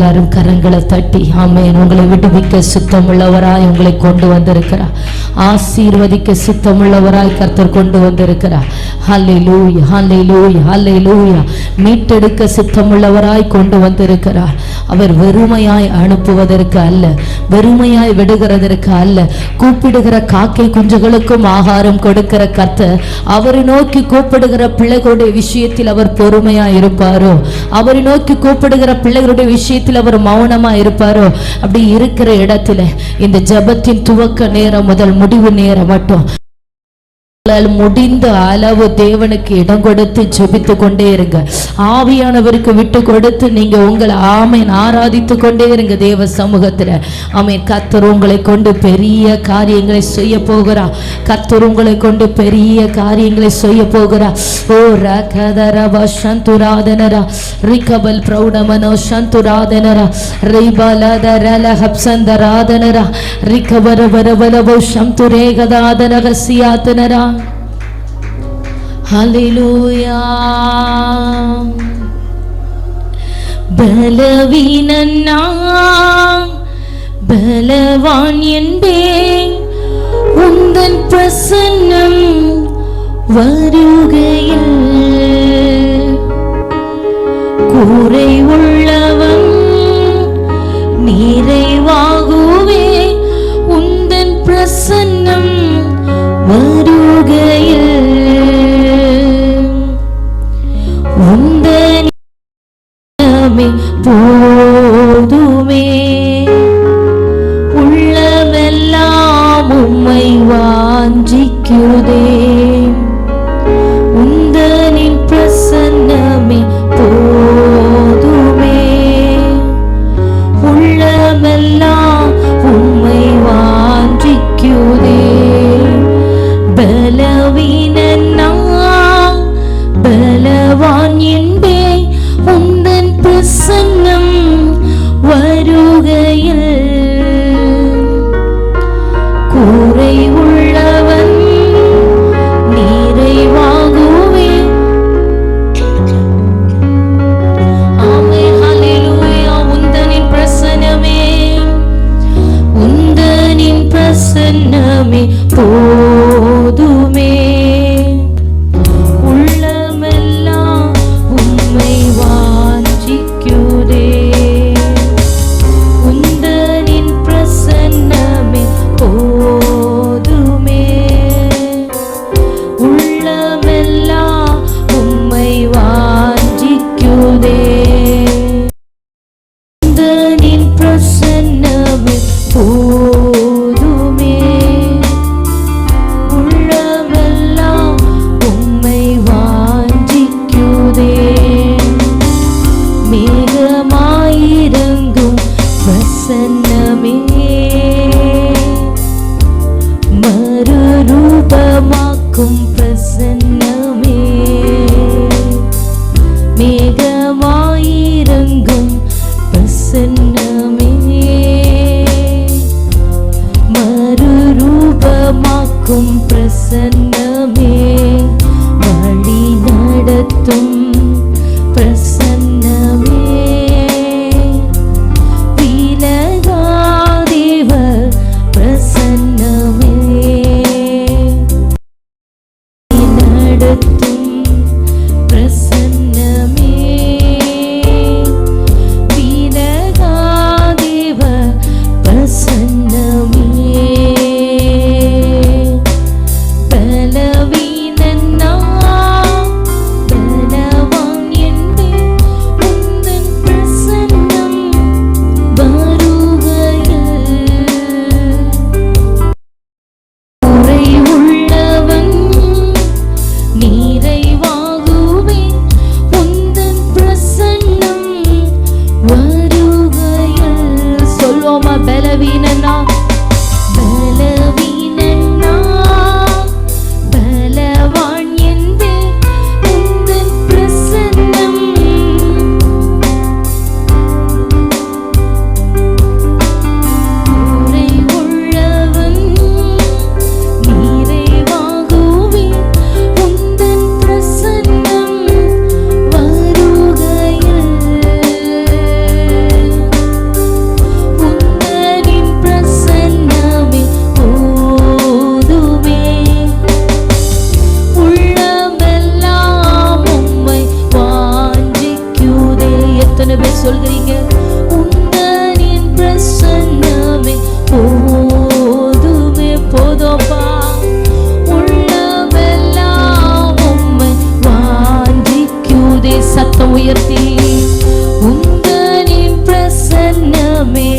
எல்லாரும் கரங்களை தட்டி ஆமென். உங்களை விடுவிக்க சுத்தமுள்ளவராய் உங்களை கொண்டு வந்திருக்கிறார். ஆசீர்வதிக்க சுத்தமுள்ளவராய் கர்த்தர் கொண்டு வந்திருக்கிறார். ஹல்லேலூயா, ஹல்லேலூயா, ஹல்லேலூயா. மீட்டெடுக்க சுத்தமுள்ளவராய் கொண்டு வந்திருக்கிறார். அவர் வெறுமையாய் அனுப்புவதற்கு அல்ல, வெறுமையாய் விடுகிறதற்கு அல்ல. கூப்பிடுகிற காக்கை குஞ்சுகளுக்கும் ஆகாரம் கொடுக்கிற கர்த்தர் அவரை நோக்கி கூப்பிடுகிற பிள்ளைகளுடைய விஷயத்தில் அவர் பொறுமையாய் இருப்பாரோ, அவரை நோக்கி கூப்பிடுகிற பிள்ளைகளுடைய விஷயத்தில் அவர் மௌனமா இருப்பாரோ, அப்படி இருக்கிற இடத்துல இந்த ஜெபத்தின் துவக்க நேரம் முதல் முடிவு நேரம் மட்டும் முடிந்த அளவு தேவனுக்கு இடம் கொடுத்து ஜெபித்து கொண்டே இருங்க. ஆவியானவருக்கு விட்டு கொடுத்து நீங்க உங்களை ஆமென் ஆராதித்து கொண்டே இருங்க தேவ சமூகத்துல. ஆமென். கர்த்தர் உங்களை கொண்டு பெரிய காரியங்களை செய்ய போகிறார். கர்த்தர் உங்களை கொண்டு பெரிய காரியங்களை செய்ய போகிறார். ஓ ரகதரவ சந்துராதனரா ரிகபல் பிரௌடமனோ சந்துராதனரா ரிபலதரல ஹப்சந்தராதனரா ரிகபரவரவலவோ சந்துரேகதாதனரசியாதனரா. ஹல்லேலூயா. பலவீனன்னா பலவான் என்பேன், உந்தன் பிரசன்னம் வருகையில். கூரை உள்ளவன் நிறைவாகுவே, உந்தன் பிரசன்னம் வருகையில். உந்தனமே போதுமே, உள்ளமெல்லாம் உம்மை வாஞ்சிக்குதே. உந்தனின் பிரசன்னமே போதுமே, உள்ளமெல்லாம் உம்மை வாஞ்சிக்குதே. பலவீனன்னா பலவான் என்பே, உந்தன் பிரசன்னம் வருகையில். கூரை உள்ளவன் நிறைவாகுவே. ஆமென். ஹல்லேலூயா. உந்தனின் பிரசன்னமே, உந்தனின் பிரசன்னமே போதுமே, உள்ளமெல்லாம் உம்மை வாஞ்சிக்குதே. உந்தனின் பிரசன்னமே போதுமே, உள்ளமெல்லாம் உம்மை வாஞ்சிக்குதே. உந்தனின் பிரசன்னமே போதுமே, உள்ளமெல்லாம் உம்மை வாஞ்சிக்குதே. மேகமாயிரங்கும் பிரசன்னமே, மறுரூபமாக்கும் பிரசன்னமே. மேகமாயிரங்கும் பிரசன்னமே, மறுரூபமாக்கும் பிரசன்னமே. வழி நடத்தும் பிரசன்னமே, விலகாதேவ பிரசன்னமே. நடத்தும் பிரசன்னமே, விலகாதேவ பிரசன்னமே. பலவீனன்னா பலவான் என்பே, உந்தன் பிரசன்னம் வருகையில். குறை உள்ளவன் நிறைவாகுவே, உந்தன் பிரசன்னம் வருகையில். சொல்வோமா? பலவீனன்னா பலவீனன்னா பலவான் என்பே, உந்தன் பிரசன்னம். குறை உள்ளவன் நிறைவாகுவே, உந்தன் பிரசன்னம் வருகையில். சொல்கிறீங்க? உந்தனின் பிரசன்னமே போதுமே, போதோப்பா. உள்ளமெல்லாம் உம்மை வாஞ்சிக்குதே. சத்தம் உயர்த்தி உந்தனின் பிரசன்னமே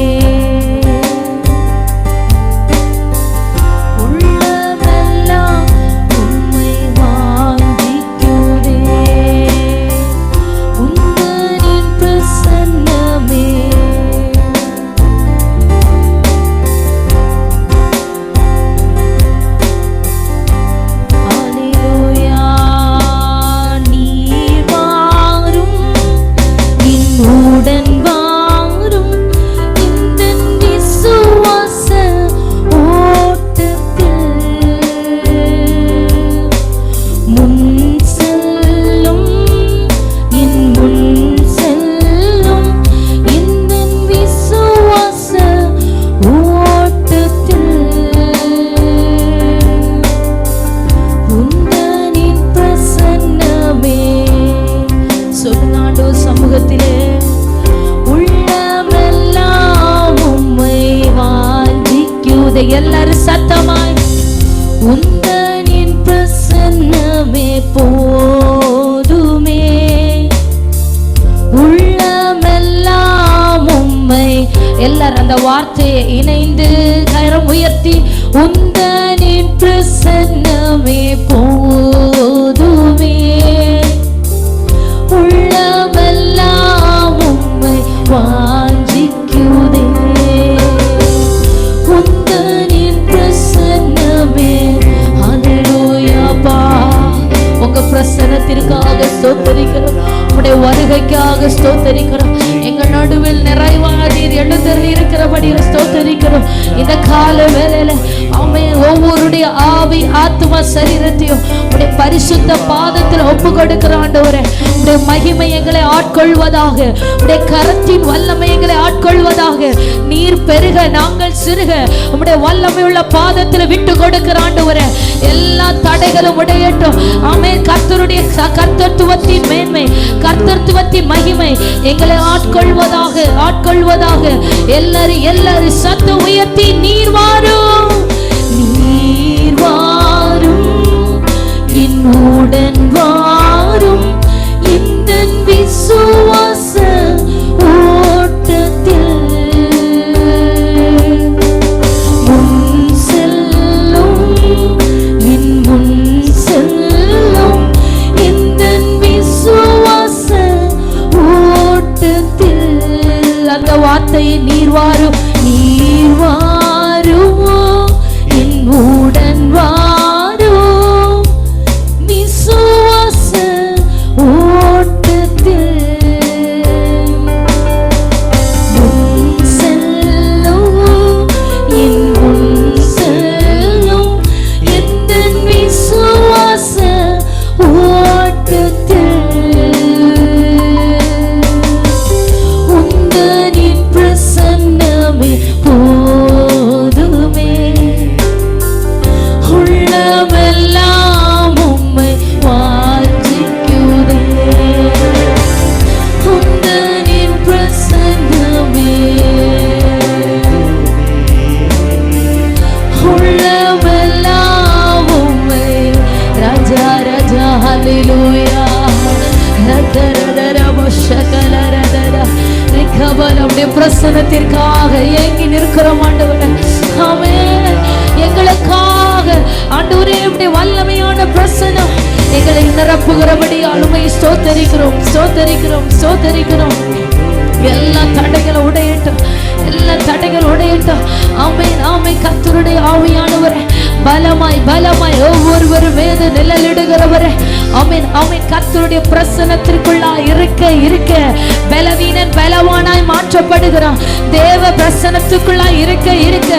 எல்லாரும் சத்தமாய் உந்தனின் பிரசன்னமே போதுமே, உள்ளமெல்லாம் உம்மை. எல்லாரும் அந்த வார்த்தையை இணைந்து கரம் உயர்த்தி உந்தனின் பிரசன்னமே போதுமே, உள்ளமெல்லாம் உம்மை வாஞ்சிக்குதே. உங்க பிரசன்னத்திற்காக ஸ்தோத்திரிக்கிறோம், உடைய வருகைக்காக ஸ்தோத்திரிக்கிறோம். எங்க நடுவில் நிறைவாதீர் எழுந்தருளி இருக்கிறபடி ஸ்தோத்திரிக்கிறோம். இந்த கால வேளையில ஆமென், ஒவ்வொருடைய ஆவி ஆத்மா சரீரத்தையும் உடைய பரிசுத்த பாதத்தில் ஒப்பு கொடுக்கிற ஆண்டவரே, உடைய மகிமை எங்களை ஆட்கொள்வதாக, உடைய கரத்தின் வல்லமை எங்களை ஆட்கொள்வதாக. நீர் பெருக நாங்கள் சிறுக உடைய வல்லமை உள்ள பாதத்தில் விட்டு கொடுக்கிற ஆண்டவரே, எல்லா தடைகளும் உடையட்டும். ஆமென். கர்த்தருடைய கர்த்தத்துவத்தின் மேன்மை, கர்த்தத்துவத்தின் மகிமை எங்களை ஆட்கொள்வதாக, ஆட்கொள்வதாக. எல்லாரும் சத்தம் உயர்த்தி நீர் வாரும், நீர் வாரும், என்னுடன் வாரும், இந்த விசுவாச ஓட்டத்தில் முன் செல்லும், என் முன் செல்லும், இந்த விசுவாச ஓட்டத்தில். அந்த வார்த்தையை நீர் வாரும், நீர் வாரும், என்னுடன் வாரும், விசுவாச ஓட்டத்தில் முன் செல்லும், என் முன் செல்லும், எந்த விசுவாச ஓட்டத்தில். உந்தனின் பிரசன்னமே போதுமே, உள்ளமெல்லாம் உம்மை வாஞ்சிக்குதே. உந்தனின் பிரசன்னமே, உள்ளமெல்லாம் உம்மை. ராஜா ராஜா ஹல்லேலூயா. நம்முடைய பிரசன்னத்திற்காக ஏங்கி நிற்கிறோம் ஆண்டவரே. ஆமென். எங்களுக்காக ஆண்டவரே உம்முடைய வல்லமையான பிரசன்னம் எங்களை நிரப்புகிறபடி ஆளுமை ஸ்தோத்தரிக்கிறோம், ஸ்தோத்தரிக்கிறோம், ஸ்தோத்தரிக்கிறோம். எல்லா தடைகளும் உடையட்டும், எல்லா தடைகள் உடையட்டும். ஆமென், ஆமென். கர்த்தருடைய ஆவியானவரே பலமாய் பலமாய் ஒவ்வொரு வேத நிழலிடுகிறவரே. ஆமென், ஆமென். கர்த்தருடைய பிரசன்னத்திற்குள்ளா இருக்க இருக்க பலவீனன் பலவானாய் மாற்றப்படுகிறான். தேவ பிரசன்னத்துக்குள்ளா இருக்க இருக்க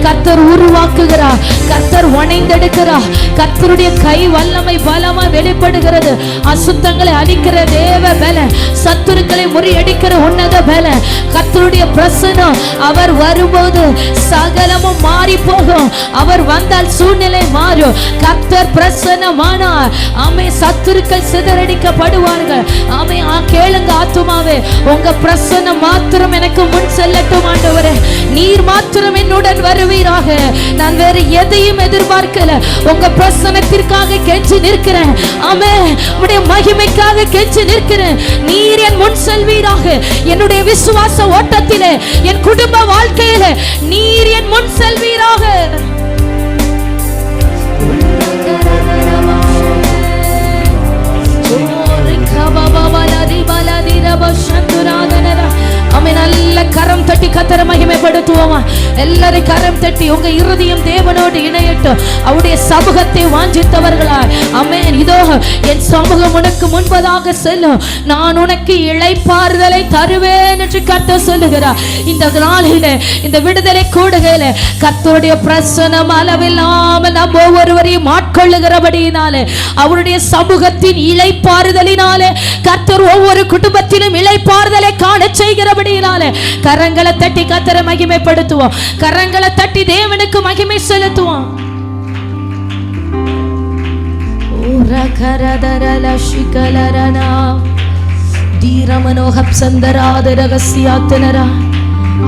கர்த்தர் உருவாக்குகிறார், கர்த்தர் வணைந்தெடுக்கிறார். கர்த்தருடைய கை வல்லமை பலமா வெளிப்படுகிறது. அசுத்தங்களை அழிக்கிற தேவ பலன், சத்துருக்களை முறியடிக்கிற உன்னத பலன், கர்த்தருடைய பிரசன்னம். அவர் வரும்போது சகலமும் மாறி போகும். அவர் வந்தால் சூழ்நிலை மாறும். கர்த்தர் பிரசன்னமானார், ஆமே, சத்துருக்கள் சிதறடிக்கப்படுவார்கள். ஆமே, கேளுங்க ஆத்துமாவே, உங்க பிரசன்னம் மாத்திரம் எனக்கு முன் செல்லட்டும் ஆண்டவரே. நீர் மாத்திரம் என்னுடன் வருவீராக. நான் வேற எதையும் எதிர்பார்க்கல. உங்க பிரசன்னத்திற்காக கெஞ்சி நிற்கிறேன். ஆமே, உடைய மகிமைக்காக கெஞ்சி நிற்கிறேன். நீர் என் முன் செல்வீராக. என்னுடைய விசுவாச ஓட்டத்திலே, என் குடும்ப வாழ்க்கையிலே நீர் என் முன் செல்வீராக. நல்ல கரம் தட்டி கர்த்தரை மகிமைப்படுத்துவோமா? எல்லாரும் கரம் தட்டி உங்க இருதயம் தேவனோடு இணையட்டும். அவருடைய சமூகத்தை வாஞ்சித்தவர்களாய், ஆமென். இதோ என் சமூகம் உனக்கு முன்பதாக செல்லும், நான் உனக்கு இளைப்பாறுதலை தருவேன் என்று கர்த்தர் சொல்லுகிறார். இந்த நாளிலே, இந்த விடுதலை கூடுகையிலே கர்த்தருடைய பிரசன்னம் அளவில்லாமல் நம் ஒவ்வொருவரையும் ஆட்கொள்ளுகிறபடியினாலே, அவருடைய சமூகத்தின் இளைப்பாறுதலினாலே கர்த்தர் ஒவ்வொரு குடும்பத்திலும் இளைப்பாறுதலை காண செய்கிறபடியினாலே கரங்களை தட்டி கர்த்தரை மகிமைப்படுத்துவோம். கரங்களை தட்டி தேவனுக்கு மகிமை செலுத்துவோம்.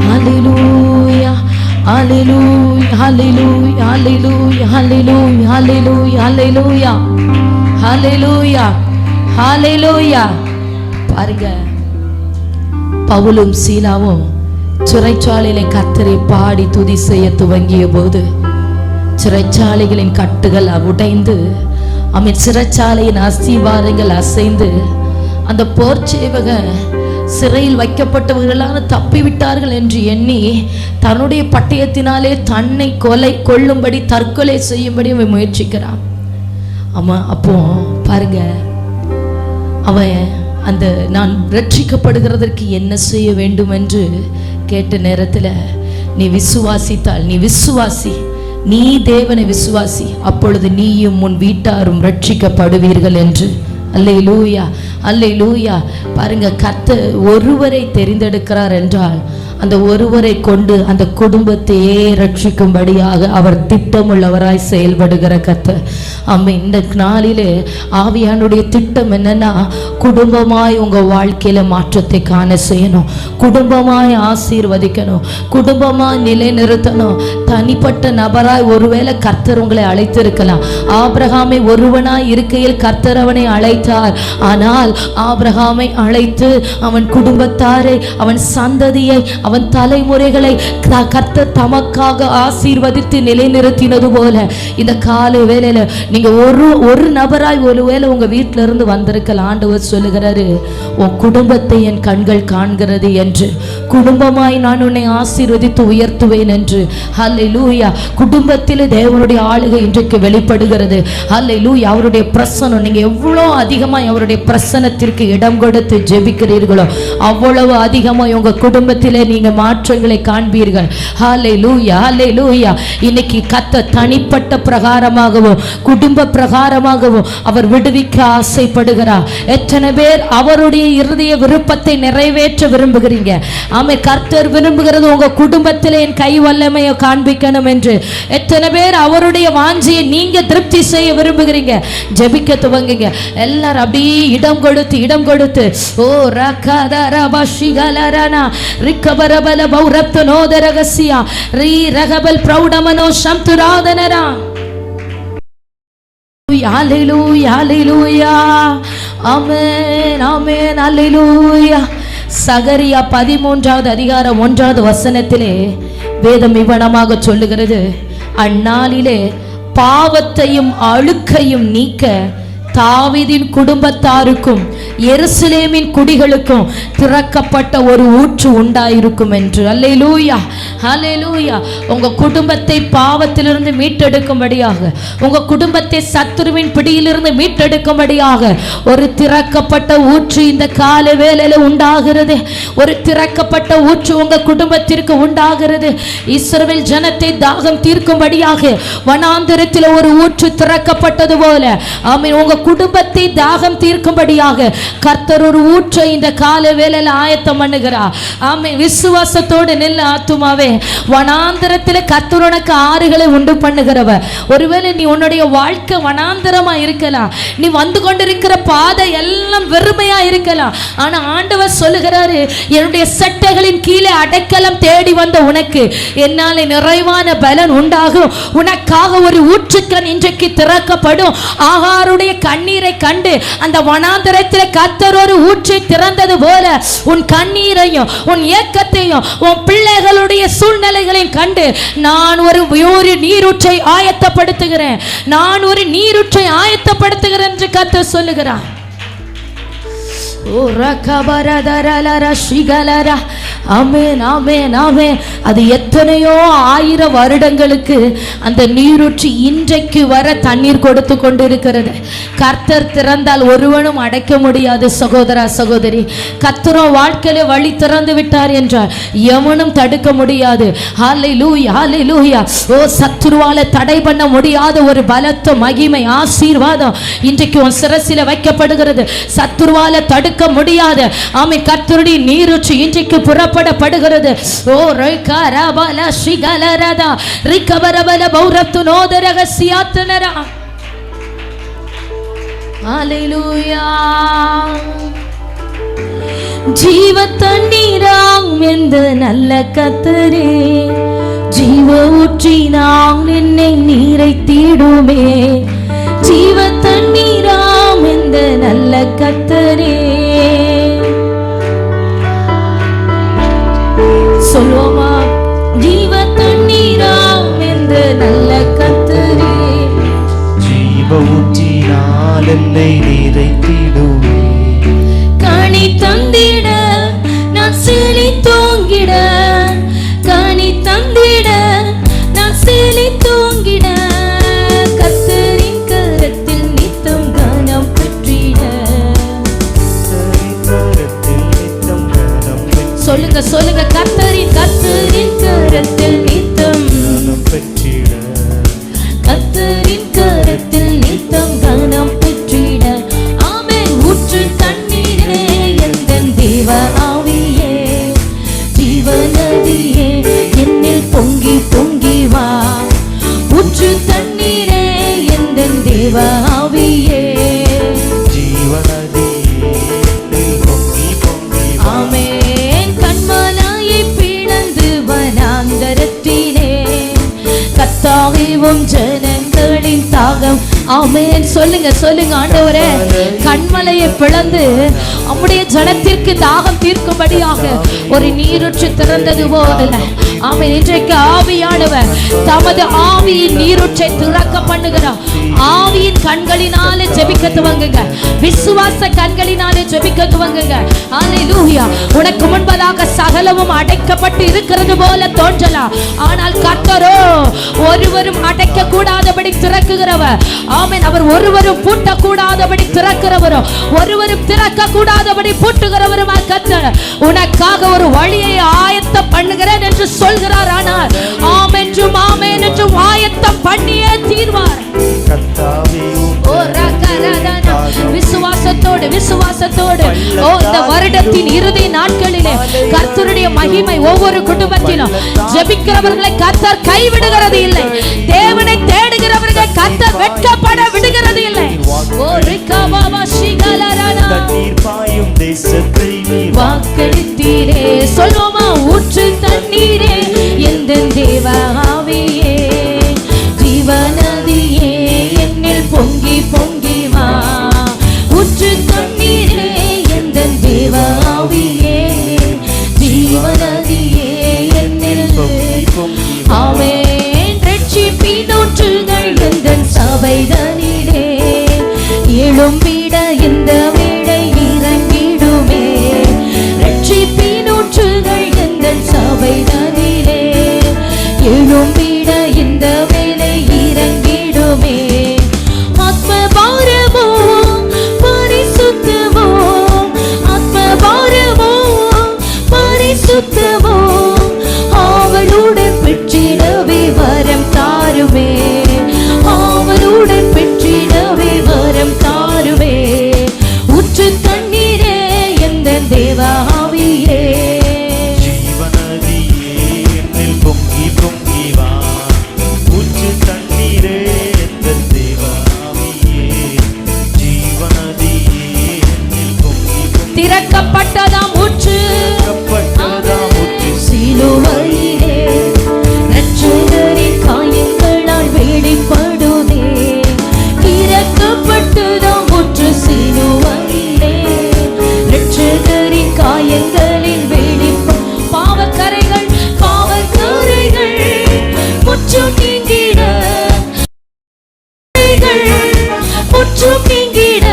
ஹல்லேலூயா, ஹல்லேலூயா, ஹல்லேலூயா, ஹல்லேலூயா, ஹல்லேலூயா, ஹல்லேலூயா, ஹல்லேலூயா, ஹல்லேலூயா. பாருங்க, பவுலும் சீலாவும் சிறைச்சாலையிலே கர்த்தரை பாடி துதி செய்ய துவங்கிய போது சிறைச்சாலைகளின் கட்டுகள் உடைந்து, ஆமென், சிறைச்சாலையின் அஸ்திவாரங்கள் அசைந்து, அந்த போர் சேவகர் சிறையில் வைக்கப்பட்டவர்களான தப்பிவிட்டார்கள் என்று எண்ணி தன்னுடைய பட்டயத்தினாலே தன்னை கொல்லும்படி தற்கொலை செய்யும்படி அவன் முயற்சிக்கிறான். ஆமா, அப்போ பாருங்க, அவன் அந்த நான் ரட்சிக்கப்படுகிறதற்கு என்ன செய்ய வேண்டும் என்று கேட்ட நேரத்தில், நீ விசுவாசித்தால், நீ விசுவாசி, நீ தேவனை விசுவாசி, அப்பொழுது நீயும் உன் வீட்டாரும் ரட்சிக்கப்படுவீர்கள் என்று. அல்லேலூயா, அல்லேலூயா. பாருங்க, கர்த்தர் ஒருவரை தெரிந்தெடுக்கிறார் என்றால் அந்த ஒருவரை கொண்டு அந்த குடும்பத்தையே ரட்சிக்கும்படியாக அவர் திட்டமுள்ளவராய் செயல்படுகிற கர்த்தர். ஆமென். இந்த நாளிலே ஆவியானுடைய திட்டம் என்னன்னா, குடும்பமாய் உங்க வாழ்க்கையில மாற்றத்தை காண செய்யணும், குடும்பமாய் ஆசீர்வதிக்கணும், குடும்பமாய் நிலைநிறுத்தணும். தனிப்பட்ட நபராய் ஒருவேளை கர்த்தர் உங்களை அழைத்திருக்கலாம். ஆபிரகாமை ஒருவனாய் இருக்கையில் கர்த்தர் அவனை அழைத்தார். ஆனால் ஆபிரகாமை அழைத்து அவன் குடும்பத்தாரை, அவன் சந்ததியை, அவன் தலைமுறைகளை கர்த்தர் தமக்காக ஆசீர்வதித்து நிலைநிறுத்தினது போல இந்த காலை வேளையில நீங்க ஒரு நபராய் ஒருவேளை உங்க வீட்டில இருந்து வந்திருக்கலாம். ஆண்டவர் சொல்லுகிறாரு, உன் குடும்பத்தை என் கண்கள் காண்கிறது என்று, குடும்பமாய் நான் உன்னை ஆசீர்வதித்து உயர்த்துவேன் என்று. ஹல்லேலூயா. குடும்பத்தில் தேவனுடைய ஆளுகை இன்றைக்கு வெளிப்படுகிறது. ஹல்லேலூயா. அவருடைய பிரசன்னம், நீங்க எவ்வளவு அதிகமாய் அவருடைய பிரசன்னத்திற்கு இடம் கொடுத்து ஜெபிக்கிறீர்களோ அவ்வளவு அதிகமாய் உங்க குடும்பத்திலே நீங்க மாற்றங்களை காண்பீர்கள். ஹல்லேலூயா, ஹல்லேலூயா. இன்னைக்கு கர்த்தர் தனிப்பட்ட பிரகாரமாகவும் குடும்ப பிரகாரமாகவும் அவர் விடுவிக்க ஆசைப்படுகிறார். எத்தனை பேர் அவருடைய இருதய விருப்பத்தை நிறைவேற்ற விரும்புகிறீங்க? ஆமென். கர்த்தர் விரும்புகிறது உங்க குடும்பத்திலே என் கை வல்லமையை காண்பிக்கணும் என்று. எத்தனை பேர் அவருடைய வாஞ்சியை நீங்க திருப்தி செய்ய விரும்புகிறீங்க? ஜெபிக்க துவங்குங்க. எல்லாரும் அப்படியே இடம் கொடுத்து ஓ ரகதரபஷிகலரனா ரிக்கபரபல பௌரப்தனோதரகசியா ரீ ரகபல் பிரௌடமனோ சம்துராதனரா. ஹல்லேலூயா, ஹல்லேலூயா, ஆமென், ஆமென், ஹல்லேலூயா. சகரியா 13வது அதிகாரம் 1வது வசனத்திலே வேதம் இவ்வனமாக சொல்லுகிறது, அந்நாளிலே பாவத்தையும் அழுக்கையும் நீக்க தாவீதின் குடும்பத்தாருக்கும் எருசலேமின் குடிகளுக்கும் திறக்கப்பட்ட ஒரு ஊற்று உண்டாயிருக்கும் என்று. அல்லேலூயா, அல்லேலூயா. உங்க குடும்பத்தை பாவத்திலிருந்து மீட்டெடுக்கும்படியாக, உங்க குடும்பத்தை சத்துருவின் பிடியிலிருந்து மீட்டெடுக்கும்படியாக ஒரு திறக்கப்பட்ட ஊற்று இந்த கால வேளையில உண்டாகிறது. ஒரு திறக்கப்பட்ட ஊற்று உங்க குடும்பத்திற்கு உண்டாகிறது. இஸ்ரவேல் ஜனத்தை தாகம் தீர்க்கும்படியாக வனாந்திரத்தில் ஒரு ஊற்று திறக்கப்பட்டது போல, ஆமென், உங்க குடும்பத்தை தாகம் தீர்க்கும்படியாக கர்த்தர் ஒரு ஊற்றை இந்த கால வேளையில ஆயத்தம் பண்ணுகிறார். ஆமென். விசுவாசத்தோடு நில்ல ஆத்துமாவே. வனாந்திரத்தில் கர்த்தர் உனக்கு ஆறுகளை உண்டு பண்ணுகிறவர். ஒருவேளை நீ உன்னுடைய வாழ்க்கை வனாந்திரமா இருக்கலாம், நீ வந்து கொண்டிருக்கிற பாதை எல்லாம் வெறுமையா இருக்கலாம். ஆனா ஆண்டவர் சொல்லுகிறாரு, என்னுடைய சட்டைகளின் கீழே அடைக்கலம் தேடி வந்த உனக்கு என்னாலே நிறைவான பலன் உண்டாகும். உனக்காக ஒரு ஊற்றுக்கண் இன்றைக்கு திறக்கப்படும். ஆகாருடைய கண்ணீரை கண்டு அந்த வனாந்தரத்தில் கர்த்தர் ஒரு ஊற்றை திறந்தது போல உன் கண்ணீரையும் உன் ஏக்கத்தையும் உன் பிள்ளைகளுடைய சூழ்நிலைகளையும் கண்டு நான் ஒரு நீரூற்றை ஆயத்தப்படுத்துகிறேன், நான் ஒரு நீரூற்றை ஆயத்தப்படுத்துகிறேன் என்று கர்த்தர் சொல்லுகிறார். ஆமென், ஆமென், ஆமென். அது எத்தனையோ 1000 வருடங்களுக்கு அந்த நீரூற்று இன்றைக்கு வர தண்ணீர் கொடுத்து கொண்டிருக்கிறது. கர்த்தர் திறந்தால் ஒருவனும் அடைக்க முடியாது. சகோதரா, சகோதரி, கர்த்தரும் வாழ்க்கையில வழி திறந்து விட்டார் என்றால் எவனும் தடுக்க முடியாது. ஹல்லேலூயா, ஹல்லேலூயா. ஓ, சத்துருவால தடை பண்ண முடியாத ஒரு பலத்த மகிமை ஆசீர்வாதம் இன்றைக்கு உன் சிரசில வைக்கப்படுகிறது. சத்துருவால தடுக்க முடியாது. ஆமென். கர்த்தருடைய நீரூற்று இன்றைக்கு புறப்படப்படுகிறது. ஓ ரைகரபல ஷிகலரதா ரிகபரபல பௌரத்துனோதரக சியாத்தனரா. ஹல்லேலூயா. ஜீவ தண்ணீராம் எந்த நல்ல கர்த்தரே, ஜீவ ஊற்றினாம் என்னை நீரை தீடுமே. ஜீவ தண்ணீராம் எந்த நல்ல கர்த்தரே. சொல்லுவோமா? ஜீவ தண்ணீராம் எந்த நல்ல கர்த்தரே, ஜீவ ஊற்றினால் என்னை நிறைத்திடுவே. கனி தந்திட நான் செழித்தோங்கிட, கனி தந்திட நான் செழித்தோங்கிட, கர்த்தரின் கரத்தில் நித்தம் கனம் பெற்றிட. சொல்லுங்க, சொல்லுங்க. கர்த்தரின் கரத்தில் நித்தம் கனம் பெற்றிட, கர்த்தரின் கரத்தில் நித்தம் கனம் பெற்றிட. ஆமென். ஊற்று தண்ணீரே எந்தன் தேவ ஆவியே, ஜீவ நதியே என்னில் பொங்கி பொங்கி வா. ஊற்று தண்ணீரே எந்தன் தேவ ஆவியே, ஜீவ நதியே என்னில் பொங்கி பொங்கி வா. ஆமென். கண்மலையை பிளந்து வனாந்தரத்திலே கத்தாகவும் ஜனங்களின் தாகம். ஆமென். சொல்லுங்க, சொல்லுங்க. ஆண்டவரே, கண்மலையை பிளந்து நம்முடைய ஜனத்திற்கு தாகம் தீர்க்கும்படியாக ஒரு நீரூற்று திறந்தது போல, ஆமென், இன்றைக்கு ஆவியானவர் தமது ஆவியின் நீரூற்றை திறக்க பண்ணுகிறார். ஆவியின் கண்களினாலே ஜெபிக்க துவங்குங்க. விசுவாச கண்களினாலே ஜெபிக்க துவங்குங்க. ஹல்லேலூயா. உனக்கு முன்பதாக சகலமும் அடைக்கப்பட்டு இருக்கிறது போல தோன்றலாம், ஆனால் கர்த்தரோ ஒருவரும் அடைக்க கூடாதபடி திறக்குகிறவர். ஆமென். அவர் ஒருவரும் பூட்ட கூடாதபடி திறக்கிறவரோ, ஒருவரும் திறக்க கூடாதபடி பூட்டுகிறவருமா கர்த்தர் உனக்காக ஒரு வழியை ஆயத்தம் பண்ணுகிறேன் என்று சொல்கிறார். ஆனால் ஆமென் என்றும் ஆமென் என்றும் ஆயத்தம் பண்ணியே தீர்வார். விசுவாசத்தோடு, விசுவாசத்தோடு இந்த வருடத்தின் இறுதி நாட்களிலே கர்த்தருடைய மகிமை ஒவ்வொரு குடும்பத்திலும் ஜெபிக்கிறவர்களை கர்த்தர் கைவிடுகிறது இல்லை. தேவனை தேடுகிறவர்களை கர்த்தர் வெட்கப்பட விடுகிறது இல்லை. வாக்களித்தீரே. சொல்லுவோமா? ஊற்று தண்ணீரே எந்த தேவ ஆவியே, ஜீவ நதியே என்னில் பொங்கி பொங்கி வா. ஊற்று தண்ணீரே எந்த தேவ ஆவியே, ஜீவ நதியே என்னில் பொங்கி பொங்கி வா. ஆமென். ரட்சிப்பின் ஊற்றுகள் எந்த சபைதனிலே எழும்பிட இந்த வேளை இறங்கிடுமே. ரட்சிப்பின் ஊற்றுகள் எங்கள் சபை நதியிலே எழும்பிட இந்த வேளை இறங்கிடுமே. ஆத்ம பாரமோ பரிசுத்தமோ, ஆத்ம பாரமோ பரிசுத்தமோ, அவளுடன் பெற்றிடவே வரம் தாருமே. அவளுடன் பெற்றிடவே வரம் தாருமே. ஊற்று தண்ணீரே எந்த தேவாவியே, ஜீவநதியே என்னில் பொங்கி பொங்கி வா. ஊற்று தண்ணீரே எந்த தேவாவியே, ஜீவநதியே என்னில் பொங்கி பொங்கி. திறக்கப்பட்டதாம் ஊற்று, சிலுவையிலே இரட்சகரின் காயங்களால் வெளிப்படுதே. திறக்கப்பட்டதாம் ஊற்று, சிலுவையிலே இரட்சகரின் காயங்களில் வெளிப்படும். பாவக்கரைகள் பாவக்கரைகள் முற்றும் நீங்கிட, முற்றும் நீங்கிட,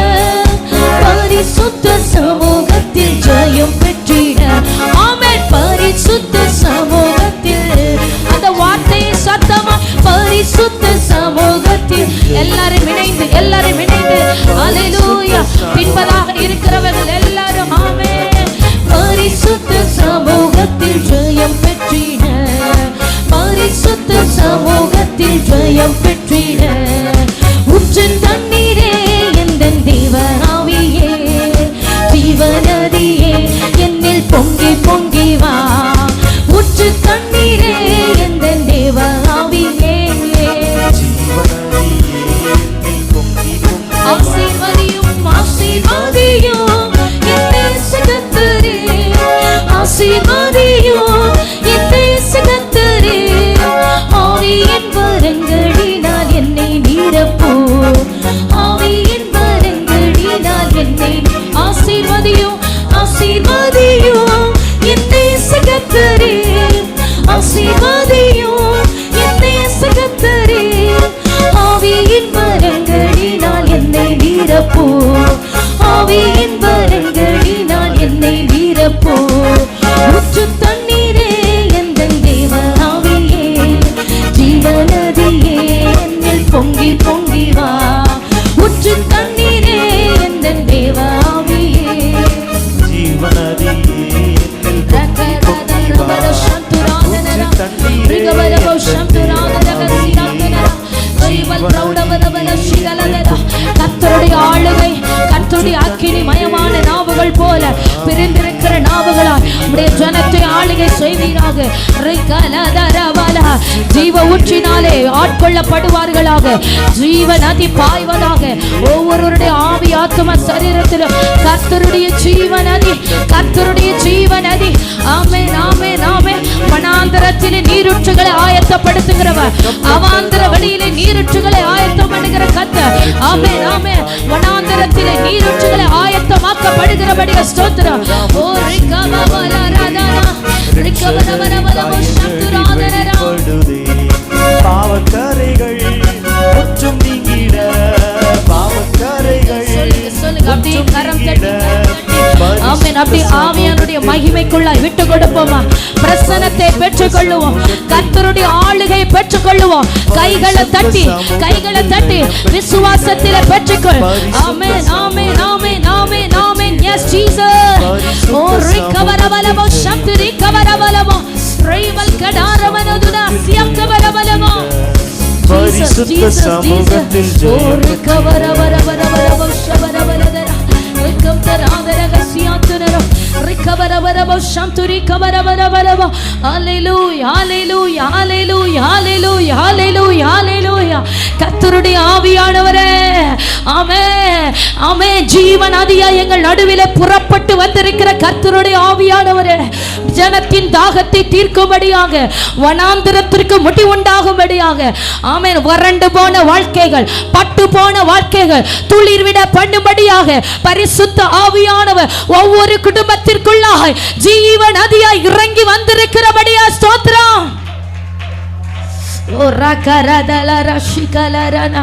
பரிசுத்த சமூகத்தில் ஜெயம் பெற்றிட. ஆமென். பரிசுத்த சமூகத்தில், அந்த வார்த்தையை சத்தமா, பரிசுத்த சமூகத்தில் எல்லாரும் இணைந்து, எல்லாரும் இணைந்து அல்லேலூயா. பின்பதாக இருக்கிறவர்கள் எல்லாரும் ஆமென். பரிசுத்த சமூகத்தில் ஜெயம் பெற்றிட, பரிசுத்த சமூகத்தில் ஜெயம் பெற்றிட. ஊற்று தண்ணீரே எந்தன் தேவனாவியே, ஜீவநதியே என்னில் பொங்கி பொங்கி வா. ஊற்று தண்ணீரே எந்தன் தேவனாவியே, ஜீவநதியே என்னில் பொங்கி பொங்கி வா. ஆசீர்வதியும் ஆசீர்வதியும் என் தேசகத்தரே, ஆசீர்வதியும் என் தேசகத்தரே. ஆவியின் வரங்களினால் என்னை நிரப்பு, ஆவியின் வரங்களினால் என்னை. ஆசீர்வதியும் ஆசீர்வதியும் என் தேசகத்தரே, ஆசீர்வதியும் என் தேசகத்தரே. ஆவியின் வரங்களினால் என்னை நிரப்பு, ஆவியின் வரங்களினால் என்னை நிரப்பு. ஊற்று தண்ணீரே எந்தன் தேவனாவியே, ஜீவநதியே என்னில் பொங்கி பொங்கி வா. ஊற்று தண்ணீரே எந்தன் தேவனாவியே, ஜீவநதியே என்னில் பொங்கி பொங்கி வா. ஊற்று தண்ணீரே கர்த்தருடைய ஆளுகை, கர்த்தருடைய அக்கினி மயமான நாவுகள் போல பிரிந்திருக்கிற நாவுகளால் உடைய ஜனத்தை ஆளுகை செய்வீராக. ஜீவ ஊற்றினாலே ஆட்கொள்ளப்படுவார்களாக. ஜீவ நதி பாய்வதாக. ஒவ்வொருவருடைய ஆவி ஆத்தும சரீரத்திலும் கர்த்தருடைய ஜீவ நதி, கர்த்தருடைய ஜீவ நதி. ஆமென் ஆமென் ஆமென். வனாந்தரத்திலே நீரூற்றுகளை ஆயத்தப்படுத்துகிறவர், அவாந்தர வெளியிலே நீரூற்றுகளை ஆயத்தம் பண்ணுகிற கர்த்தர். ஆமென் ஆமென். வனாந்தரத்திலே நீரூற்றுகளை ஆயத்தமாக்கப்படுகிறபடிய ஸ்தோத்திரம். ஓ ரிகவவலரதனா, ரிகவவலரவலமோ சத்துராதனரா. பாவக்கரைகள் முற்றும் நீங்கிட, பாவக்கரைகள் சொல்லுங்க அப்படியே கரம் தட்டி. ஆமென். அப்படி ஆவியானுடைய மகிமைக்குள்ளாய் விட்டு கொடுப்போமா? பிரசன்னத்தை பெற்றுக்கொள்ளுவோம், கர்த்தருடைய ஆளுகையை பெற்றுக்கொள்ளுவோம். கைகளை தட்டி, கைகளை தட்டி விசுவாசத்திலே பெற்றுக்கொள். ஆமென் ஆமென் ஆமென் ஆமென் ஆமென். Yes Jesus. ஓ ரிகவரவலமோ சக்தி ரிகவரவலமோ ரைவல் கடாரவனதுனா சியக்கவரவலமோ. பரிசுத்த சமூகத்தில் ஜெயம். கர்த்தருடைய ஆவியானவரே, ஆமென் ஆமென். ஜீவன் நதியா எங்கள் நடுவிலே புறப்பட்டு வந்திருக்கிற கர்த்தருடைய ஆவியானவரே, ஜனத்தின் தாகத்தை தீர்க்கும்படியாக, வனாந்திரத்திற்கு முடிவுண்டாகும்படியாக, ஆமென், வறண்டு போன வாழ்க்கைகள், பட்டு போன வாழ்க்கைகள் துளிர்விட பண்ணும்படியாக பரிசுத்த ஆவியானவர் ஒவ்வொரு குடும்பத்திற்குள்ளாக ஜீவ நதியாய் இறங்கி வந்திருக்கிறபடியா ஸ்தோத்திரம். ஓ ரகரதல ரஷிகலரனா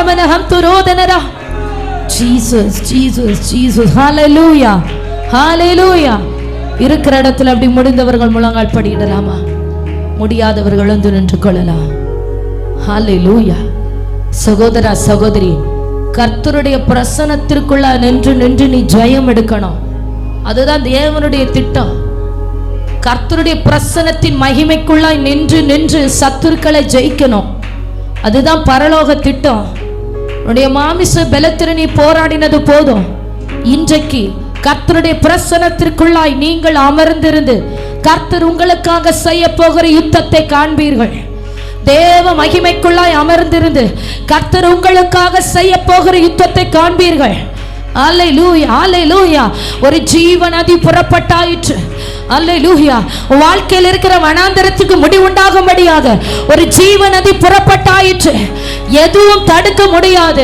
ரமனஹம் துரோதனரா. Jesus Jesus Jesus. ஹalleluya ஹalleluya. இருக்கிற இடத்துல அப்படி முடிந்தவர்கள் முழங்கால் படியிடலாமா? முடியாதவர்கள் எழுந்து நின்று கொள்ளலாம். ஹalleluya. சகோதரா சகோதரி, கர்த்தருடைய பிரசன்னத்திற்குள்ள நின்று நின்று நீ ஜெயம் எடுக்கணும். அதுதான் தேவனுடைய திட்டம். கர்த்தருடைய பிரசன்னத்தின் மகிமைக்குள்ளாய் நின்று நின்று சத்துருக்களை ஜெயிக்கணும். அதுதான் பரலோக திட்டம். உன்னுடைய மாமிச பலத்திற்கு நீ போராடினது போதும். இன்றைக்கு கர்த்தருடைய பிரசன்னத்திற்குள்ளாய் நீங்கள் அமர்ந்திருந்து கர்த்தர் உங்களுக்காக செய்ய போகிற யுத்தத்தை காண்பீர்கள். தேவ மகிமைக்குள்ளாய் அமர்ந்திருந்து கர்த்தர் உங்களுக்காக செய்ய போகிற யுத்தத்தை காண்பீர்கள். அல்லேலூயா அல்லேலூயா. ஒரு ஜீவ நதி புறப்பட்டாயிற்று. அல்லேலூயா. வாழ்க்கையில் இருக்கிற வனாந்தரத்துக்கு முடிவுண்டாகும்படியாக ஒரு ஜீவ நதி புறப்பட்டாயிற்று. எதுவும் தடுக்க முடியாது.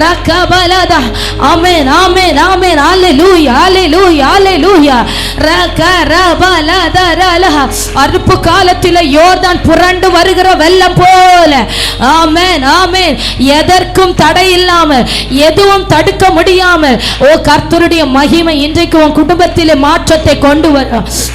ரகபலதா. ஆமென் ஆமென் ஆமென். அல்லேலூயா அல்லேலூயா அல்லேலூயா. ரகரபலதரல. அறுப்பு காலத்தில் யோர்தான் புரண்டு வருகிற வெள்ளம் போல. ஆமென் ஆமென். எதற்கும் தடை இல்லாமல், எதுவும் தடுக்க முடியாமல், ஓ கர்த்தருடைய மகிமை இன்றைக்கு உன் குடும்பத்திலே மாற்றத்தை கொண்டு வர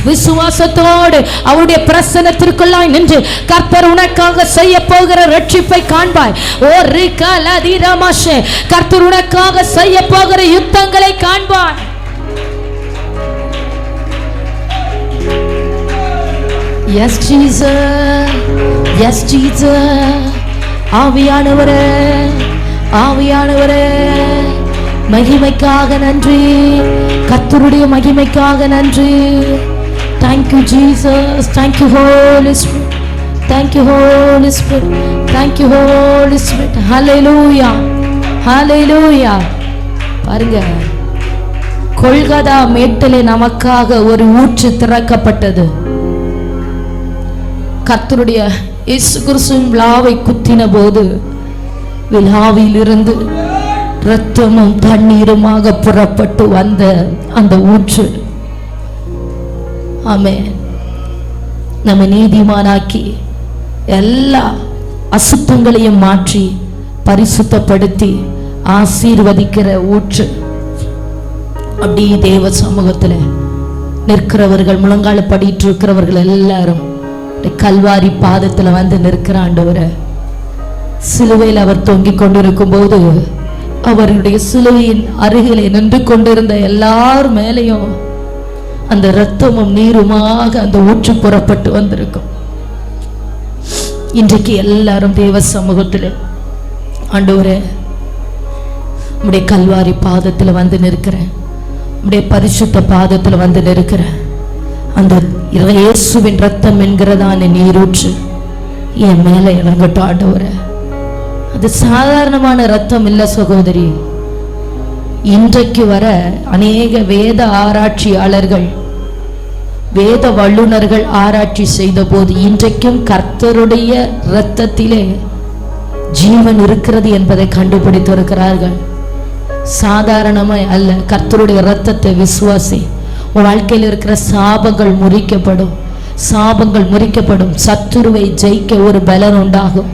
விசுவாசத்தோடு அவருடைய பிரசன்னத்திற்குள்ளாய் நின்று கர்த்தர் உனக்காக செய்ய போகிற ரட்சிப்பை காண்பாய். ஓ ரிகலதிரமஷே. கர்த்தர் உனக்காக செய்ய போகிற யுத்தங்களை காண்பாய். S Jesus S Jesus. ஆவியானவரே ஆவியானவரே, மகிமைக்காக நன்றி. கர்த்தருடைய மகிமைக்காக நன்றி. Thank you Jesus. Thank you Holy Spirit. Thank you Holy Spirit. Thank you Holy Spirit. Hallelujah Hallelujah. பாருங்க, கொல்கதா மேட்டிலே நமக்காக ஒரு ஊற்று திறக்கப்பட்டது. கர்த்தருடைய இயேசு கிறிஸ்துவின் விழாவை குத்தின போது விழாவிலிருந்து இரத்தமும் தண்ணீருமாக புறப்பட்டு வந்த அந்த ஊற்று, ஆமென், நம்ம நீதிமானாக்கி எல்லா அசுத்தங்களையும் மாற்றி பரிசுத்தப்படுத்தி ஆசீர்வதிக்கிற ஊற்று. அப்படி தேவ சமூகத்துல நிற்கிறவர்கள், முழங்கால படிட்டு இருக்கிறவர்கள் எல்லாரும் கல்வாரி பாதத்துல வந்து நிற்கிற ஆண்டவரே, சிலுவையில் அவர் தொங்கிக் கொண்டிருக்கும் போது அவருடைய சிலுவையின் அருகிலே நின்று கொண்டிருந்த எல்லார் மேலையும் அந்த இரத்தமும் நீருமாக அந்த ஊற்று புறப்பட்டு வந்திருக்கும். இன்றைக்கு எல்லாரும் தேவ சமூகத்தில் ஆண்டவரே உம்முடைய கல்வாரி பாதத்தில் வந்து நிற்கிறேன், உம்முடைய பரிசுத்த பாதத்தில் வந்து நிற்கிறேன். அந்த இயேசுவின் இரத்தம் என்கிறதான நீரூற்று என் மேல இறங்கட்டும் ஆண்டவரே. அது சாதாரணமான இரத்தம் இல்ல சகோதரி. இன்றைக்கு வர அநேக வேத ஆராய்ச்சியாளர்கள், வேத வல்லுநர்கள் ஆராய்ச்சி செய்த போது இன்றைக்கும் கர்த்தருடைய இரத்தத்திலே ஜீவன் இருக்கிறது என்பதை கண்டுபிடித்திருக்கிறார்கள். சாதாரணமாய் அல்ல. கர்த்தருடைய இரத்தத்தை விசுவாசி. உன் வாழ்க்கையில் இருக்கிற சாபங்கள் முறிக்கப்படும், சாபங்கள் முறிக்கப்படும். சத்துருவை ஜெயிக்க ஒரு பலன் உண்டாகும்,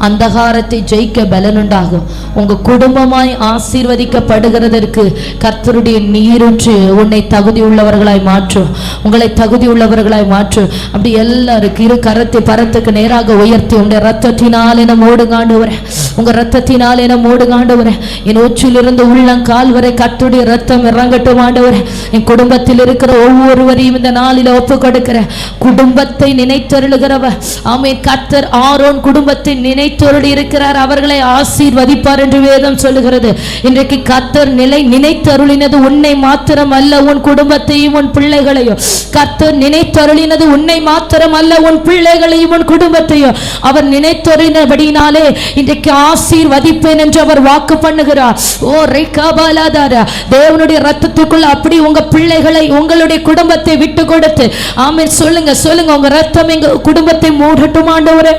அந்தகாரத்தை ஜெயிக்க பலன் உண்டாகும். உங்க குடும்பமாய் ஆசீர்வதிக்கப்படுகிறதற்கு கர்த்தருடைய நீரூற்று உன்னை தகுதி உள்ளவர்களாய் மாற்றும், உங்களை தகுதி உள்ளவர்களாய் மாற்றும். அப்படி எல்லாருக்கும் இரு கரத்தை பரத்துக்கு நேராக உயர்த்தி உங்களுடைய ரத்தத்தினால் என மூடுங்காண்டுவரேன், உங்க ரத்தத்தினால் என மூடுங்காண்டுவரேன். என் உச்சிலிருந்து உள்ளங்கால் வரை கர்த்தருடைய ரத்தம் இறங்கட்டும் ஆண்டவரே. என் குடும்பத்தில் இருக்கிற ஒவ்வொருவரையும் இந்த நாளில் ஒப்பு கொடுக்கிற, குடும்பத்தை நினைத்தருளுகிறவர் ஆமென். கர்த்தர் ஆரோன் குடும்பத்தை நினைத்தருளி இருக்கிறார், அவர்களை ஆசீர்வதிப்பார் என்று வேதம் சொல்லுகிறது. இன்றைக்கு கர்த்தர் நினைத்தருளினது உன்னை மாத்திரம் அல்ல, உன் குடும்பத்தையும் உன் பிள்ளைகளையும். கர்த்தர் நினைத்தருளினது உன்னை மாத்திரம் அல்ல, உன் பிள்ளைகளையும் உன் குடும்பத்தையும் அவர் நினைத்தருளினபடினாலே இன்றைக்கு ஆசீர்வதிப்பேன் என்று அவர் வாக்கு பண்ணுகிறார். ஓ ரைகாபாலாதார, தேவனுடைய ரத்தத்துக்குள்ள அப்படி உங்க பிள்ளைகளை, உங்களுடைய குடும்பத்தை விட்டு கொடுத்து ஆமென் சொல்லுங்க சொல்லுங்க. உங்க ரத்தம் எங்க குடும்பத்தை மூடட்டும் ஆண்டவரே.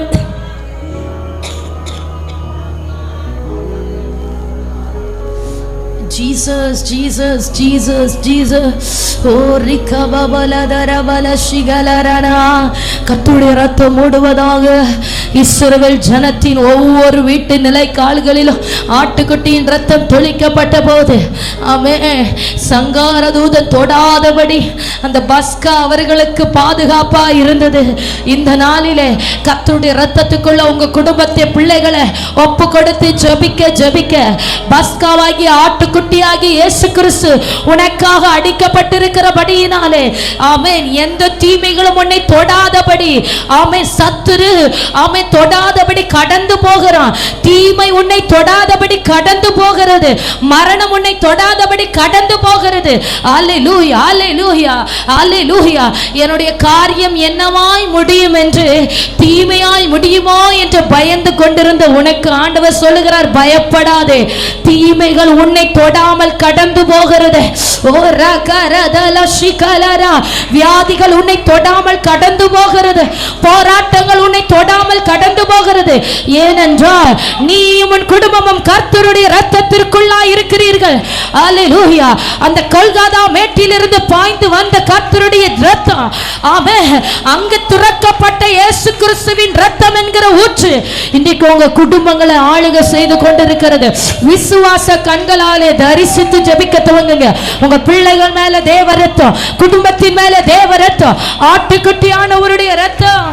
Jesus, Jesus, Jesus, Jesus. Oh, rikababaladarabala shigalarana. கர்த்தருடைய ரத்தம் மூடுவதாக. இஸ்ரவேல் ஜனத்தின் ஒவ்வொரு வீட்டு நிலைக்கால்களிலும் ஆட்டுக்குட்டியின் ரத்தம் தெளிக்கப்பட்ட போது ஆமென், சங்கார தூதன் தொடாதபடி அந்த பஸ்கா அவர்களுக்கு பாதுகாப்பா இருந்தது. இந்த நாளிலே கர்த்தருடைய ரத்தத்துக்குள்ள உங்க குடும்பத்தை பிள்ளைகளை ஒப்பு கொடுத்து ஜெபிக்க ஜெபிக்க பஸ்காவாகி ஆட்டுக்குட்டியாகி இயேசு கிறிஸ்து உனக்காக அடிக்கப்பட்டிருக்கிறபடியினாலே ஆமென், எந்த தீமைகளும் உன்னை தொடாதபடி ஆமென், சத்துரு ஆமென் தொடாதபடி கடந்து போகிறான். தீமை உன்னை தொடாதபடி கடந்து போகிறது. மரணம் உன்னை தொடாதபடி கடந்து போகிறது. அல்லேலூயா, அல்லேலூயா, அல்லேலூயா. என்னுடைய காரியம் என்னவாய் முடியும் என்று, தீமையாய் முடியுமோ என்று பயந்து கொண்டிருந்த உனக்கு ஆண்டவர் சொல்லுகிறார், பயப்படாதே, தீமைகள் உன்னை தொடாமல் கடந்து போகிறது. ஓ ரகரதல ஷிகலரா, வியாதிகள் உன்னை தொடாமல் கடந்து போகிறது. போராட்டங்கள் உன்னை தொடாமல் கடந்து போகிறது. ஏனென்றால் நீயும் உன் குடும்பமும் கர்த்தருடைய இரத்தத்திற்குள்ளாய் இருக்கிறீர்கள். அல்லேலூயா. அந்த கொல்கத்தா மேட்டிலிருந்து பாய்ந்து வந்த கர்த்தருடைய இரத்தம் ஆமென், அங்கு துறக்கப்பட்ட இயேசு கிறிஸ்துவின் இரத்தம் என்கிற ஊற்று இன்றைக்கு உங்க குடும்பங்களை ஆளுகை செய்து கொண்டிருக்கிறது. விசுவாச கண்களாலே தரிசித்து ஜெபிக்க துவங்குங்க. உங்க பிள்ளைகள் மேல தேவ இரத்தம், குடும்பத்தின் மேல தேவ இரத்தம், ஆட்டுக்குட்டியானவருடைய இரத்தம்.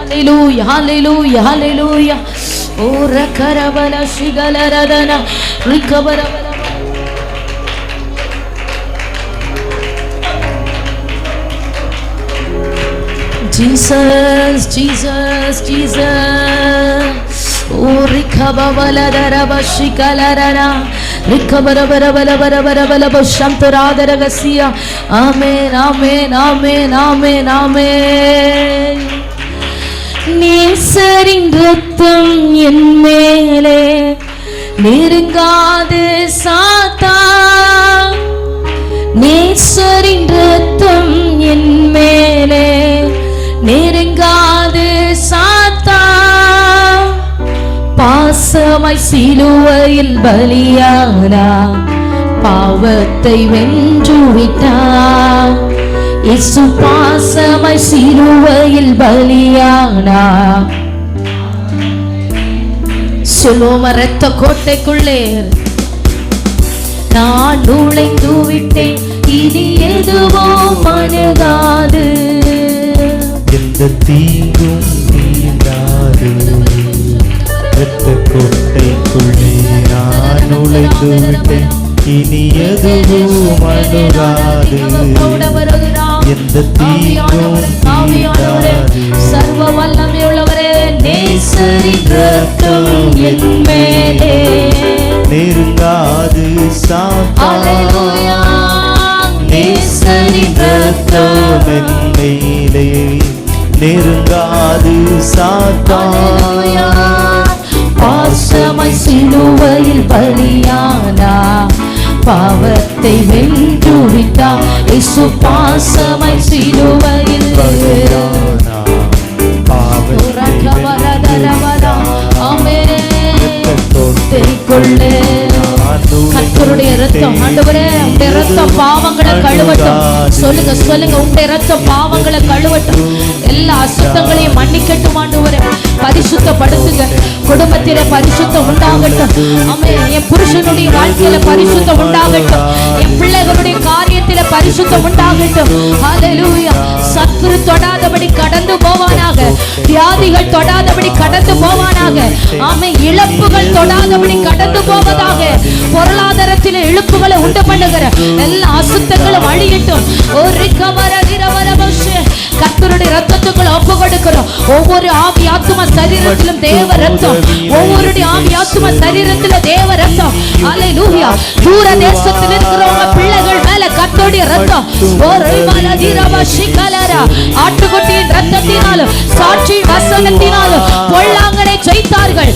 Hallelujah, hallelujah, hallelujah. Oh rakarabala shigalaradana rikabarabala. Jesus, Jesus, Jesus. Oh rikababala daraba shikalarana rikabarabarabarabarabarabala shantaradaragasya. Amen, amen, amen, amen, amen. நேசரின் ரத்தம் என் மேலே நெருங்காது சாத்தான். நேசரின் ரத்தம் என் மேலே நெருங்காது சாத்தான். பாசமாய் சிலுவையில் பலியானா, பாவத்தை வென்று விட்டான். இயேசு பாசமாய் சிலுவையில் பலியானா, சிலுவை இரத்த கோட்டைக்குள்ளே நான் நுழைந்து விட்டேன். இனி எதுவோ அணுகாது, எந்த தீங்கும் தீண்டாது. இரத்த கோட்டைக்குள்ளே நான் நுழைந்து விட்டேன். இனி எதுவும் அணுகாது, எந்த தீங்கும் தீண்டாது. சர்வ வல்லமையுள்ளவரே, நேசரின் இரத்தம் என் மேலே நெருங்காது சாத்தான். நேசரின் இரத்தம் என் மேலே நெருங்காது சாத்தான். பாசமாய் சிலுவையில் பலியானா, பாவத்தை வென்று விட்டார். இயேசு பாசமாய் சிலுவையில் பலியானா, பாவத்தை கொள்ளே கர்த்தருடைய இரத்தம். ஆண்டவரே, உங்களுடைய இரத்தம் பாவங்களை கழுவட்டும். சொல்லுங்க சொல்லுங்க, உங்களுடைய இரத்தம் பாவங்களை கழுவட்டும். எல்லா அசுத்தங்களையும் மன்னிக்கட்டும். ஆண்டவரே, பரிசுத்தப்படுத்துங்க. குடும்பத்தில பரிசுத்தம் உண்டாகட்டும். ஆமென். என் புருஷனுடைய வாழ்க்கையில பரிசுத்தம் உண்டாகட்டும். என் பிள்ளைகளுடைய காரியத்தில பரிசுத்தம் உண்டாகட்டும். ஹல்லேலூயா. சத்துரு தொடாதபடி கடந்து போவானாக. வியாதிகள் தொடாதபடி கடந்து போவானாக. ஆமென். இழப்புகள் தொடாதபடி கடந்து போவதாக. பொருளாதாரத்தில் இழுப்புகளை உண்டு பண்ணுகிற எல்லா அசுத்தங்களும் அழியட்டும். கர்த்தருடைய இரத்தத்துக்குள் ஒப்பு கொடுக்கிறோம். ஒவ்வொரு ஆவி ஆத்தும சரீரத்திலும் தேவ இரத்தம். ஒவ்வொரு ஆவி ஆத்தும சரீரத்திலும் தேவ இரத்தம். அல்லேலூயா. தூர தேசத்தில் இருக்கிறவங்க பிள்ளைகள் மேல கர்த்தருடைய இரத்தம். ஆட்டுக்குட்டியின் இரத்தத்தினாலும் சாட்சி வசனத்தினாலும் பொல்லாங்கனை ஜெயித்தார்கள்.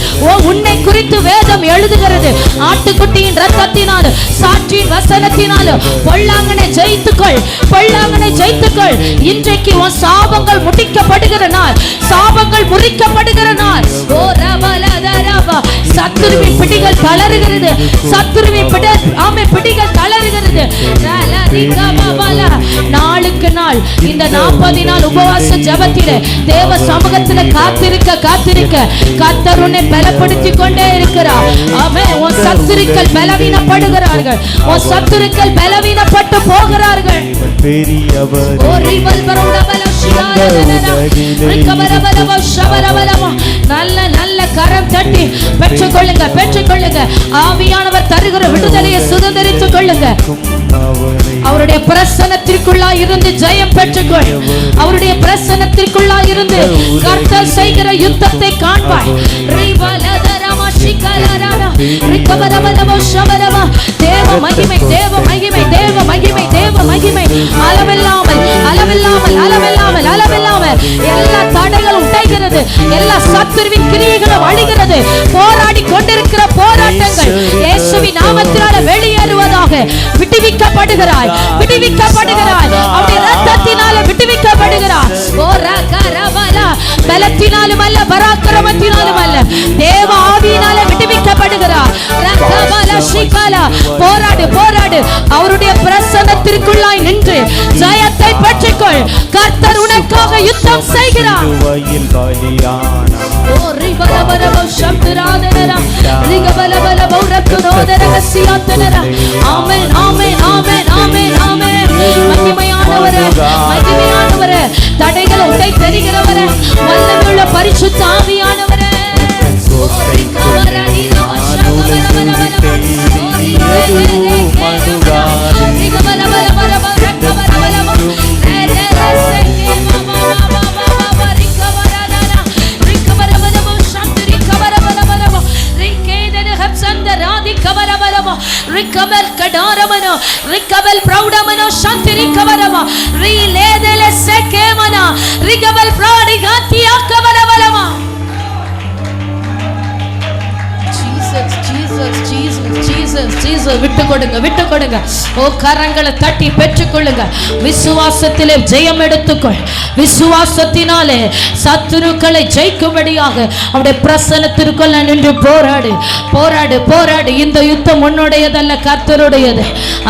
உன்னை குறித்து வேதம் எழுதுகிறது. ஆட்டுக்குட்டியின் இரத்தத்தினாலும் சாட்சியின் வசனத்தினாலும் பொல்லாங்கனை ஜெயித்துக்கொள், பொல்லாங்கனை ஜெயித்துக்கொள். இன்றைக்கு உன் சாபங்கள் முடிக்கப்படுகிற நாள், சாபங்கள் முறிக்கப்படுகிற நாள். ஓ ரபலதரப, சத்துருவின் பிடிகள் தளருகிறது. சத்துருவின் பிடிகள் தளருகிறது. நாளுக்கு நாள் இந்த 40 நாள் உபவாச ஜெபத்திலே தேவ சமூகத்திலே காத்திருக்க கர்த்தர் உன்னை பலப்படுத்தி கொண்டே இருக்கிறார். ஆமென். உன் சத்துருக்கள் பலவீனப்படுகிறார்கள். உன் சத்துருக்கள் பலவீனப்பட்டு போகிறார்கள். நல்ல கரம் தட்டி பெற்றுக்கொள்ளுங்க. ஆவியானவர் தருகிற விடுதலையை சுதந்திரித்துக் கொள்ளுங்க. அவருடைய பிரசன்னத்திற்குள்ளாய் இருந்து ஜெயம் பெற்றுக்கொள். அவருடைய பிரசன்னத்திற்குள்ளாய் இருந்து கர்த்தர் செய்கிற யுத்தத்தை காண்பாய். தேவ மகிமை தேவ மகிமை தேவ மகிமை தேவ மகிமை அளவில்லாமல் எல்லா தடைகளும் உடைகிறது. எல்லா சத்துருவின் கிரியைகளும் அழிகிறது. போராடி கொண்டிருக்கிற போராட்டங்கள் இயேசுவின் நாமத்தினால வெளியேறுவதாக. விடுவிக்கப்படுகிறாய். அவருடைய இரத்தத்தினால விடுவிக்கப்படுகிறாய். பலத்தினாலும் அல்ல, பராக்கிரமத்தினாலும் அல்ல, தேவ ஆவியினால விடுவிக்கப்படுகிறார். போராடு. அவருடைய பிரசன்னத்திற்குள்ளாய் நின்று ஜெயத்தை பெற்றுக்கொள். கர்த்தர் உனக்காக யுத்தம் செய்கிறார். மகிமையானவரே, தடைகளை உடை தெரிகிறவரே, வல்லமையுள்ள பரிசுத்த ஆவியானவரே, விட்டு கொடுங்க. ஓ, கரங்களை தட்டி பெற்றுக்கொள்ளுங்க. விசுவாசத்திலே ஜெயம் எடுத்துக்கொள். விசுவாசத்தினாலே சத்துருக்களை ஜெயிக்கும்படியாக அவருடைய பிரசன்னத்திற்குள் நின்று போராடு. இந்த யுத்தம் உன்னுடையதல்ல, கர்த்தருடையது.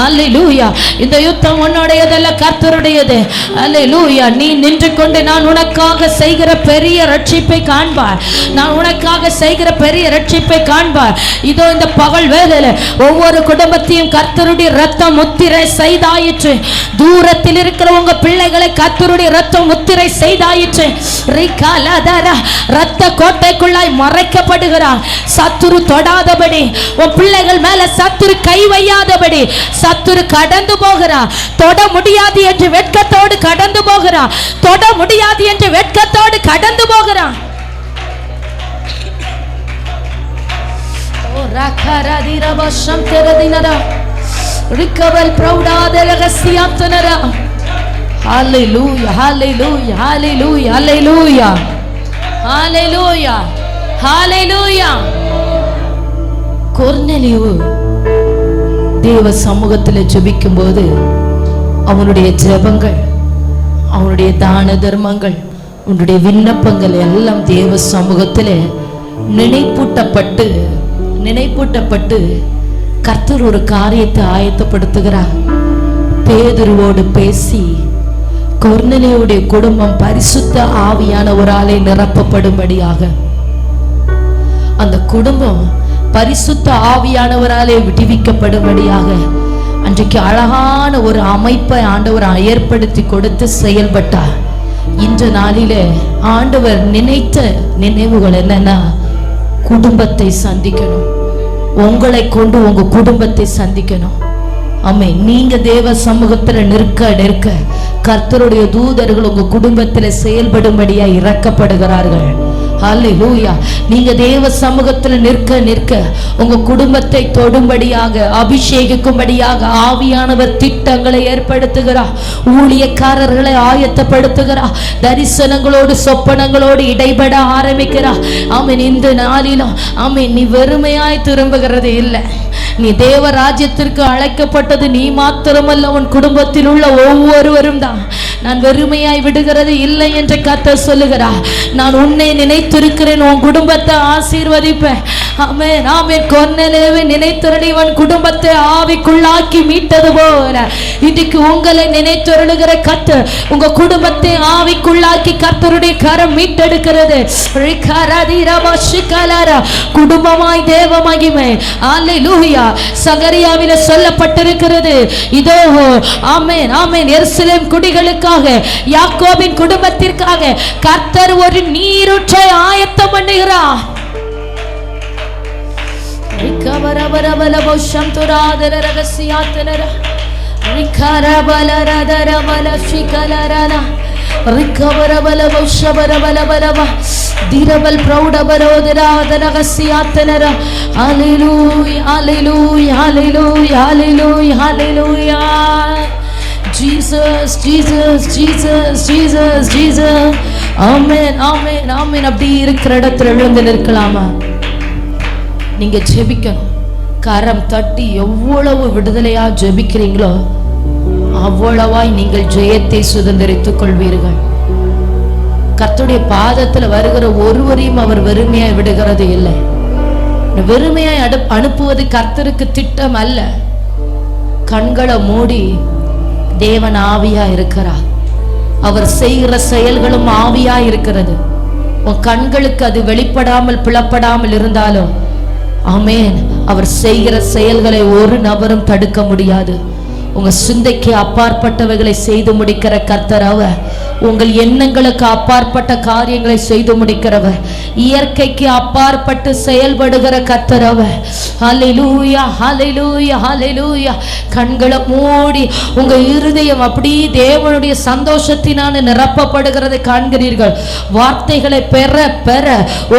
அல்லேலூயா. இந்த யுத்தம் உன்னுடையதல்ல, கர்த்தருடையது. அல்லேலூயா. நீ நின்று கொண்டு நான் உனக்காக செய்கிற பெரிய ரட்சிப்பை காண்பார். இதோ இந்த பகல் வேளையில ஒவ்வொரு குடும்பத்தையும் கர்த்தருடைய இரத்தம் முத்திரை செய்தாயிற்று. தூரத்தில் இருக்கிற உங்க பிள்ளைகளை கர்த்தருடைய இரத்தம் முத்திரை செய்தாயிற்று. இரத்த கோட்டைக்குள்ளாய் மறைக்கப்படுகிறார். சத்துரு தொடாதபடி, உன் பிள்ளைகள் மேல சத்துரு கை வையாதபடி சத்துரு கடந்து போகிறார். தொட முடியாது என்று வெட்கத்தோடு கடந்து போகிறார். கொர்நேலியு தேவ சமூகத்தில் ஜெபிக்கும் போது அவனுடைய ஜெபங்கள், அவனுடைய தான தர்மங்கள், அவனுடைய விண்ணப்பங்கள் எல்லாம் தேவ சமூகத்தில் நினைப்பூட்டப்பட்டு கர்த்தர் ஒரு காரியத்தை ஆயத்தப்படுத்துகிறார். பேதுருவோடு பேசி கொர்நேலியுடைய குடும்பம் பரிசுத்த ஆவியானவராலே நிரப்பப்படும்படியாக, அந்த குடும்பம் பரிசுத்த ஆவியானவராலே விடுவிக்கப்படும்படியாக அன்றைக்கு அழகான ஒரு அமைப்பை ஆண்டவர் ஏற்படுத்தி கொடுத்து செயல்பட்டார். இன்ற நாளிலே ஆண்டவர் நினைத்த நினைவுகள் என்னன்னா, குடும்பத்தை சந்திக்கணும். உங்களை கொண்டு உங்க குடும்பத்தை சந்திக்கணும். ஆமென். நீங்க தேவ சமூகத்துல நிற்க கர்த்தருடைய தூதர்கள் உங்க குடும்பத்துல செயல்படும்படியா இறக்கப்படுகிறார்கள். ஹல்லேலூயா. நீங்க தேவ சமூகத்துல நிற்க உங்க குடும்பத்தை தொடும்படியாக, அபிஷேகிக்கும்படியாக ஆவியானவர் திட்டங்களை ஏற்படுத்துகிறார். ஊழியக்காரர்களை ஆயத்தப்படுத்துகிறார். தரிசனங்களோடு சொப்பனங்களோடு இடைபட ஆரம்பிக்கிறார். ஆமென். இந்த நாளிலும் ஆமென், நீ வெறுமையாய் திரும்புகிறது இல்லை. நீ தேவ ராஜ்யத்திற்கு அழைக்கப்பட்டது நீ மாத்திரமல்ல, உன் குடும்பத்தில் உள்ள ஒவ்வொருவரும் தான். நான் வெறுமையாய் விடுகிறது இல்லை என்று கர்த்தர் சொல்லுகிறார். நான் உன்னை நினைத்திருக்கிறேன், உன் குடும்பத்தை ஆசீர்வதிப்பேன். ஆமென் ஆமென். கொர்நேலியுவை நினைத்தருளிவன் குடும்பத்தை ஆவிக்குள்ளாக்கி மீட்டது போல இன்றைக்கு உங்களை நினைத்தருளுகிற கர்த்தர் உங்க குடும்பத்தை ஆவிக்குள்ளாக்கி கர்த்தருடைய கரம் மீட்டெடுக்கிறது. குடும்பமாய் தேவ மகிமை. அல்லேலூயா. சகரியாவிலே சொல்லப்பட்டிருக்கிறது, இதோ ஆமென் ஆமென், எருசலேம் குடிகளுக்காக யாக்கோபின் குடும்பத்திற்காக கர்த்தர் ஒரு நீரூற்றை ஆயத்தம் பண்ணுகிறார். Jesus, Jesus, Jesus, Jesus, Jesus. Amen, amen, amen. அப்படி இருக்கிற இடத்துல எழுந்து நிற்கலாமா? நீங்க ஜெபிக்கணும். கரம் தட்டி எவ்வளவு விடுதலையா ஜெபிக்கிறீங்களோ அவ்வளவாய் நீங்கள் ஜெயத்தை சுதந்திரித்துக் கொள்வீர்கள். கர்த்தருடைய பாதத்துல வருகிற ஒருவரையும் அவர் வெறுமையாய் விடுகிறது இல்லை. வெறுமையாய் அனுப்புவது கர்த்தருக்கு திட்டம் அல்ல. கண்களை மூடி தேவன் ஆவியா இருக்கிறார். அவர் செய்கிற செயல்களும் ஆவியா இருக்கிறது. உன் கண்களுக்கு அது வெளிப்படாமல் பிளப்படாமல் இருந்தாலும் ஆமென், அவர் செய்கிற செயல்களை ஒரு நபரும் தடுக்க முடியாது. உங்க சிந்தைக்கு அப்பாற்பட்டவைகளை செய்து முடிக்கிற கர்த்தர் அவர். உங்கள் எண்ணங்களுக்கு அப்பாற்பட்ட காரியங்களை செய்து முடிக்கிறவர். இயற்கைக்கு அப்பாற்பட்டு செயல்படுகிற கர்த்தர் அவர். ஹல்லேலூயா, ஹல்லேலூயா, ஹல்லேலூயா. கண்களை மூடி உங்க இருதயம் அப்படி தேவனுடைய சந்தோஷத்தினால நிரப்பப்படுகிறதை காண்கிறீர்கள். வார்த்தைகளை பெற பெற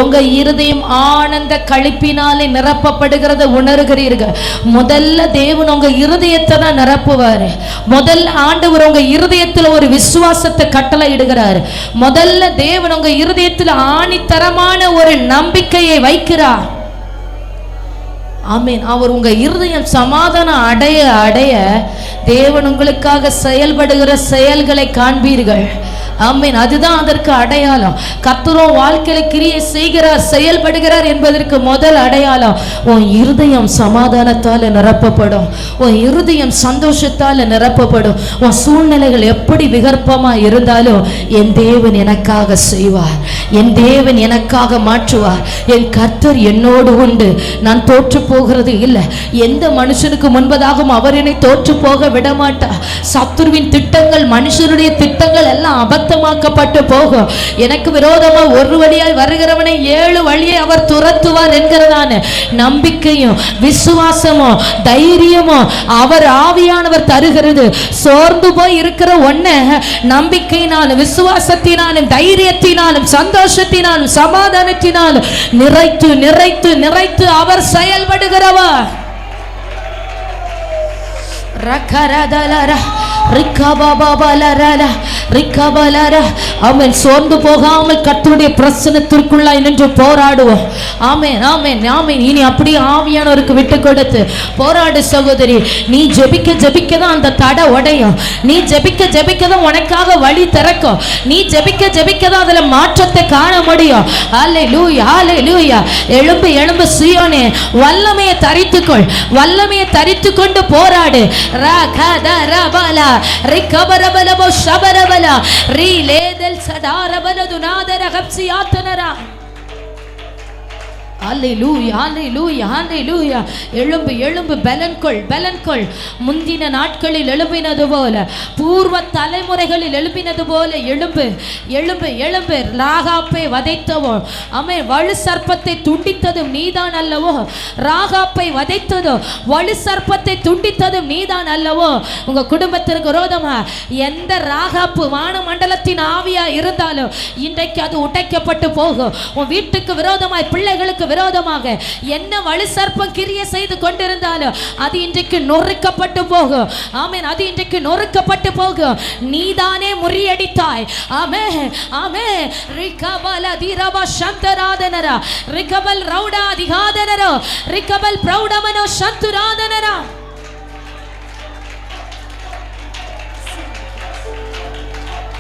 உங்க இருதயம் ஆனந்த களிப்பினாலே நிரப்பப்படுகிறதை உணர்கிறீர்கள். முதல்ல தேவன் உங்க இருதயத்தை தான் நிரப்புவாரு. முதல்ல ஆண்டவர் உங்க இருதயத்துல ஒரு விசுவாசத்தை கட்டளை இடுகிறார். முதல்ல தேவன் உங்க இருதயத்தில் ஆணித்தரமான ஒரு நம்பிக்கையை வைக்கிறார். ஆமென். அவர் உங்க இருதயம் சமாதானம் அடைய அடைய தேவன் உங்களுக்காக செயல்படுகிற செயல்களை காண்பீர்கள். ஆமென். அதுதான் அதற்கு அடையாளம். கர்த்தர் வாழ்க்கையில கிரியை செய்கிறார், செயல்படுகிறார் என்பதற்கு முதல் அடையாளம் உன் இருதயம் சமாதானத்தால் நிரப்பப்படும். உன் இருதயம் சந்தோஷத்தால் நிரப்பப்படும். உன் சூழ்நிலைகள் எப்படி விகற்பமா இருந்தாலும் என் தேவன் எனக்காக செய்வார், என் தேவன் எனக்காக மாற்றுவார், என் கர்த்தர் என்னோடு உண்டு, நான் தோற்று போகிறது இல்லை. எந்த மனுஷனுக்கு முன்பதாகவும் அவர் என்னை தோற்று போக விடமாட்டார். சத்துருவின் திட்டங்கள், மனுஷனுடைய திட்டங்கள் எல்லாம் அபத்தமாக்கப்பட்டு போகும். எனக்கு விரோதமா ஒரு வழியாய் வருகிறவனை 7 வழியை அவர் துரத்துவார் என்கிறதான நம்பிக்கையும் விசுவாசமும் தைரியமும் அவர் ஆவியானவர் தருகிறது. சோர்ந்து போய் இருக்கிற ஒன்ன நம்பிக்கையினாலும் விசுவாசத்தினாலும் தைரியத்தினாலும் சந்தோஷத்தினாலும் சமாதானத்தினாலும் நிறைத்து நிறைத்து நிறைத்து அவர் செயல்படுகிறவர். ஆமென். சோர்ந்து போகாமல் கர்த்தருடைய பிரசன்னத்திற்குள்ளாய் நின்று போராடுவோம். ஆமென் ஆமென் ஆமென். இனி அப்படி ஆவியானவருக்கு விட்டு கொடுத்து போராடு சகோதரி. நீ ஜெபிக்க ஜெபிக்க தான் அந்த தடை உடையும். நீ ஜெபிக்க ஜெபிக்க தான் உனக்காக வழி திறக்கும். நீ ஜெபிக்க ஜெபிக்க தான் அதுல மாற்றத்தை காண முடியும். ஹல்லேலூயா, ஹல்லேலூயா. எழும்பு எழும்பு சீயோனே, வல்லமையை தரித்துக்கொள், வல்லமையை தரித்துக்கொண்டு போராடு. ரகதரபல ரிகபரபலபோ ஷபரபல ரீலேதல் சடாரபலதுநாதர கப்சியாத்தனரா. அல்லேலூயா, அல்லேலூயா, அல்லேலூயா. எழும்பு எழும்பு, பலன்கொள் பலன்கொள். முந்தின நாட்களில் எழும்பினது போல, பூர்வ தலைமுறைகளில் எழும்பினது போல எழும்பு எழும்பு எழும்பு. ராகாப்பை வதைத்தவோ ஆமென், வலு சர்ப்பத்தை துண்டித்ததும் நீதான் அல்லவோ. ராகாப்பை வதைத்ததோ வலு சர்ப்பத்தை துண்டித்ததும் நீதான் அல்லவோ. உங்க குடும்பத்திற்கு விரோதமா எந்த ராகாப்பு வானமண்டலத்தின் ஆவியா இருந்தாலும் இன்றைக்கு அது உடைக்கப்பட்டு போகும். உன் வீட்டுக்கு விரோதமாய், பிள்ளைகளுக்கு விரோதமாக என்ன வலு சர்ப்பம் கிரியை செய்து கொண்டிருந்தாலும் அது இன்றைக்கு நொறுக்கப்பட்டு போகும். ஆமென். அது இன்றைக்கு நொறுக்கப்பட்டு போகும். நீதானே முறியடித்தாய். ஆமென் ஆமென். ரிகபல திரவ சந்தராதனரா ரிகபல் ரௌடா அதிகாதனரோ ரிகபல் பிரௌடமனோ சந்துராதனரா.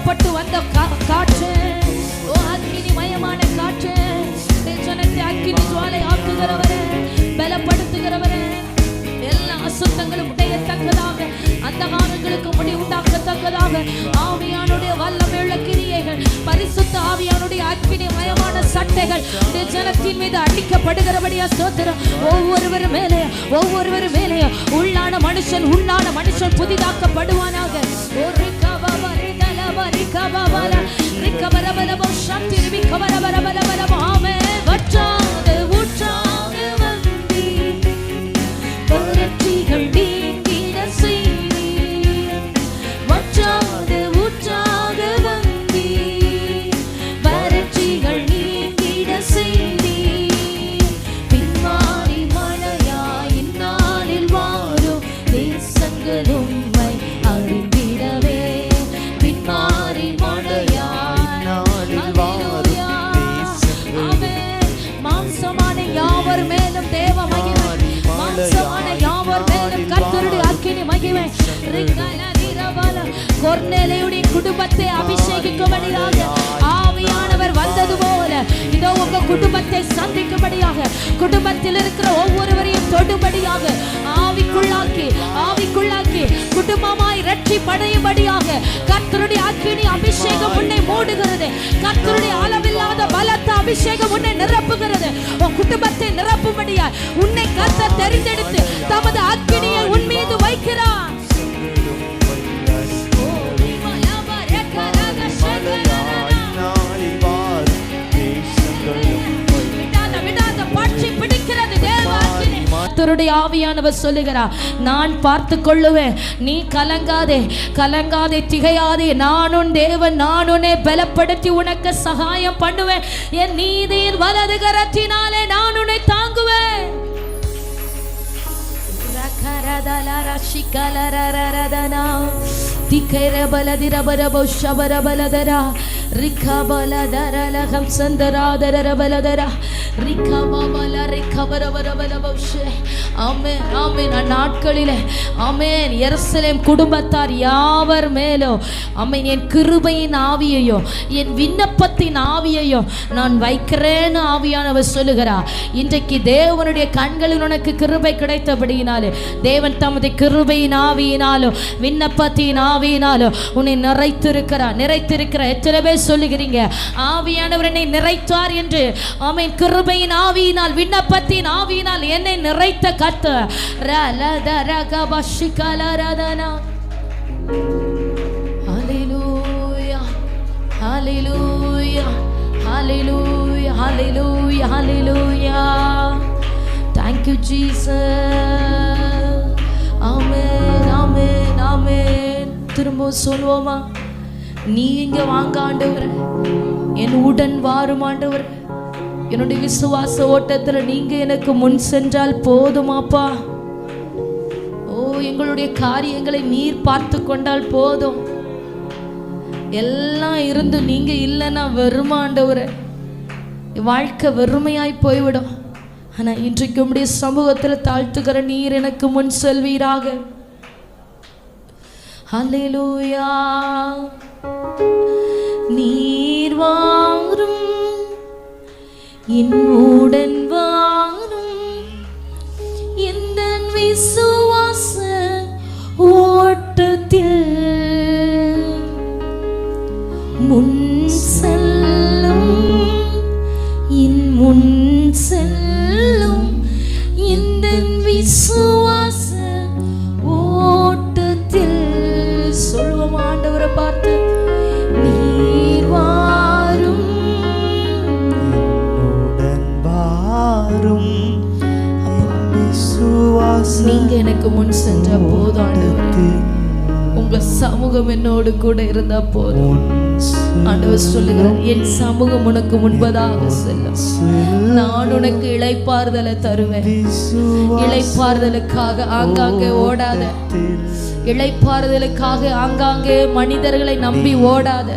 புறப்பட்டு வந்த காற்று, ஓ அக்கினி மயமான காற்று, ஜனத்தை அக்கினி ஜுவாலை ஆக்குகிறவரே, பலப்படுத்துகிறவரே, எல்லா அசுத்தங்களும் உடையத்தக்கதாக, அந்தகாரங்களுக்கு முடி உண்டாக்கத்தக்கதாக ஆவியானுடைய வல்லமையுள்ள கிரியைகள், பரிசுத்த ஆவியானுடைய அக்கினி மயமான சட்டைகள் ஜனத்தின் மீது அடிக்கப்படுகிறபடியா ஸ்தோத்திரம். ஒவ்வொருவர் மேலே உள்ளான மனுஷன் புதிதாக்கப்படுவானாக. கொர்நேலியுடைய குடும்பத்தை அபிஷேகிக்கும்படியாக ஆவியானவர் வந்தது போல இதோ உங்க குடும்பத்தை சந்திக்கும்படியாக, குடும்பத்தில் இருக்கிற ஒவ்வொருவரையும் தொடும்படியாக, ஆவிக்குள்ளாக்கி குடும்பமாய் இரட்சிப்படையும்படியாக கர்த்தருடைய அக்கினி அபிஷேகம் உன்னை மூடுகிறது. கர்த்தருடைய அளவில்லாத பலத்த அபிஷேகம் உன்னை நிரப்புகிறது. உன் குடும்பத்தை நிரப்பும்படியாய் உன்னை கர்த்தர் தெரிந்தெடுத்து தமது அக்கினியை உன் மீது வைக்கிறார். கர்த்தருடைய ஆவியானவர் சொல்லுகிறார், நான் பார்த்து கொள்ளுவேன், நீ கலங்காதே திகையாதே, நான் உன் தேவன், நான் உன்னை பலப்படுத்தி உனக்கு சகாயம் பண்ணுவேன், என் நீதியின் வலது கரத்தினாலே நான் உன்னை தாங்குவேன். நாட்களிலே ஆமென் எருசலேம் குடும்பத்தார் யாவர் மேலோ ஆமென் என் கிருபையின் ஆவியையோ என் விண்ணப்பத்தின் ஆவியையோ நான் வைக்கிறேன்னு ஆவியானவர் சொல்லுகிறார். இன்றைக்கு தேவனுடைய கண்களில் உனக்கு கிருபை கிடைத்தபடியினாலே தேவன் தமது கிருபையின் ஆவியினாலோ விண்ணப்பத்தின் ஆவியினாலோ உன்னை நிறைத்திருக்கிற எத்தனை பேர் சொல்லுகிறீங்க ஆவியானவர் என்னை நிறைத்தார் என்று? ஆமென். கிருபையின் ஆவியினால் விண்ணப்பத்தின் ஆவியினால் என்னை நிறைத்த கர்த்தர். ஹல்லேலூயா ஹல்லேலூயா ஹல்லேலூயா ஹல்லேலூயா ஹல்லேலூயா. Thank you Jesus. ஆமென் ஆமென் ஆமென். திரும்ப சொல்வோமா? நீ இங்க வாங்க ஆண்டவரே, என் உடன் வாரும் ஆண்டவரே, என்னுடைய விசுவாச ஓட்டத்தில் நீங்க எனக்கு முன் சென்றால் போதுமாப்பா. ஓ எங்களுடைய காரியங்களை நீர் பார்த்து கொண்டால் போதும். எல்லாம் இருந்து நீங்க இல்லைன்னா வெறுமா ஆண்டவரே, வாழ்க்கை வெறுமையாய் போய்விடும். ஆனா இன்றைக்கு உம்முடைய சமூகத்தில் தாழ்த்துகிற நீர் எனக்கு முன் செல்வீராக. ஹல்லேலூயா. நீர் வாரும் என்னுடன் வாரும் இந்த விசுவாச ஓட்டத்தில் முன் செல்லும் என் முன் செல்லும் இந்த விசுவாச ஓட்டத்தில். சொல்வோம் ஆண்டவரை பார்த்து, நீர் வாரும் நீங்க எனக்கு முன் சென்ற போதும் ஆண்டவரே, உங்க சமூகம் என்னோடு கூட இருந்தா போதும். ஆண்டவர் சொல்லுகிறார், என் சமூகம் உனக்கு முன்பதாக செல்லும், நான் உனக்கு இளைப்பாறுதலை தருவேன். இளைப்பாறுதலுக்காக ஆங்காங்கே ஓடாத, இளைப்பாறுதலுக்காக ஆங்காங்கே மனிதர்களை நம்பி ஓடாத,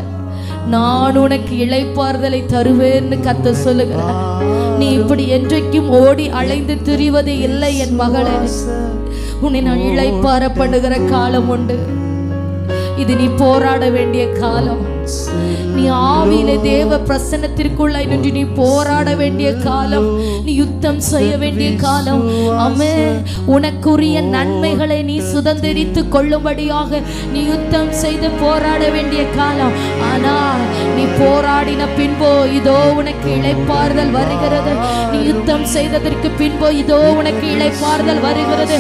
நான் உனக்கு இளைப்பாறுதலை தருவேன்னு கர்த்தர் சொல்லுகிறார். நீ இப்படி என்றைக்கும் ஓடி அலைந்து திரிவது இல்லை என் மகளே. உன்னை நான் இளைப்பாற பண்ணுகிற காலம் உண்டு. இது நீ போராட வேண்டிய காலம். நீ ஆவியிலே தேவ பிரசன்னத்திற்குள்ளாய் நின்று நீ போராட வேண்டிய காலம், நீ யுத்தம் செய்ய வேண்டிய காலம். ஆமென். உனக்குரிய நன்மைகளை நீ சுதந்திரித்து கொள்ளும்படியாக நீ யுத்தம் செய்து போராட வேண்டிய காலம். ஆனால் நீ போராடின பின்போ இதோ உனக்கு இளைப்பாறுதல் வருகிறது. நீ யுத்தம் செய்ததற்கு பின்போ இதோ உனக்கு இளைப்பாறுதல் வருகிறது.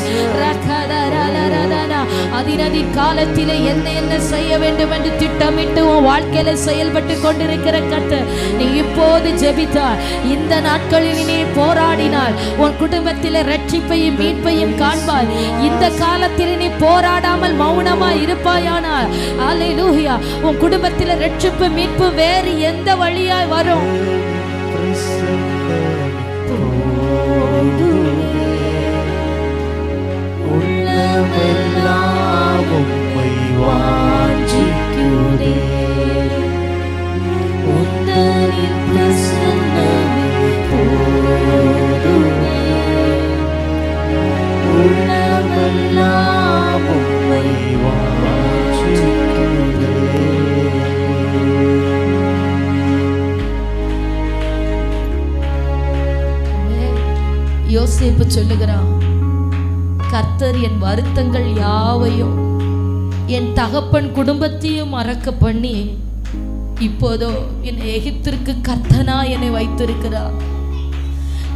அதினதி காலத்திலே என்ன செய்ய வேண்டும் என்று திட்டமிட்டு உன் வாழ்க்கையில செயல்பட்டு கொண்டிருக்கிற கர்த்தர், நீ இப்போது ஜெபித்தால், இந்த நாட்களில் நீ போராடினால் உன் குடும்பத்திலே ரட்சிப்பையும் மீட்பையும் காண்பாய். இந்த காலத்தில் நீ போராடாமல் மௌனமாய் இருப்பாயானால், அல்லேலூயா, உன் குடும்பத்திலே ரட்சிப்பு மீட்பு வேறு எந்த வழியாய் வரும்? உள்ளமெல்லாம் உம்மை வாஞ்சிக்குதே, உந்தனின் பிரசன்னமே போதுமே. உள்ளமெல்லாம் உம்மை வாஞ்சிக்குதே. யோசேப்பு சொல்லுகிறான், கர்த்தர் என் வருத்தங்கள் யாவையும் என் தகப்பன் குடும்பத்தையும் மறக்க பண்ணி இப்போதோ என் எகிப்திற்கு கர்த்தனா என்னை வைத்திருக்கிறார்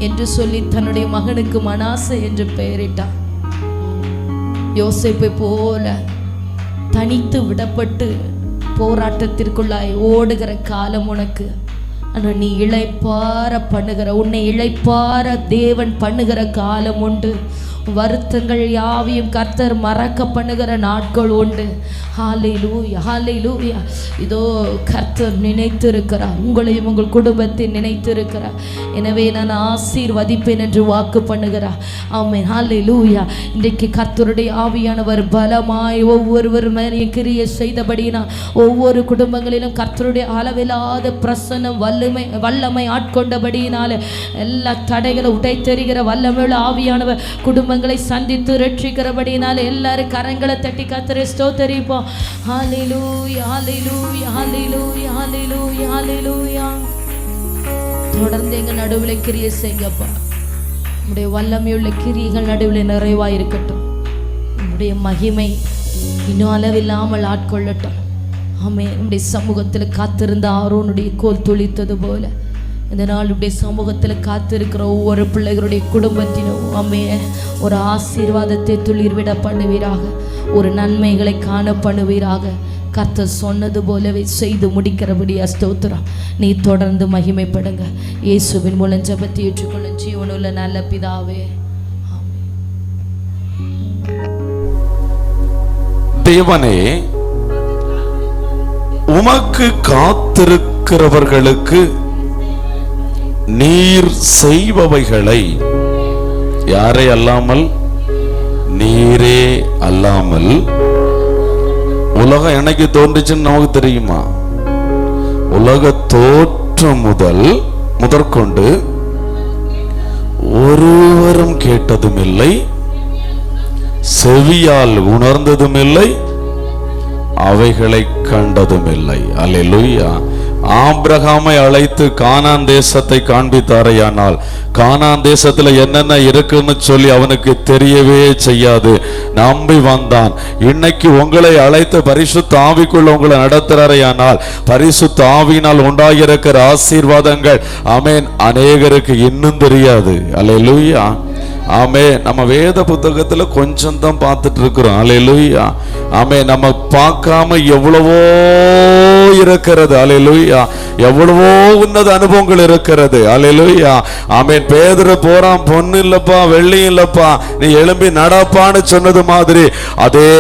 என்று சொல்லி தன்னுடைய மகனுக்கு மனாசே என்று பெயரிட்டான். யோசேப்பை போல தனித்து விடப்பட்டு போராட்டத்திற்குள்ளாய் ஓடுகிற காலம் உனக்கு. ஆனால் நீ இளைப்பார பண்ணுகிற, உன்னை இளைப்பார தேவன் பண்ணுகிற காலம் உண்டு. வருத்தங்கள் யாவையும் கர்த்தர் மறக்க பண்ணுகிற நாட்கள் உண்டு. ஹல்லேலூயா, ஹல்லேலூயா. இதோ கர்த்தர் நினைத்திருக்கிறார், உங்களையும் உங்கள் குடும்பத்தை நினைத்திருக்கிறார். எனவே நான் ஆசீர்வதிப்பேன் என்று வாக்கு பண்ணுகிறார். ஆமென், ஹல்லேலூயா. இன்றைக்கு கர்த்தருடைய ஆவியானவர் பலமாய் ஒவ்வொருவர் மேலேயும் கிரியை செய்தபடினா ஒவ்வொரு குடும்பங்களிலும் கர்த்தருடைய அளவில்லாத பிரசன்னம் வல்லமை ஆட்கொண்டபடியினால எல்லா தடைகளை உடைத்தெறிகிற வல்லமையுள்ள ஆவியானவர் குடும்பங்களை சந்தித்து ரட்சிக்கிறபடினால எல்லாரும் கரங்களை தட்டி கர்த்தரை ஸ்தோத்திரிப்போம். ஹல்லேலூயா, ஹல்லேலூயா, ஹல்லேலூயா, ஹல்லேலூயா, ஹல்லேலூயா. தொடர்ந்து எங்க நடுவில் கிரியை செய்யப்பா. உம்முடைய வல்லமையுள்ள கிரியைகள் நடுவில் நிறைவாய் இருக்கட்டும். உம்முடைய மகிமை இன்னும் அளவில்லாமல் ஆட்கொள்ளட்டும். ஆமென். உம்முடைய சமூகத்தில் காத்திருந்த ஆரோனுடைய கோல் துளித்தது போல இந்த நாளுடைய சமூகத்தில் காத்திருக்கிற ஒவ்வொரு பிள்ளைகளுடைய குடும்பத்தினும் ஆமே ஒரு ஆசீர்வாதத்தை துளிர்விட பண்ணுவீராக, ஒரு நன்மைகளை காண பண்ணுவீராக. கர்த்தர் சொன்னது போலவே செய்து முடிக்கிறபடியா ஸ்தோத்திரம். நீ தொடர்ந்து மகிமைப்படுங்க. இயேசுவின் மூலம் ஜெபத்தை ஏற்றுக்கொள்ளும் ஜீவனுள்ள நல்ல பிதாவே. தேவனே, உமக்கு காத்திருக்கிறவர்களுக்கு நீர் செய்பவைகளை யாரை அல்லாமல், நீரே அல்லாமல் உலகம் என்னைக்கு தோன்றுச்சுன்னு நமக்கு தெரியுமா? உலக தோற்றம் முதற்கொண்டு ஒருவரும் கேட்டதும் இல்லை, செவியால் உணர்ந்ததும் இல்லை, அவைகளை கண்டதும் இல்லை. அல்லேலூயா. ஆபிரகாமை அழைத்து கானான் தேசத்தை காண்பித்தாரையானால் கானான் தேசத்துல என்னென்ன இருக்குன்னு சொல்லி அவனுக்கு தெரியவே செய்யாது, நம்பி வந்தான். இன்னைக்கு உங்களை அழைத்து பரிசுத்த ஆவிக்குள்ள உங்களை நடத்துறாரையானால் பரிசுத்த ஆவியினால் உண்டாகியிருக்கிற ஆசீர்வாதங்கள் ஆமென் அநேகருக்கு இன்னும் தெரியாது. அல்லேலூயா. ஆமே. நம்ம வேத புத்தகத்துல கொஞ்சம் தான் பார்த்துட்டு இருக்கிறோம். அல்லேலூயா. ஆமே. நம்ம பார்க்காம எவ்வளவோ இருக்கிறது. அல்லேலூயா. எவ்வளவோ உன்னத அனுபவங்கள் இருக்கிறது. அல்லேலூயா. ஆமே. பேதுரு போறான், பொண்ணு இல்லப்பா வெள்ளி இல்லப்பா, நீ எழும்பி நடப்பான்னு சொன்னது மாதிரி அதே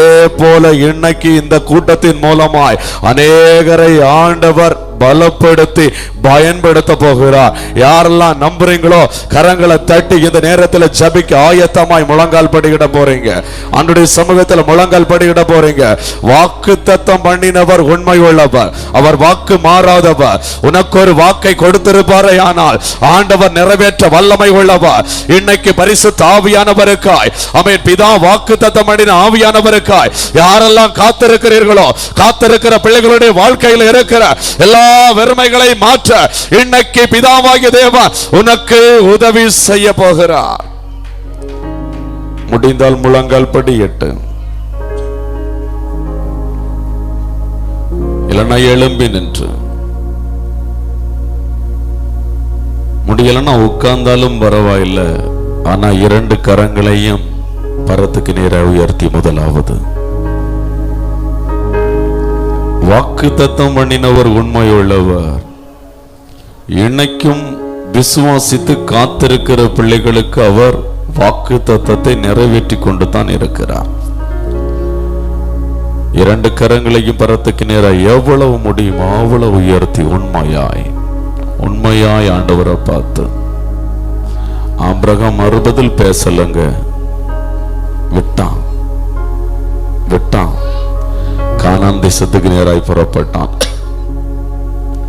போல இன்னைக்கு இந்த கூட்டத்தின் மூலமாய் அநேகரை ஆண்டவர் பலப்படுத்தி பயன்படுத்த போகிறார். யாரெல்லாம் நம்புறீங்களோ கரங்களை தட்டி இந்த நேரத்தில் ஜபிக்க ஆயத்தமாய் முழங்கால் படியிட போறீங்க. அன்றைய சமூகத்தில் முழங்கால் படியிட போறீங்க. வாக்கு தத்தம் பண்ணினவர் உண்மை உள்ளவர், அவர் வாக்கு மாறாதவர். உனக்கு ஒரு வாக்கை கொடுத்திருப்பாரே, ஆனால் ஆண்டவர் நிறைவேற்ற வல்லமை உள்ளவர். இன்னைக்கு பரிசுத்த ஆவியானவருக்காய், ஆமென், பிதா வாக்கு தத்தம் பண்ணின ஆவியானவருக்காய் யாரெல்லாம் காத்திருக்கிறீர்களோ, காத்திருக்கிற பிள்ளைகளுடைய வாழ்க்கையில் இருக்கிற எல்லா வெறுமைகளை மாற்ற இன்னைக்கு பிதாவாகிய தேவன் உனக்கு உதவி செய்ய போகிறார். முடிந்தால் முழங்கால் படியிட்டு, இல்லைன்னா எழும்பி நின்று, முடியலன்னா உட்கார்ந்தாலும் பரவாயில்லை, ஆனா 2 கரங்களையும் பரத்துக்கு நேராக உயர்த்தி முதலாவது வாக்கு தத்தம் பண்ணினவர் உண்மையுள்ளவர். இன்னைக்கும் விசுவாசித்து காத்திருக்கிற பிள்ளைகளுக்கு அவர் வாக்கு தத்தத்தை நிறைவேற்றி கொண்டு தான் இருக்கிறார். 2 கரங்களையும் பரத்துக்கு நேராக எவ்வளவு முடியுமோ அவ்வளவு உயர்த்தி உண்மையாய் ஆண்டவரை பார்த்து, ஆபிரகாம் 60 பேசலங்க, விட்டான் கானான் தேசத்துக்கு நேராய் புறப்பட்டான்.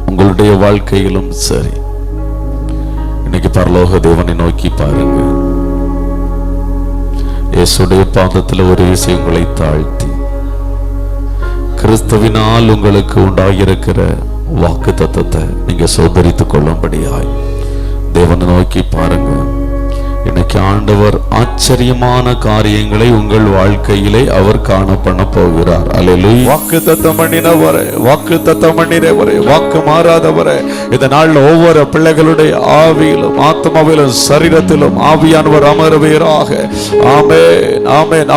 உங்களுடைய வாழ்க்கையிலும் சரி, இன்னைக்கு பரலோக தேவனை நோக்கி பாருங்க. இயேசுடைய பாதத்தில் ஒரு விஷயம் உங்களை தாழ்த்தி, கிறிஸ்துவினால் உங்களுக்கு உண்டாகியிருக்கிற வாக்கு தத்தத்தை நீங்க சோதரித்துக் கொள்ளும்படியாய் தேவனை நோக்கி பாருங்க. இன்னைக்கு ஆண்டவர் ஆச்சரியமான காரியங்களை உங்கள் வாழ்க்கையிலே அவர் காண பண்ண போகிறார். அல்லேலூயா. வாக்கு தத்தம் பண்ணினவரே, வாக்கு தத்தம் பண்ணினவரே, வாக்கு மாறாதவரே, இந்த நாளில் ஒவ்வொரு பிள்ளைகளுடைய ஆவியிலும் ஆத்மாவிலும் சரீரத்திலும் ஆவியானவர் அமரவீராக. ஆமென், ஆமென்.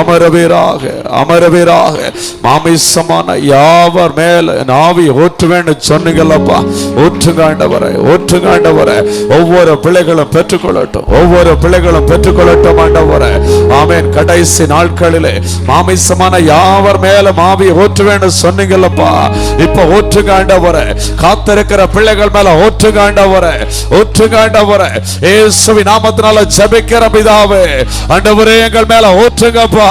அமரவீராக மாமிசமான யாவர் மேல ஆவி ஊற்றுவேன்னு சொன்னீங்களப்பா. ஊற்றுகாண்டவரே, ஒவ்வொரு பிள்ளைகளும் பெற்றுக்கொள்ளட்டும், பெற்றுக்கொள்ளட்டும் ஆண்டவரே. ஆமென். கடைசி நாட்களிலே மாமிசமான யாவர் மேல ஆவி ஊற்றுவேன்னு சொன்னீங்களப்பா. இப்ப ஊற்றுங்க ஆண்டவரே. காத்திருக்கிற பிள்ளைகள் மேல ஊற்றுங்க ஆண்டவரே. இயேசுவின் நாமத்தினால ஜெபிக்கிற பிதாவே, ஆண்டவரே எங்கள் மேல ஊற்றுங்கப்பா,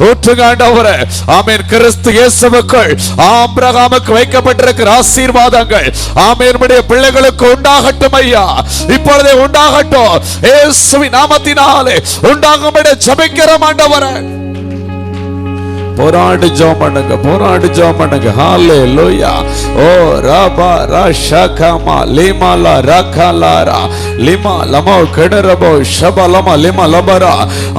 ஊற்றுங்க ஆண்டவரே. ஆமென். கிறிஸ்து இயேசுவுக்குள் ஆபிரகாமுக்கு வைக்கப்பட்டிருக்கிற ஆசீர்வாதங்கள் ஆமென் நம்முடைய பிள்ளைகளுக்கு உண்டாகட்டும் ஐயா, இப்பொழுதே உண்டாகட்டும். இயேசுவின் நாமத்தினாலே உண்டாகும்படி ஜெபிக்கிறோம் ஆண்டவரே. போராடி ஜெபம் பண்ணுங்க. ஹalleluya. ஓ ரபா ரஷகமா லிமாலா ரகலாரா லிமா லமோ கடரபோ ஷபலமா லிமா லபரா.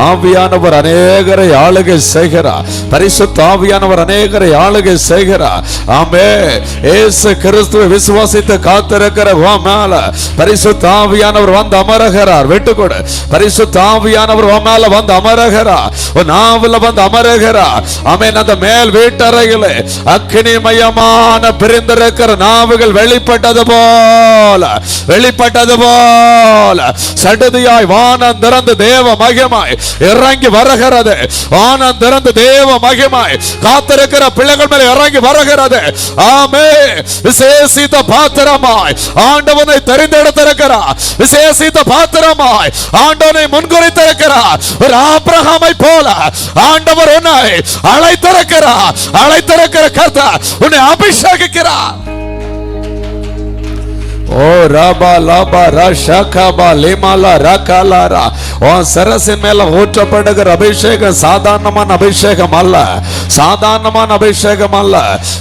ஆவியானவர் அநேகரை ஆளுகை செய்கிறார். பரிசுத்த ஆவியானவர் அநேகரை ஆளுகை செய்கிறார். ஆமென். இயேசு கிறிஸ்துவை விசுவாசித்து காத்திருக்கிற மேல பரிசுத்த ஆவியானவர் வந்து அமருகிறார். விட்டுக்கொடு. பரிசுத்த ஆவியானவர் மேல வந்து அமருகிறார். நாவல வந்து அமருகிறார். ஆமென். அந்த மேல் வீட்டறையிலே அக்கினிமயமான பிரிந்திருக்கிற நாவுகள் வெளிப்பட்டது போல சடுதியாய் வானம் திறந்து தேவ மகிமாய் இறங்கி வருகிறது. வானம் திறந்து தேவ மகிமாய் காத்திருக்கிற பிள்ளைகள் மேல் இறங்கி வருகிறது. ஆமென். விசேஷித்த பாத்திரமாய் ஆண்டவனை தெரிந்தெடுத்திருக்கிறார். விசேஷித்த பாத்திரமாய் ஆண்டவனை முன்குறித்திருக்கிறார். ஒரு ஆபிரகாமை போல ஆண்டவர் உன்னை அழைத்திருக்கிற கர்த்தர் உன்னை அபிஷேகிக்கிறார். ஓ ரபா லபா ரஷகபா லிமாலா ரகலாரா. உன் சரசின் மேல ஊற்றப்படுகிற அபிஷேகம் சாதாரணமான அபிஷேகம் அல்ல,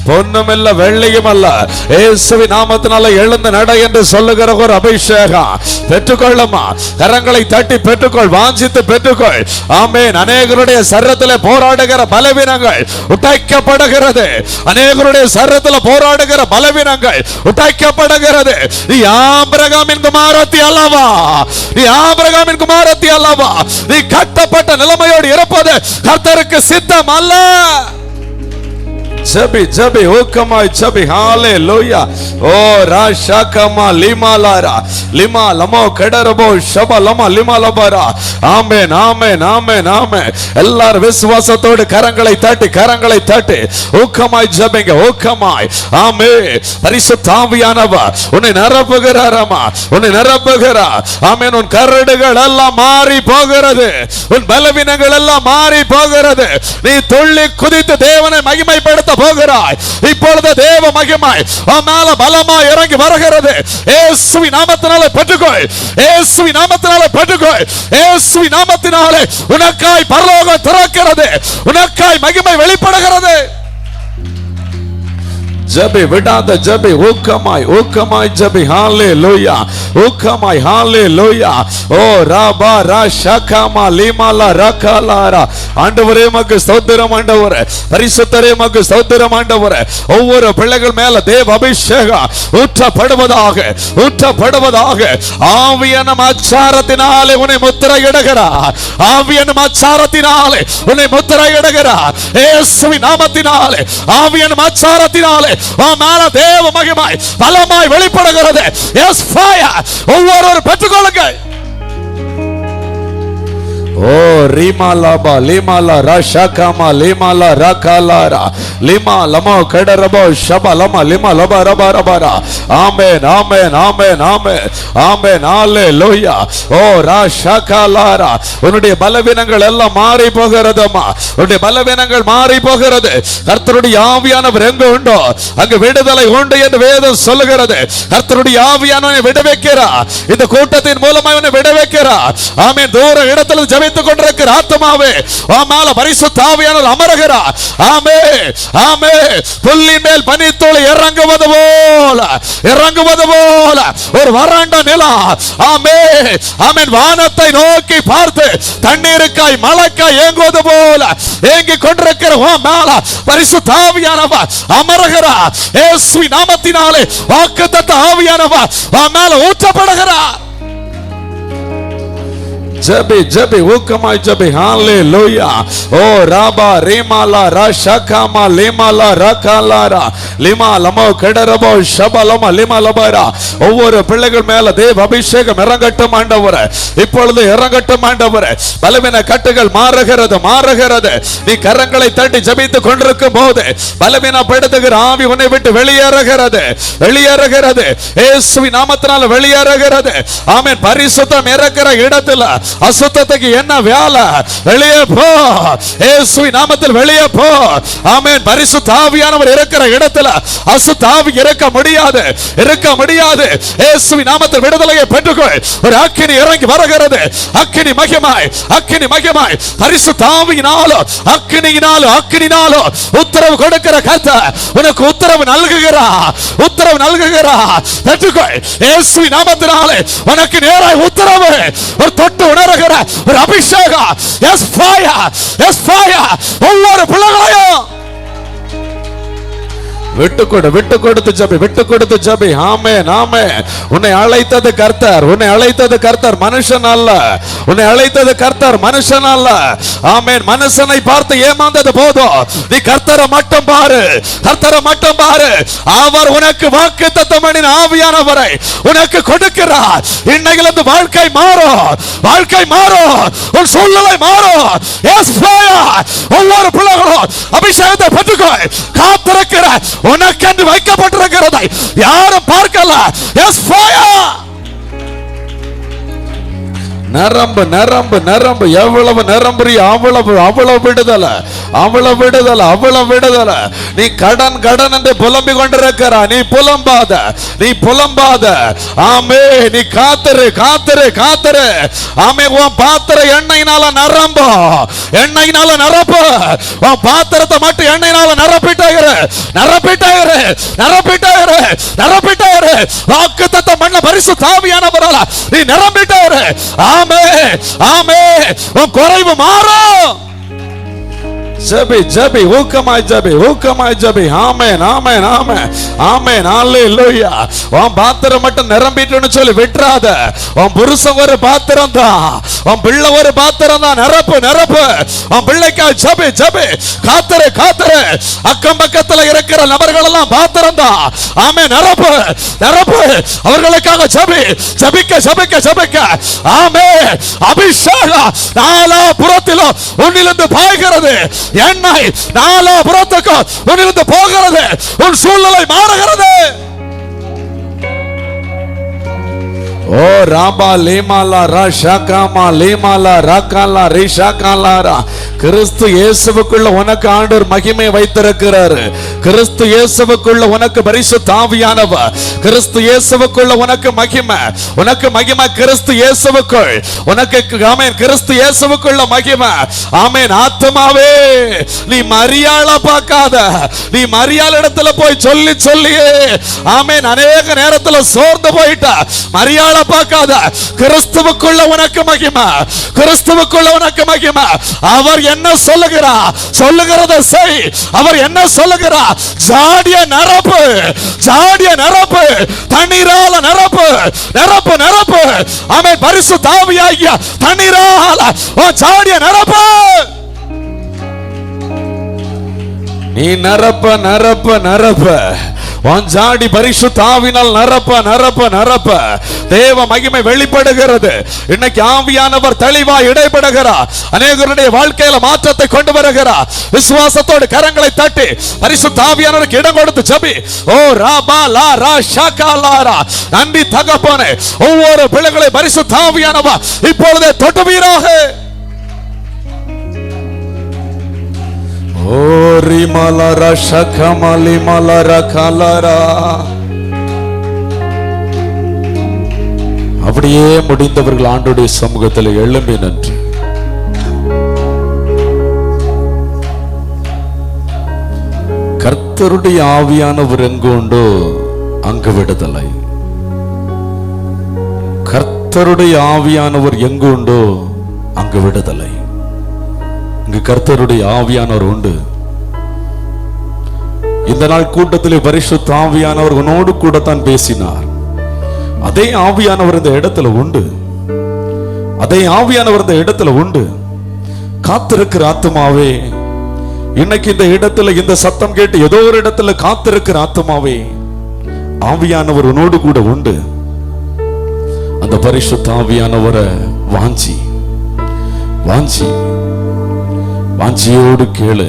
பொன்னும் இல்ல வெள்ளியும் அல்ல. இயேசுவின் நாமத்தினால எழுந்து நட என்று சொல்லுகிற ஒரு அபிஷேகம் பெற்றுக்கொள்ளுமா. கரங்களை தட்டி பெற்றுக்கொள், வாஞ்சித்து பெற்றுக்கொள். ஆமென். அநேகருடைய சரீரத்திலே போராடுகிற பலவீனங்கள் உடைக்கப்படுகிறது. அநேகருடைய சரீரத்திலே போராடுகிற பலவீனங்கள் உடைக்கப்படுகிறது. நீ ஆபிரகாமின் குமாரத்தி அல்லவா? நீ கட்டப்பட்ட நிலைமையோடு இருப்பது கர்த்தருக்கு சித்தம் அல்ல. ஜபி ஜபி ஊக்கமாய் ஜபி. ஹalleluya. ஓ ராஷாகமா லிமாலாரா லிமா லமோ கடரபோ ஷப லமா லிமா லபரா. ஆமென் ஆமென் ஆமென் ஆமென். எல்லாரும் விசுவாசத்தோடு கரங்களை தட்டி ஊக்கமாய் ஜபிங்க ஊக்கமாய். ஆமென். பரிசுத்த ஆவியானவர் உன்னை நிரப்புகிறாரமா, உன்னை நிரப்புகிறார். ஆமென். உன் கரடுகள் எல்லாம் மாறி போகிறது, உன் பலவீனங்கள் எல்லாம் மாறி போகிறது. நீ துள்ளி குதித்து தேவனை மகிமைப்படுத்த போகிறாய். இப்பொழுது தேவ மகிமை உன் மேல பலமாய் இறங்கி வருகிறது. இயேசுவின் நாமத்தினாலே பெற்றுக்கொள், இயேசுவின் நாமத்தினாலே பெற்றுக்கொள். இயேசுவின் நாமத்தினாலே உனக்காய் பரலோகம் திறக்கிறது, உனக்காய் மகிமை வெளிப்படுகிறது. ஜபி விடாத ஜபி ஊக்கமாய் ஜபி. ஹalleluya. ஊக்கமாய் ஹalleluya. ஓ ராபா ராஷகமா லிமாலா ரகலாரா. ஆண்டவரே உமக்கு ஸ்தோத்திரம் ஆண்டவரே, பரிசுத்தரே உமக்கு ஸ்தோத்திரம் ஆண்டவரே. ஒவ்வொரு பிள்ளைகள் மேல தேவ அபிஷேகம் ஊற்றப்படுவதாக, ஊற்றப்படுவதாக. ஆவியான அச்சாரத்தினாலே உன்னை முத்திரையிடுகிறார், ஆவியான அச்சாரத்தினாலே உன்னை முத்திரையிடுகிறார். இயேசுவின் நாமத்தினாலே ஆவியான அச்சாரத்தினாலே மேல தேவ மகிமை பலமாய் வெளிப்படுகிறது. Yes fire. ஒவ்வொரு பெற்றுக்கொள்ளுங்கள். ஓ ரிமாலாபா லிமாலா ராஷாகமா லிமாலா ரகலாரா லிமா லமோ கடரபோ ஷப லமா லிமா லபா ரபா ரபா. ஆமென் ஆமென் ஆமென் ஆமென் ஆமென். ஹalleluya. ஓ ராஷாகலாரா. உன்னுடைய பலவீனங்கள் எல்லாம் மாறி போகிறதுமா, உன்னுடைய பலவீனங்கள் மாறி போகிறது. கர்த்தருடைய ஆவியானவர் எங்க உண்டோ அங்கு விடுதலை உண்டு என்று வேதம் சொல்லுகிறது. கர்த்தருடைய ஆவியானவரை விடுவிக்கிறார். இந்த கூட்டத்தின் மூலமாக அவனை விடுவிக்கிறார். ஆமென். தூர இடத்தில் ஜெபித்துக் கொண்டிருக்கிற ஆத்மாவே உன் மேல பரிசுத்த ஆவியானவர் அமருகிறார். ஆமென் ஆமென். புல்லின் மேல் பனித்துளி இறங்குவது போல ஒரு வறண்ட நிலம். ஆமென் ஆமென். வானத்தை நோக்கி பார்த்து தண்ணீருக்காய் மழைக்காய் ஏங்குவது போல ஏங்கிக் கொண்டிருக்கிற உன் மேல பரிசுத்த ஆவியானவர் அமருகிறார். இயேசுவின் நாமத்தினாலே வாக்குத்தத்த ஆவியானவர் உன் மேல ஊற்றப்படுகிறார். ஜபி ஜபி ஊக்கமாய் ஜபி. ஹalleluya. ஓ ராபா ரீமாலா ராஷகமா லிமாலா ரகலாரா லிமா லமோ கடரபோ ஷப லமா லிமா லபரா. ஒவ்வொரு பிள்ளைகள் மேல தேவ அபிஷேகம் இறங்கட்டும் ஆண்டவரே, இப்பொழுது இறங்கட்டும் ஆண்டவரே. பலவீன கட்டுகள் மாறுகிறது மாறுகிறது. நீ கரங்களை தட்டி ஜெபித்துக் கொண்டிருக்கும் போது பலவீனப்படுத்துகிற ஆவி உன்னை விட்டு வெளியேறுகிறது, வெளியேறுகிறது. இயேசுவின் நாமத்தினால வெளியேறுகிறது. ஆமென். பரிசுத்தம் இருக்கிற இடத்துல அசுத்தத்துக்கு என்ன வேலை? வெளியே போ, இயேசுவின் நாமத்தில் வெளியே போ. ஆமென். பரிசுத்த ஆவியானவர் இருக்கிற இடத்துல அசுத்த ஆவி இருக்க முடியாது, இருக்க முடியாது. இயேசுவின் நாமத்தில் விடுதலையை பெற்றுக்கொள். ஒரு அக்கினி இறங்கி வருகிறது. அக்கினி மகிமாய், அக்கினி மகிமாய். பரிசுத்த ஆவியினாலோ அக்கினியினாலோ அக்கினினாலோ உத்தரவு கொடுக்கிற கர்த்தர் உனக்கு உத்தரவு நல்குகிறார், உத்தரவு நல்குகிறார். பெற்றுக்கொள். இயேசுவின் நாமத்தினாலே உனக்கு நேராய் உத்தரவு. ஒரு தொட்டு உணர்கிற ஒரு அபிஷேகம். Yes fire, yes fire. ஒவ்வொரு பிள்ளைகளையும் விட்டு கொடுத்து ஜபி, விட்டு கொடுத்து ஜபி. ஆமென் ஆமென். உன்னை அழைத்தது கர்த்தர், உன்னை அழைத்தது கர்த்தர், மனுஷன் அல்ல. உன்னை அழைத்தது கர்த்தர், மனுஷன் அல்ல. ஆமென். மனுஷனை பார்த்து ஏமாந்தது போதும், நீ கர்த்தரை மட்டும் பாரு, கர்த்தரை மட்டும் பாரு. அவர் உனக்கு வாக்குத்தத்தம் பண்ணின ஆவியானவரை உனக்கு கொடுக்கிறார். இன்னையிலிருந்து வாழ்க்கை மாறும், வாழ்க்கை மாறும், உன் சூழ்நிலை மாறும். Yes fire. ஒவ்வொரு பிள்ளைகளும் அபிஷேகத்தை பெற்றுக்கொள். காத்திருக்கிற உனக்கென்று வைக்கப்பட்டிருக்கிறதை யாரும் பார்க்கல. Yes fire. நரம்பு நரம்பு நரம்பு. எவ்வளவு நரம்புறிய அவ்வளவு அவ்வளவு விடுதலை, அவ்வளவு விடுதலை, அவ்வளவு விடுதலை. நீ கடன் கடன் என்று புலம்பிக் கொண்டிருக்கிறா, நீ புலம்பாத, நீ புலம்பாத. ஆமே. நீ காத்திரு காத்திரு காத்திரு. ஆமே. உன் பாத்திர எண்ணெயினால நிரம்பு, எண்ணெயினால நிரப்பு. உன் பாத்திரத்தை மட்டும் எண்ணெயினால நிரப்பிட்டாயிரு, நிரப்பிட்டாயிரு, நிரப்பிட்டாயிரு, நிரப்பிட்டாயிரு. வாக்குத்தத்தம் பண்ண பரிசுத்த ஆவியானவரால நீ நிரம்பிட்டாயிரு. ஆமே ஆமே. உன் குறைவு மாறும். ஜெபி ஜெபி ஊக்கமாய் ஜெபி ஊக்கமாய் ஜெபி. ஆமென் ஆமென் ஆமென் ஆமென் ஹalleluya. உன் பாத்திரம் மட்டும் நிரம்பிட்டுன்னு சொல்லி விட்டுறாத. உன் புருஷன் ஒரு பாத்திரம் தான், உன் பிள்ளை ஒரு பாத்திரம் தான். நிரப்பு நிரப்பு. உன் பிள்ளைக்காக ஜெபி ஜெபி. காத்துரு காத்துரு. அக்கம் பக்கத்துல இருக்கிற நபர்கள் எல்லாம் பாத்திரம் தான். ஆமென். நிரப்பு நிரப்பு. அவர்களுக்காக ஜெபி ஜெபிக்க ஜெபிக்க ஜெபிக்க. ஆமென். அபிஷேகம் நாலா புறத்திலும் உன்னிலிருந்து பாய்கிறது. எண்ணெய் நாலா புறத்துக்கும் உன்னிலிருந்து போகிறது. உன் சூழ்நிலை மாறுகிறது. ஓ ராபா லேமாலா ராஷாகாமா லேமாலா ராகாலா ரேஷாகாலாரா. கிறிஸ்து இயேசுவுக்குள்ள உனக்கு ஆண்டவர் மகிமை வைத்திருக்கிறார். கிறிஸ்து இயேசுவுக்குள்ள உனக்கு பரிசுத்த ஆவியானவர். கிறிஸ்து இயேசுவுக்குள்ள உனக்கு மகிமை. உனக்கு மகிமை கிறிஸ்து இயேசுவுக்குள். உனக்கு ஆமென் கிறிஸ்து இயேசுவுக்குள்ள மகிமை. ஆமென். ஆத்துமாவே நீ மரியாள பார்க்காத. நீ மரியாள் இடத்துல போய் சொல்லி சொல்லியே ஆமென் அநேக நேரத்துல சோர்ந்து போயிட்ட. மரியாள பார்க்காத. கிறிஸ்துவுக்குள்ள உனக்கு மகிமை. கிறிஸ்துவுக்குள்ள உனக்கு மகிமை. அவர் என்ன சொல்லுகிறார் சொல்லுகிறத செய். அவர் என்ன சொல்லுகிறார் ஜாடிய நிரப்பு ஜாடிய நிரப்பு. தண்ணீரால நிரப்பு நிரப்பு நிரப்பு. ஆமென். பரிசுத்த ஆவியாகிய தண்ணீரால ஜாடிய நிரப்பு. நீ நிரப்ப நிரப்ப நிரப்ப. உன் ஜாடி பரிசுத்த ஆவியினால் நிரப்ப நிரப்ப நிரப்ப. தேவ மகிமை வெளிப்படுகிறது. இன்னைக்கு ஆவியானவர் தெளிவா இடைப்படுகிறார். அநேகருடைய வாழ்க்கையில மாற்றத்தை கொண்டு வருகிறார். விசுவாசத்தோடு கரங்களை தட்டி பரிசுத்த ஆவியானவருக்கு இடம் கொடுத்து ஜெபி. ஓ ராபா லா ரா ஷாகா லாரா. நன்றி தகப்பனே. ஒவ்வொரு பிள்ளைகளை பரிசுத்த ஆவியானவர் இப்பொழுதே தொட்டுவீராக. ஓ ரிமலரா ஷகமலி மலரா கலரா. அப்படியே முடிந்தவர்கள் ஆண்டவருடைய சமூகத்தில் எழும்பி நின்று கர்த்தருடைய ஆவியானவர் எங்கு உண்டோ அங்கு விடுதலை. கர்த்தருடைய ஆவியானவர் எங்கு உண்டோ அங்கு விடுதலை. இங்கு கர்த்தருடைய ஆவியானவர் உண்டு. இந்த நாள் கூட்டத்திலே பரிசுத்த ஆவியானவர் உன்னோடு கூட தான் பேசினார். அதே ஆவியானவர் இந்த இடத்துல உண்டு. அதே ஆவியானவர் இந்த இடத்துல உண்டு. காத்திருக்கிற ஆத்துமாவே, இன்னைக்கு இந்த இடத்துல இந்த சத்தம் கேட்டு ஏதோ ஒரு இடத்துல காத்திருக்கிற ஆத்துமாவே, ஆவியானவர் உன்னோடு கூட உண்டு. அந்த பரிசுத்த ஆவியானவரை வாஞ்சி வாஞ்சி வாஞ்சியோடு கேளு.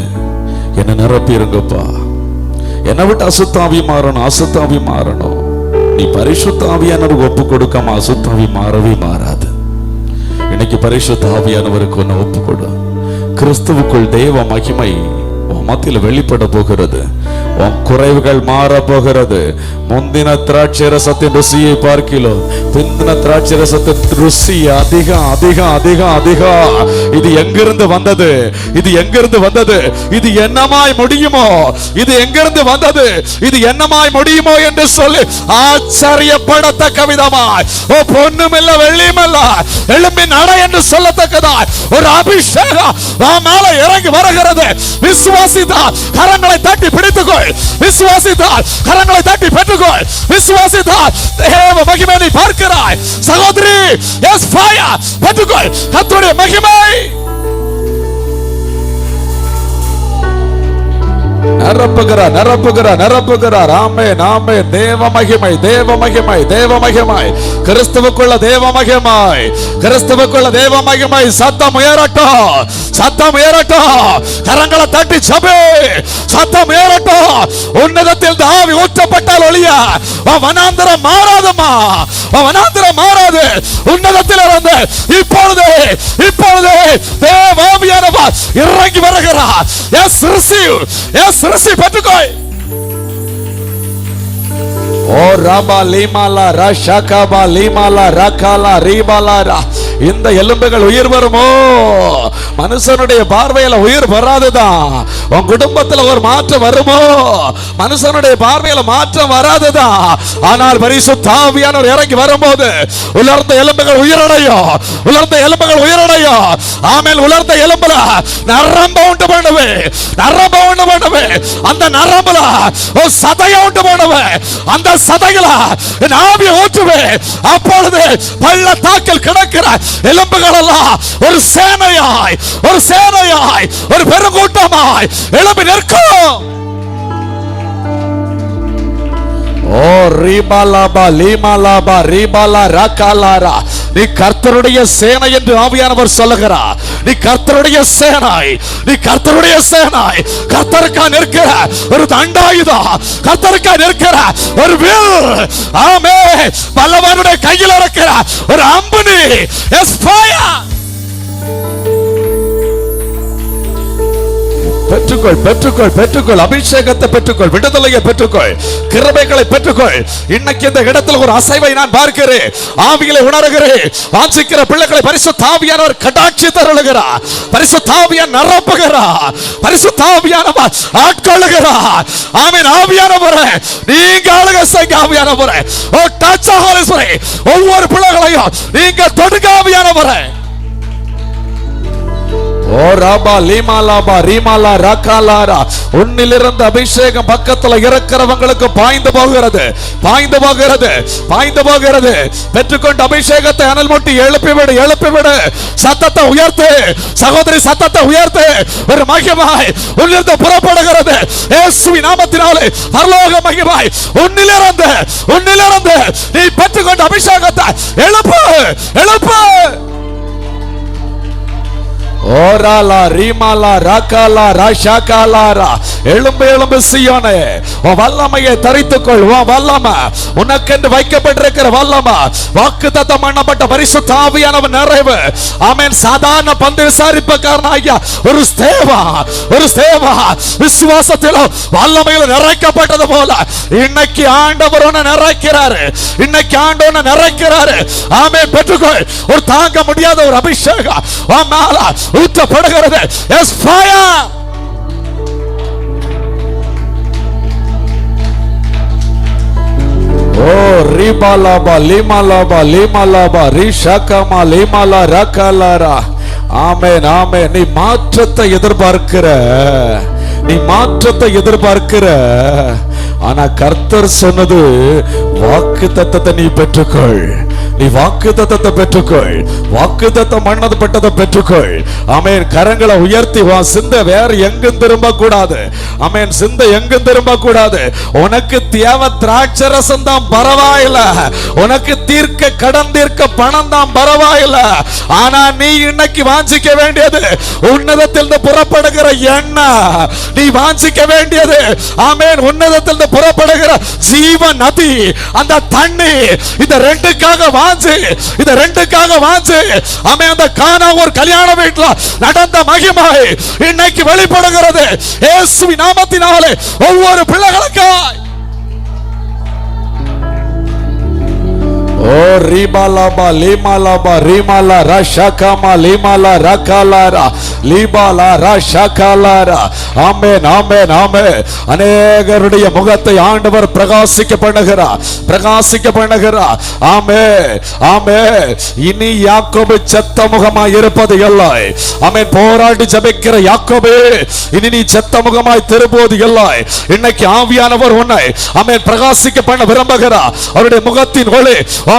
என்ன நிரப்பிருங்கப்பா. என்னை விட்டு அசுத்தாவி மாறணும், அசுத்தாவி மாறணும். நீ பரிசுத்த ஆவியானவருக்கு ஒப்பு கொடுக்காம அசுத்தாவி மாறவே மாறாது. இன்னைக்கு பரிசுத்த ஆவியானவருக்கு ஒன்னு ஒப்பு கொடு. கிறிஸ்துவுக்குள் தேவ மகிமை உன் மத்தியில் வெளிப்பட போகிறது. உன் குறைவுகள் மாற போகிறது. முந்தின திராட்சை ரசத்தின் ருசியை பார்க்கிலும் பிந்தின திராட்சை ரசத்தின் ருசி அதிகம் அதிகம் அதிகம் அதிகம். இது எங்கிருந்து வந்தது? இது எங்கிருந்து வந்தது? இது என்னமாய் முடியுமோ? இது எங்கிருந்து வந்தது? இது என்னமாய் முடியுமோ என்று சொல்லி ஆச்சரியப்படத்தக்க விதமாய் ஓ பொண்ணுமில்ல வெள்ளியுமில்ல எழும்பி நட என்று சொல்லத்தக்கதாய் ஒரு அபிஷேகம் மேல இறங்கி வருகிறது. விசுவாசித்தால் கரங்களை தட்டி பிடித்துக்கொள். விசுவாசித்தால் கரங்களை தட்டி பெற்றுக்கொள். விசுவாசித்தால் தேவ மகிமை நீ பார்க்கிறாய். சகோதரி எஸ் ஃபயர் பெற்றுக்கொள் கர்த்தருடைய மகிமை. நிரப்புகிறார் நிரப்புகிறார் நிரப்புகிறார். ஆமென் ஆமென். தேவ மகிமை தேவ மகிமை தேவ மகிமை. கிறிஸ்துவுக்குள்ள தேவ மகிமை. கிறிஸ்துவுக்குள்ள தேவ மகிமை. சத்தம் உயரட்டும் சத்தம் உயரட்டும். கரங்களை தட்டி ஜெபி. சத்தம் உயரட்டும். உன்னதத்தில் ஆவி ஊற்றப்பட்டால் ஒழிய வனாந்தரம் மாறாதம்மா. வனாந்தரம் மாறாது. உன்னதத்தில் இருந்து இப்பொழுது இப்பொழுது தேவ ஆவியானவர் இறங்கி வருகிறார். எஸ் ரிசீவ் எஸ் ரிசீவ் பெற்றுக்கொள். ஓ ராபா லீமாலா ராஷாகாபா லீமாலா ராகாலா ரீபாலாரா. இந்த எலும்புகள் உயிர் வருமோ? மனுஷனுடைய பார்வையில உயிர் வராதுதான். உன் குடும்பத்துல ஒரு மாற்றம் வருமோ? மனுஷனுடைய பார்வையில மாற்றம் வராதுதான். ஆனால் பரிசுத்த ஆவியானவர் இறங்கி வரும்போது உலர்ந்த எலும்புகள் உயிரடையும், உலர்ந்த எலும்புகள் உயிரடையும். ஆமென். உலர்ந்த எலும்புல நரம்ப உண்டு பண்ணுவே, நரம்ப உண்டு பண்ணுவே. அந்த நரம்புல ஒரு சதைய உண்டு பண்ணுவே, அந்த சதையில என் ஆவியை ஊற்றுவே. அப்பொழுது பள்ளத்தாக்கில் கிடக்கிற எலும்புகள் எல்லாம் ஒரு சேனையாய், ஒரு சேனையாய், ஒரு பெருங்கூட்டமாய் எழும்பி நிற்கும். ஓ ரீபாலாபா லீமாலாபா ரீபாலா ராகாலாரா. நீ கர்த்தருடைய சேனை என்று ஆவியானவர் சொல்லுகிறார். நீ கர்த்தருடைய சேனை, நீ கர்த்தருடைய சேனை. கர்த்தருக்கா நிற்கிற ஒரு தண்டாயுதம், கர்த்தருக்கா நிற்கிற ஒரு வில். ஆமென். பல்லவனுடைய கையில் இருக்கிற ஒரு அம்புனி. S fire. பெற்றுக்கொள், பெற்றுக்கொள், பெற்றுக்கொள். அபிஷேகத்தை பெற்றுக்கொள், விடுதலையை பெற்றுக்கொள், கிருபைகளை பெற்றுக்கொள். இன்னைக்கு இந்த இடத்துல ஒரு அசைவை நான் பார்க்கிறேன், ஆவிகளை உணர்கிறேன். வாஞ்சிக்கிற பிள்ளைகளை பரிசுத்த ஆவியானவர் கடாட்சி தருளுகிறார், பரிசுத்த ஆவியான் நிரப்புகிறார், பரிசுத்த ஆவியானவர் ஆட்கொள்ளுகிறார். ஆமென். ஆவியானவரே நீங்க ஆளுகை செய்யுங்க. ஆவியானவரே ஓ டச் ஹோலி ஸ்பிரிட். ஒவ்வொரு பிள்ளைகளையும் நீங்க தொடுங்க. ஆவியானவரே ஓ ராபா லீமாலாபா ரீமாலா ராகாலாரா. உன்னிலிருந்து அபிஷேகம் பக்கத்துல இருக்கிறவங்களுக்கு பாய்ந்து போகிறது, பாய்ந்து போகிறது, பாய்ந்து போகிறது. பெற்றுக்கொண்ட அபிஷேகத்தை அனல் மூட்டி எழுப்பிவிடு, எழுப்பிவிடு. சத்தத்தை உயர்த்து சகோதரி, சத்தத்தை உயர்த்து. ஒரு மகிமாய் உன்னிலிருந்து புறப்படுகிறது. இயேசுவின் நாமத்தினாலே பரலோக மகிமாய் உன்னிலிருந்து, உன்னிலிருந்து நீ பெற்றுக்கொண்ட அபிஷேகத்தை எழுப்பு, எழுப்பு. ஓராலா ரீமாலா ராகாலா ராஷாகாலாரா. எழும்பு, எழும்பு சீயோனே. உன் வல்லமையை தரித்துக்கொள். உன் வல்லமை உனக்கென்று வைக்கப்பட்டிருக்கிற வல்லமை, வாக்குத்தத்தம் பண்ணப்பட்ட பரிசுத்த ஆவியானவர் நிறைவு. ஆமென். சாதாரண பந்து விசாரிப்புக்காரனாகிய ஒரு ஸ்தேவா, ஒரு ஸ்தேவா விசுவாசத்திலும் வல்லமையிலும் நிறைக்கப்பட்டது போல இன்னைக்கு ஆண்டவர் உன்னை நிறைக்கிறாரு, இன்னைக்கு ஆண்டவர் நிறைக்கிறாரு. ஆமென். பெற்றுக்கொள். ஒரு தாங்க முடியாத ஒரு அபிஷேகம் உன் மேல ஊற்றப்படுகிறது. S fire. ஓ ரீபாலாபா லீமாலாபா லீமாலாபா ரீஷாகாமா லீமாலா ராகாலாரா. ஆமென், ஆமென். நீ மாற்றத்தை எதிர்பார்க்கிற, நீ மாற்றத்தை எதிர்பார்க்கிற. ஆனா கர்த்தர் சொன்னது வாக்குத்தத்தத்தை நீ பெற்றுக்கொள், நீ வாக்குத்தத்தத்தை பெற்றுக்கொள், வாக்குத்தத்தம் பண்ணப்பட்டதை பெற்றுக்கொள். ஆமென். கரங்களை உயர்த்தி வா. சிந்தை வேற எங்கும் திரும்ப கூடாது. ஆமென். சிந்தை எங்கும் திரும்ப கூடாது. உனக்கு தேவை திராட்சை ரசம் தான் பரவாயில்ல, உனக்கு தீர்க்க கடன் தீர்க்க பணம் தான் பரவாயில்ல. ஆனா நீ இன்னைக்கு வாஞ்சிக்க வேண்டியது உன்னதத்திலிருந்து புறப்படுகிற எண்ணெய். நீ வாஞ்சிக்க வேண்டியது ஆமென் உன்னதத்திலிருந்து புறப்படுகிற ஜீவ நதி, அந்த தண்ணி. இந்த ரெண்டுக்காக வாஞ்சி, இந்த ரெண்டுக்காக வாஞ்சி. ஆமென். அந்த கானா ஒரு கல்யாண வீட்டுல நடந்த மகிமை இன்னைக்கு வெளிப்படுகிறது இயேசுவின் நாமத்தினாலே ஒவ்வொரு பிள்ளைகளுக்காய். ஓ ரீபாலாபா லீமாலாபா ரீமாலா ராஷாகாமா லீமாலா ராகாலாரா லீபாலா ராஷாகாலாரா. ஆமென், ஆமென், ஆமென். அநேகருடைய முகத்தை ஆண்டவர் பிரகாசிக்க பண்ணுகிறார், பிரகாசிக்க பண்ணுகிறார். ஆமென், ஆமென். இனி யாக்கோபு செத்த முகமாய் இருப்பது இல்லை. ஆமென். போராடி ஜெபிக்கிற யாக்கோபு இனி நீ செத்த முகமாய் திரும்புவது இல்லை. இன்னைக்கு ஆவியானவர் உன்னை ஆமென் பிரகாசிக்க பண்ண விரும்புகிறார். அவருடைய முகத்தின் ஒளி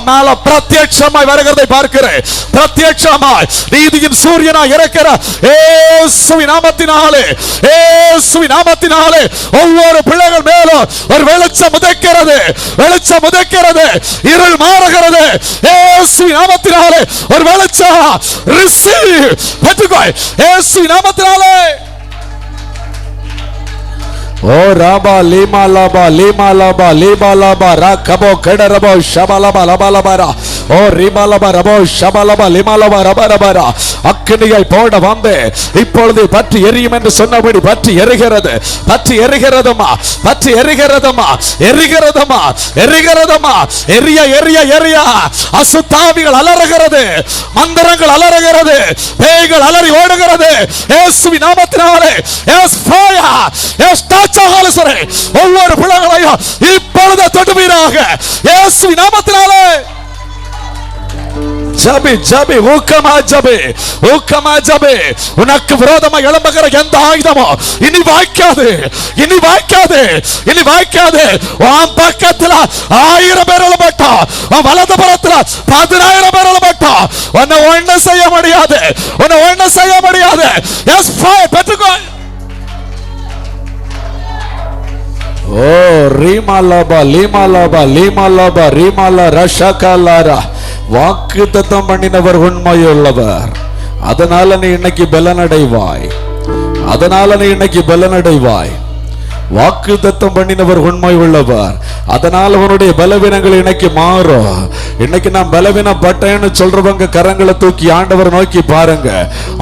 மேல பிரத்யட்சமாய் வருகிறதை பார்க்கிறேன். பிரத்யட்சமாய் நீதியின் சூரியனாய் இருக்கிற இயேசுவின் நாமத்தினாலே, இயேசுவின் நாமத்தினாலே ஒவ்வொரு பிள்ளைகள் மேலும் ஒரு வெளிச்சம் உதைக்கிறது, வெளிச்சம் உதைக்கிறது. இருள் மாறுகிறது. இயேசுவின் நாமத்தினாலே ஒரு வெளிச்சம். ரிசீவ், பெற்றுக்கொள் இயேசுவின் நாமத்தினாலே. ஓ ராபா லீமாலாபா லீமாலாபா லீபாலாபா ராகபோ கடரபோ ஷபாலாபா லபாலாபாரா. ஓ ரிமலப ரபோ ஷபலப லிமலப ரப ரபரா அக்கினியை போட வந்து இப்பொழுது பற்றி எரியும் என்று சொன்னபடி பற்றி எரிகிறது, பற்றி எரிகிறதுமா, பற்றி எரிகிறதுமா, எரிகிறதுமா, எரிகிறதுமா, எரிய எரிய எரிய. அசுத்தாவிகள் அலறுகிறது, மந்திரங்கள் அலறுகிறது, பேய்கள் அலறி ஓடுகிறது. இயேசுவின் நாமத்தினாலே எஸ் ஃபயர் எஸ் டச் ஆகலசரே ஒவ்வொரு பிள்ளைகளையும் இப்பொழுது தொடுவீராக இயேசுவின் நாமத்தினாலே. ஜபி ஜபி ஊக்கமா ஜபி ஊக்கமா ஜபி. உனக்கு விரோதமா எழும்புகிற எந்த ஆயுதமோ இனி வாய்க்காது, இனி வாய்க்காது, இனி வாய்க்காது. உன் பக்கத்துல 1000 பேர் எழும்பட்டா, உன் வலது புறத்துல 10,000 பேர் எழும்பட்டா, உன்னை ஒண்ணு செய்ய முடியாது, உன்னை ஒண்ணு செய்ய முடியாது. எஸ் ஃபயர் பெற்றுக்கோ. ஓ ரீமாலபா லீமாலபா லீமாலபா ரீமாலா ரஷகலாரா. வாக்கு தத்தம் பண்ணினவர் உண்மையுள்ளவர். அதனால நீ இன்னைக்கு பலனடைவாய், அதனால நீ இன்னைக்கு பலனடைவாய். வாக்கு தத்தம் பண்ணினவர் உண்மை உள்ளவர். அதனால அவனுடைய பலவீனங்கள் இன்னைக்கு மாறும். இன்னைக்கு நான் பலவீனப்பட்டேன்னு சொல்றவங்க கரங்களை தூக்கி ஆண்டவர் நோக்கி பாருங்க.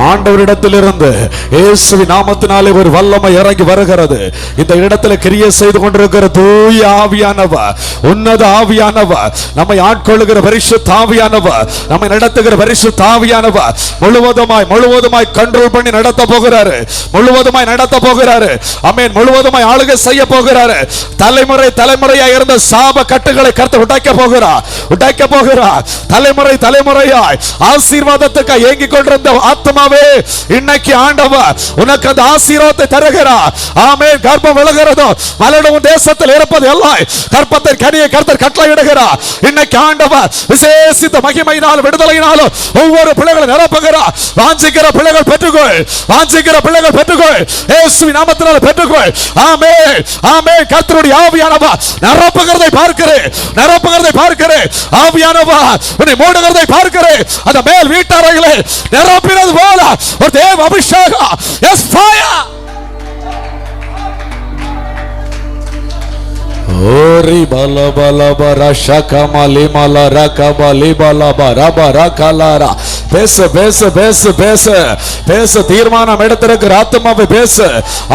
ஆண்டவரிடத்திலிருந்து இயேசுவின் நாமத்தினாலே ஒரு வல்லமை இறங்கி வருகிறது. இந்த இடத்துல கிரியை செய்து கொண்டிருக்கிற தூய ஆவியானவர், உன்னத ஆவியானவர், நம்மை ஆட்கொள்ளுகிற பரிசுத்த ஆவியானவர், நம்மை நடத்துகிற பரிசுத்த ஆவியானவர் முழுவதுமாய் முழுவதுமாய் கண்ட்ரோல் பண்ணி நடத்த போகிறாரு, முழுவதுமாய் நடத்த போகிறாரு. ஆமென். முழுவதுமாய் ஆளுகை செய்ய போகிறாரு. தலைமுறை தலைமுறையாய் இருந்த சாப கட்டுகளை கர்த்தர் உடைக்க போகிறார், உடைக்க போகிறார். தலைமுறை தலைமுறையாய் ஆசீர்வாதத்துக்கு ஏங்கிக் கொண்டிருந்த ஆத்மாவே இன்னைக்கு ஆண்டவர் உனக்கு அந்த ஆசீர்வாதத்தை தருகிறார். ஆமென். கர்ப்பம் விலகிறதோ மலடும் தேசத்தில் இருப்பது எல்லாம் கர்ப்பத்தின் கனியை கர்த்தர் கட்டளையிடுகிறார். இன்னைக்கு ஆண்டவர் விசேஷித்த மகிமையினால் விடுதலையினாலும் ஒவ்வொரு பிள்ளைகளை நிரப்புகிறார். வாஞ்சிக்கிற பிள்ளைகள் பெற்றுக்கொள், வாஞ்சிக்கிற பிள்ளைகள் பெற்றுக்கொள், இயேசுவின் நாமத்தினால் பெற்றுக்கொள். ஆமென், ஆமென். கர்த்தருடைய ஆவியானவர் நிரப்புகிறதை பார்க்கிறேன், நிரப்புகிறதை பார்க்கிறேன். ஆவியானவர் உன்னை மூடுகிறதை பார்க்கிறேன். அந்த மேல் வீட்டறைகளை நிரப்பினது போல ஒரு தேவ அபிஷேகம். Yes fire. ஓரி பல பல பரஷ கமலி மல ரகபலி பல பரப ரகலாரா. பேச பேச பேச பேச பேச. தீர்மானம் எடுத்திருக்கிற ஆத்மாவை பேச,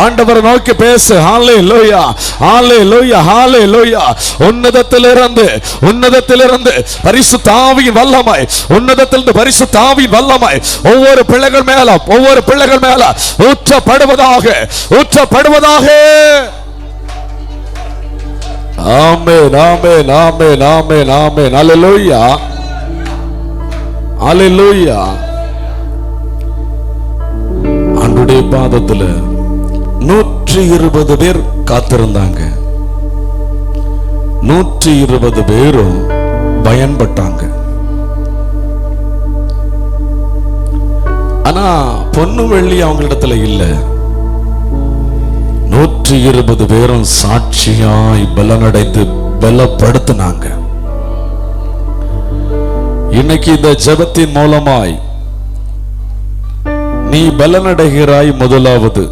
ஆண்டவரை நோக்கி பேச. ஹல்லேலூயா, ஹல்லேலூயா, ஹல்லேலூயா. உன்னதத்திலிருந்து உன்னதத்திலிருந்து பரிசுத்த ஆவியின் வல்லமை, உன்னதத்திலிருந்து பரிசுத்த ஆவியின் வல்லமை ஒவ்வொரு பிள்ளைகள் மேல, ஒவ்வொரு பிள்ளைகள் மேல ஊற்றப்படுவதாக, ஊற்றப்படுவதாக. ஆமென், ஆமென், ஆமென், ஆமென், ஆமென். ஹல்லேலூயா, ஹல்லேலூயா. ஆண்டவருடைய பாதத்துல 120 பேர் காத்திருந்தாங்க. 120 பேரும் பயன்பட்டாங்க. ஆனா பொண்ணு வெள்ளி அவங்களிடத்துல இல்ல. 120 பேரும் சாட்சியாய் பலனடைந்து பலப்படுத்தினாங்க. இன்னைக்கு இந்த ஜெபத்தின் மூலமாய் நீ பலனடைகிறாய். முதலாவது,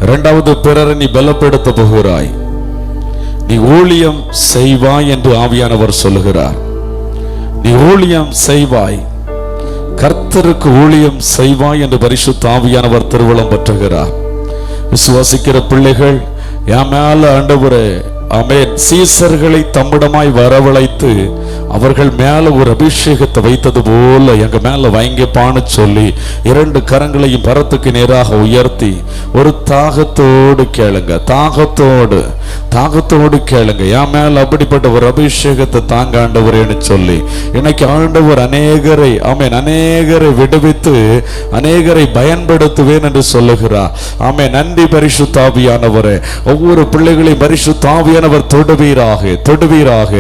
இரண்டாவது பிறரை நீ பலப்படுத்த போகிறாய். நீ ஊழியம் செய்வாய் என்று ஆவியானவர் சொல்லுகிறார். நீ ஊழியம் செய்வாய், கர்த்தருக்கு ஊழியம் செய்வாய் என்று பரிசுத்த ஆவியானவர் திருவுளம் பற்றுகிறார். விசுவாசிக்கிற பிள்ளைகள் என் மேல ஆண்டவரே, ஆமென், சீசர்களை தம்மிடமாய் வரவழைத்து அவர்கள் மேல ஒரு அபிஷேகத்தை வைத்தது போல எங்க மேல வைங்கப்பான்னு சொல்லி 2 கரங்களையும் பரத்துக்கு நேராக உயர்த்தி ஒரு தாகத்தோடு கேளுங்க, தாகத்தோடு தாகத்தோடு கேளுங்க. என் மேல அப்படிப்பட்ட ஒரு அபிஷேகத்தை தாங்க ஆண்டவரேன்னு சொல்லி இன்னைக்கு ஆண்டவர் அநேகரை, ஆமென், அநேகரை விடுவித்து அநேகரை பயன்படுத்துவேன் என்று சொல்லுகிறார். ஆமென். நன்றி பரிசுத்த ஆவியானவரே. ஒவ்வொரு பிள்ளைகளையும் பரிசுத்த ஆவியானவர் தொடுவீராக, தொடுவீராக.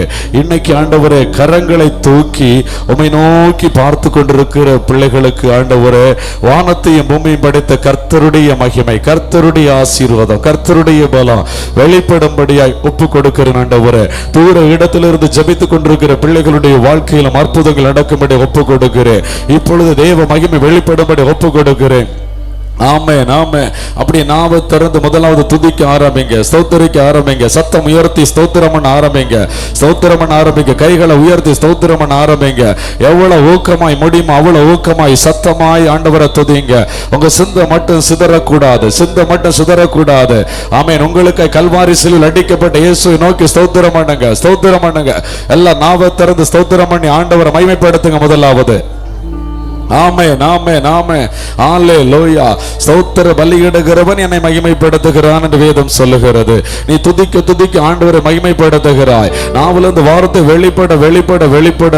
இன்னைக்கு ஆண்டவரே கரங்களை தூக்கி உம்மை நோக்கி பார்த்து கொண்டிருக்கிற பிள்ளைகளுக்கு ஆண்டவரே வானத்தையும் பூமியும் படைத்த கர்த்தருடைய மகிமை, கர்த்தருடைய ஆசீர்வாதம், கர்த்தருடைய பலம் வெளிப்படும்படியாய் ஒப்பு கொடுக்கிறேன் ஆண்டவரே. தூர இடத்திலிருந்து ஜெபித்துக் கொண்டிருக்கிற பிள்ளைகளுடைய வாழ்க்கையிலும் அற்புதங்கள் நடக்கும்படி ஒப்பு கொடுக்கிறேன். இப்பொழுது தேவ மகிமை வெளிப்படும்படி ஒப்பு கொடுக்கிறேன். ஆமென் ஆமென். அப்படி நாவை திறந்து முதலாவது துதிக்க ஆரம்பிங்க, ஸ்தோத்திரிக்க ஆரம்பிங்க, சத்தம் உயர்த்தி ஸ்தோத்திரம் பண்ண ஆரம்பிங்க, ஸ்தோத்திரம் பண்ண ஆரம்பிங்க, கைகளை உயர்த்தி ஸ்தோத்திரம் பண்ண ஆரம்பிங்க. எவ்வளவு ஊக்கமாய் முடியுமோ அவ்வளவு ஊக்கமாய் சத்தமாய் ஆண்டவரை துதிங்க. உங்க சிந்தை மட்டும் சிதறக்கூடாது, சிந்தை மட்டும் சிதறக்கூடாது. ஆமென். உங்களுக்கு கல்வாரி சிலுவையில் அடிக்கப்பட்ட இயேசுவை நோக்கி ஸ்தோத்திரம் பண்ணுங்க, ஸ்தோத்திரம் பண்ணுங்க. எல்லாம் நாவை திறந்து ஸ்தோத்திரம் பண்ணி ஆண்டவரை மகிமைப்படுத்துங்க முதலாவது. ஆமென் ஆமென் ஆமென். ஹல்லேலூயா. ஸ்தோத்திர பலியிடுகிறவன் என்னை மகிமைப்படுத்துகிறான் என்று வேதம் சொல்லுகிறது. நீ துதிக்க துதிக்க ஆண்டவரை மகிமைப்படுத்துகிறாய். நாவிலிருந்து வார்த்தை வெளிப்பட வெளிப்பட வெளிப்பட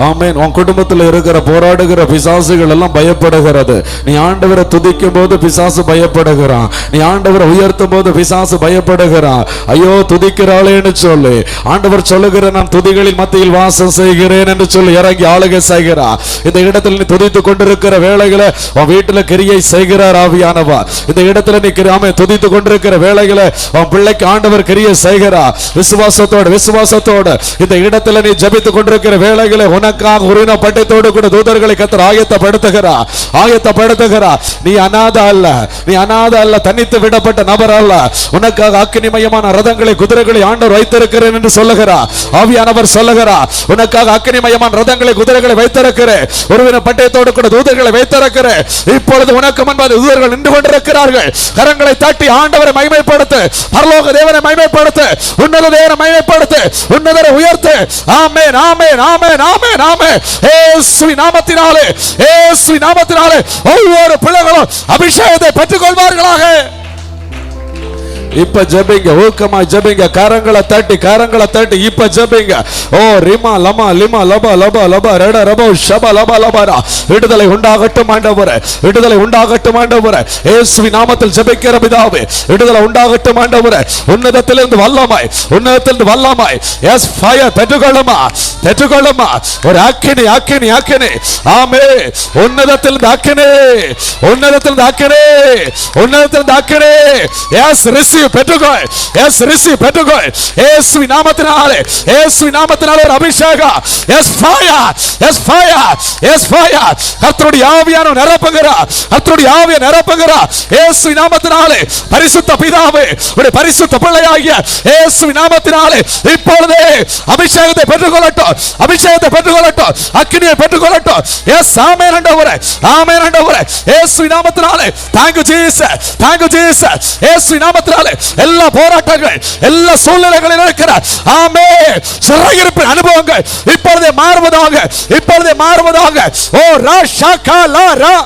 ஆமென். உன் குடும்பத்தில் இருக்கிற போராடுகிற பிசாசுகள் எல்லாம் பயப்படுகிறது. நீ ஆண்டவரை துதிக்கும் போது பிசாசு பயப்படுகிறான், நீ ஆண்டவரை உயர்த்தும் போது பிசாசு பயப்படுகிறான். ஐயோ துதிக்கிறாளேன்னு சொல்லு. ஆண்டவர் சொல்லுகிற நான் துதிகளின் மத்தியில் வாசம் செய்கிறேன் என்று சொல்லி இறங்கி ஆளுகை செய்கிறார். இந்த இடத்தில் நீ துதித்துக் கொண்டிருக்கிற வேளைகளை உன் வீட்டில் கிரியை செய்கிறார் ஆவியானவர். இந்த இடத்துல நீ துதித்துக் கொண்டிருக்கிற வேளைகளை உன் பிள்ளைக்கு ஆண்டவர் கிரியை செய்கிறார். விசுவாசத்தோடு விசுவாசத்தோடு இந்த இடத்துல நீ ஜெபித்துக் கொண்டிருக்கிற வேளைகளை உனக்காக உரின பட்டத்தோடு கூட தூதர்களை கர்த்தர் ஆயத்தப்படுத்துகிறார், ஆயத்தப்படுத்துகிறார். நீ அநாத அல்ல, நீ அநாத அல்ல, தனித்து விடப்பட்ட நபர் அல்ல. உனக்காக அக்கினிமயமான ரதங்களை குதிரைகளை ஆண்டவர் வைத்திருக்கிறேன் என்று சொல்லுகிறார். ஆவியானவர் சொல்லுகிறார், உனக்காக அக்கினிமயமான ரதங்களை குதிரைகளை வைத்திருக்கிறேன், ஒருவின பட்டயத்தோடு கூட தூதர்களை வைத்திருக்கிறேன். இப்பொழுது உனக்கு முன்பாக தூதர்கள் நின்று கொண்டிருக்கிறார்கள். கரங்களை தட்டி ஆண்டவரை மகிமைப்படுத்து, பரலோக தேவனை மகிமைப்படுத்து, உன்னத தேவனை மகிமைப்படுத்து, உன்னதரை உயர்த்து. ஆமென் ஆமென் ஆமென் ஆமென் ஆமென். இயேசுவின் நாமத்தினாலே, இயேசுவின் நாமத்தினாலே ஒவ்வொரு பிள்ளைகளும் அபிஷேகத்தை பெற்றுக் கொள்வார்களாக. இப்ப ஜெபிங்க, ஊக்கமா ஜெபிங்க, கரங்களை தட்டி கரங்களை தட்டி இப்ப ஜெபிங்க. ஓ ரிமா லமா லிமா லபா லபா லபா ரெட ரபோ ஷபா லபா லபாரா. விடுதலை உண்டாகட்டும் ஆண்டவரே, விடுதலை உண்டாகட்டும் ஆண்டவரே. இயேசுவின் நாமத்தில் ஜெபிக்கிற பிதாவே, விடுதலை உண்டாகட்டும் ஆண்டவரே. உன்னதத்திலிருந்து வல்லமாய், உன்னதத்திலிருந்து வல்லமாய். S fire பெற்றுக்கொள்ளுமா, பெற்றுக்கொள்ளுமா. ஒரு அக்கினி அக்கினி அக்கினி. ஆமென். உன்னதத்திலிருந்து அக்கினி, உன்னதத்திலிருந்து அக்கினி, உன்னதத்திலிருந்து அக்கினி. எஸ் ரிசீவ் பெற்றுக்கொள், எஸ் ரிசீவ் பெற்றுக்கொள். இயேசுவின் நாமத்தினாலே, இயேசுவின் நாமத்தினாலே ஒரு அபிஷேகம். Yes fire, yes fire, yes fire. கர்த்தருடைய ஆவியானவர் நிரப்புகிறார், கர்த்தருடைய ஆவியை நிரப்புகிறார். இயேசுவின் நாமத்தினாலே பரிசுத்த பிதாவே, உடைய பரிசுத்த பிள்ளையாகிய இயேசுவின் நாமத்தினாலே இப்பொழுதே அபிஷேகத்தை பெற்றுக்கொள்ளட்டும், அபிஷேகத்தை பெற்றுக்கொள்ளட்டும், அக்கினியை பெற்றுக்கொள்ளட்டும். எஸ் ஆமென் ஆண்டவரே, ஆமென் ஆண்டவரே. இயேசுவின் நாமத்தினாலே thank you Jesus, thank you Jesus. இயேசுவின் நாமத்தினாலே எல்லா போராட்டங்கள், எல்லா சூழ்நிலைகளில் இருக்கிற ஆமென் சிறையிருப்பின் அனுபவங்கள் இப்பொழுதே மாறுவதாக, இப்பொழுதே மாறுவதாக. ஓ ராஷா காலா ரா.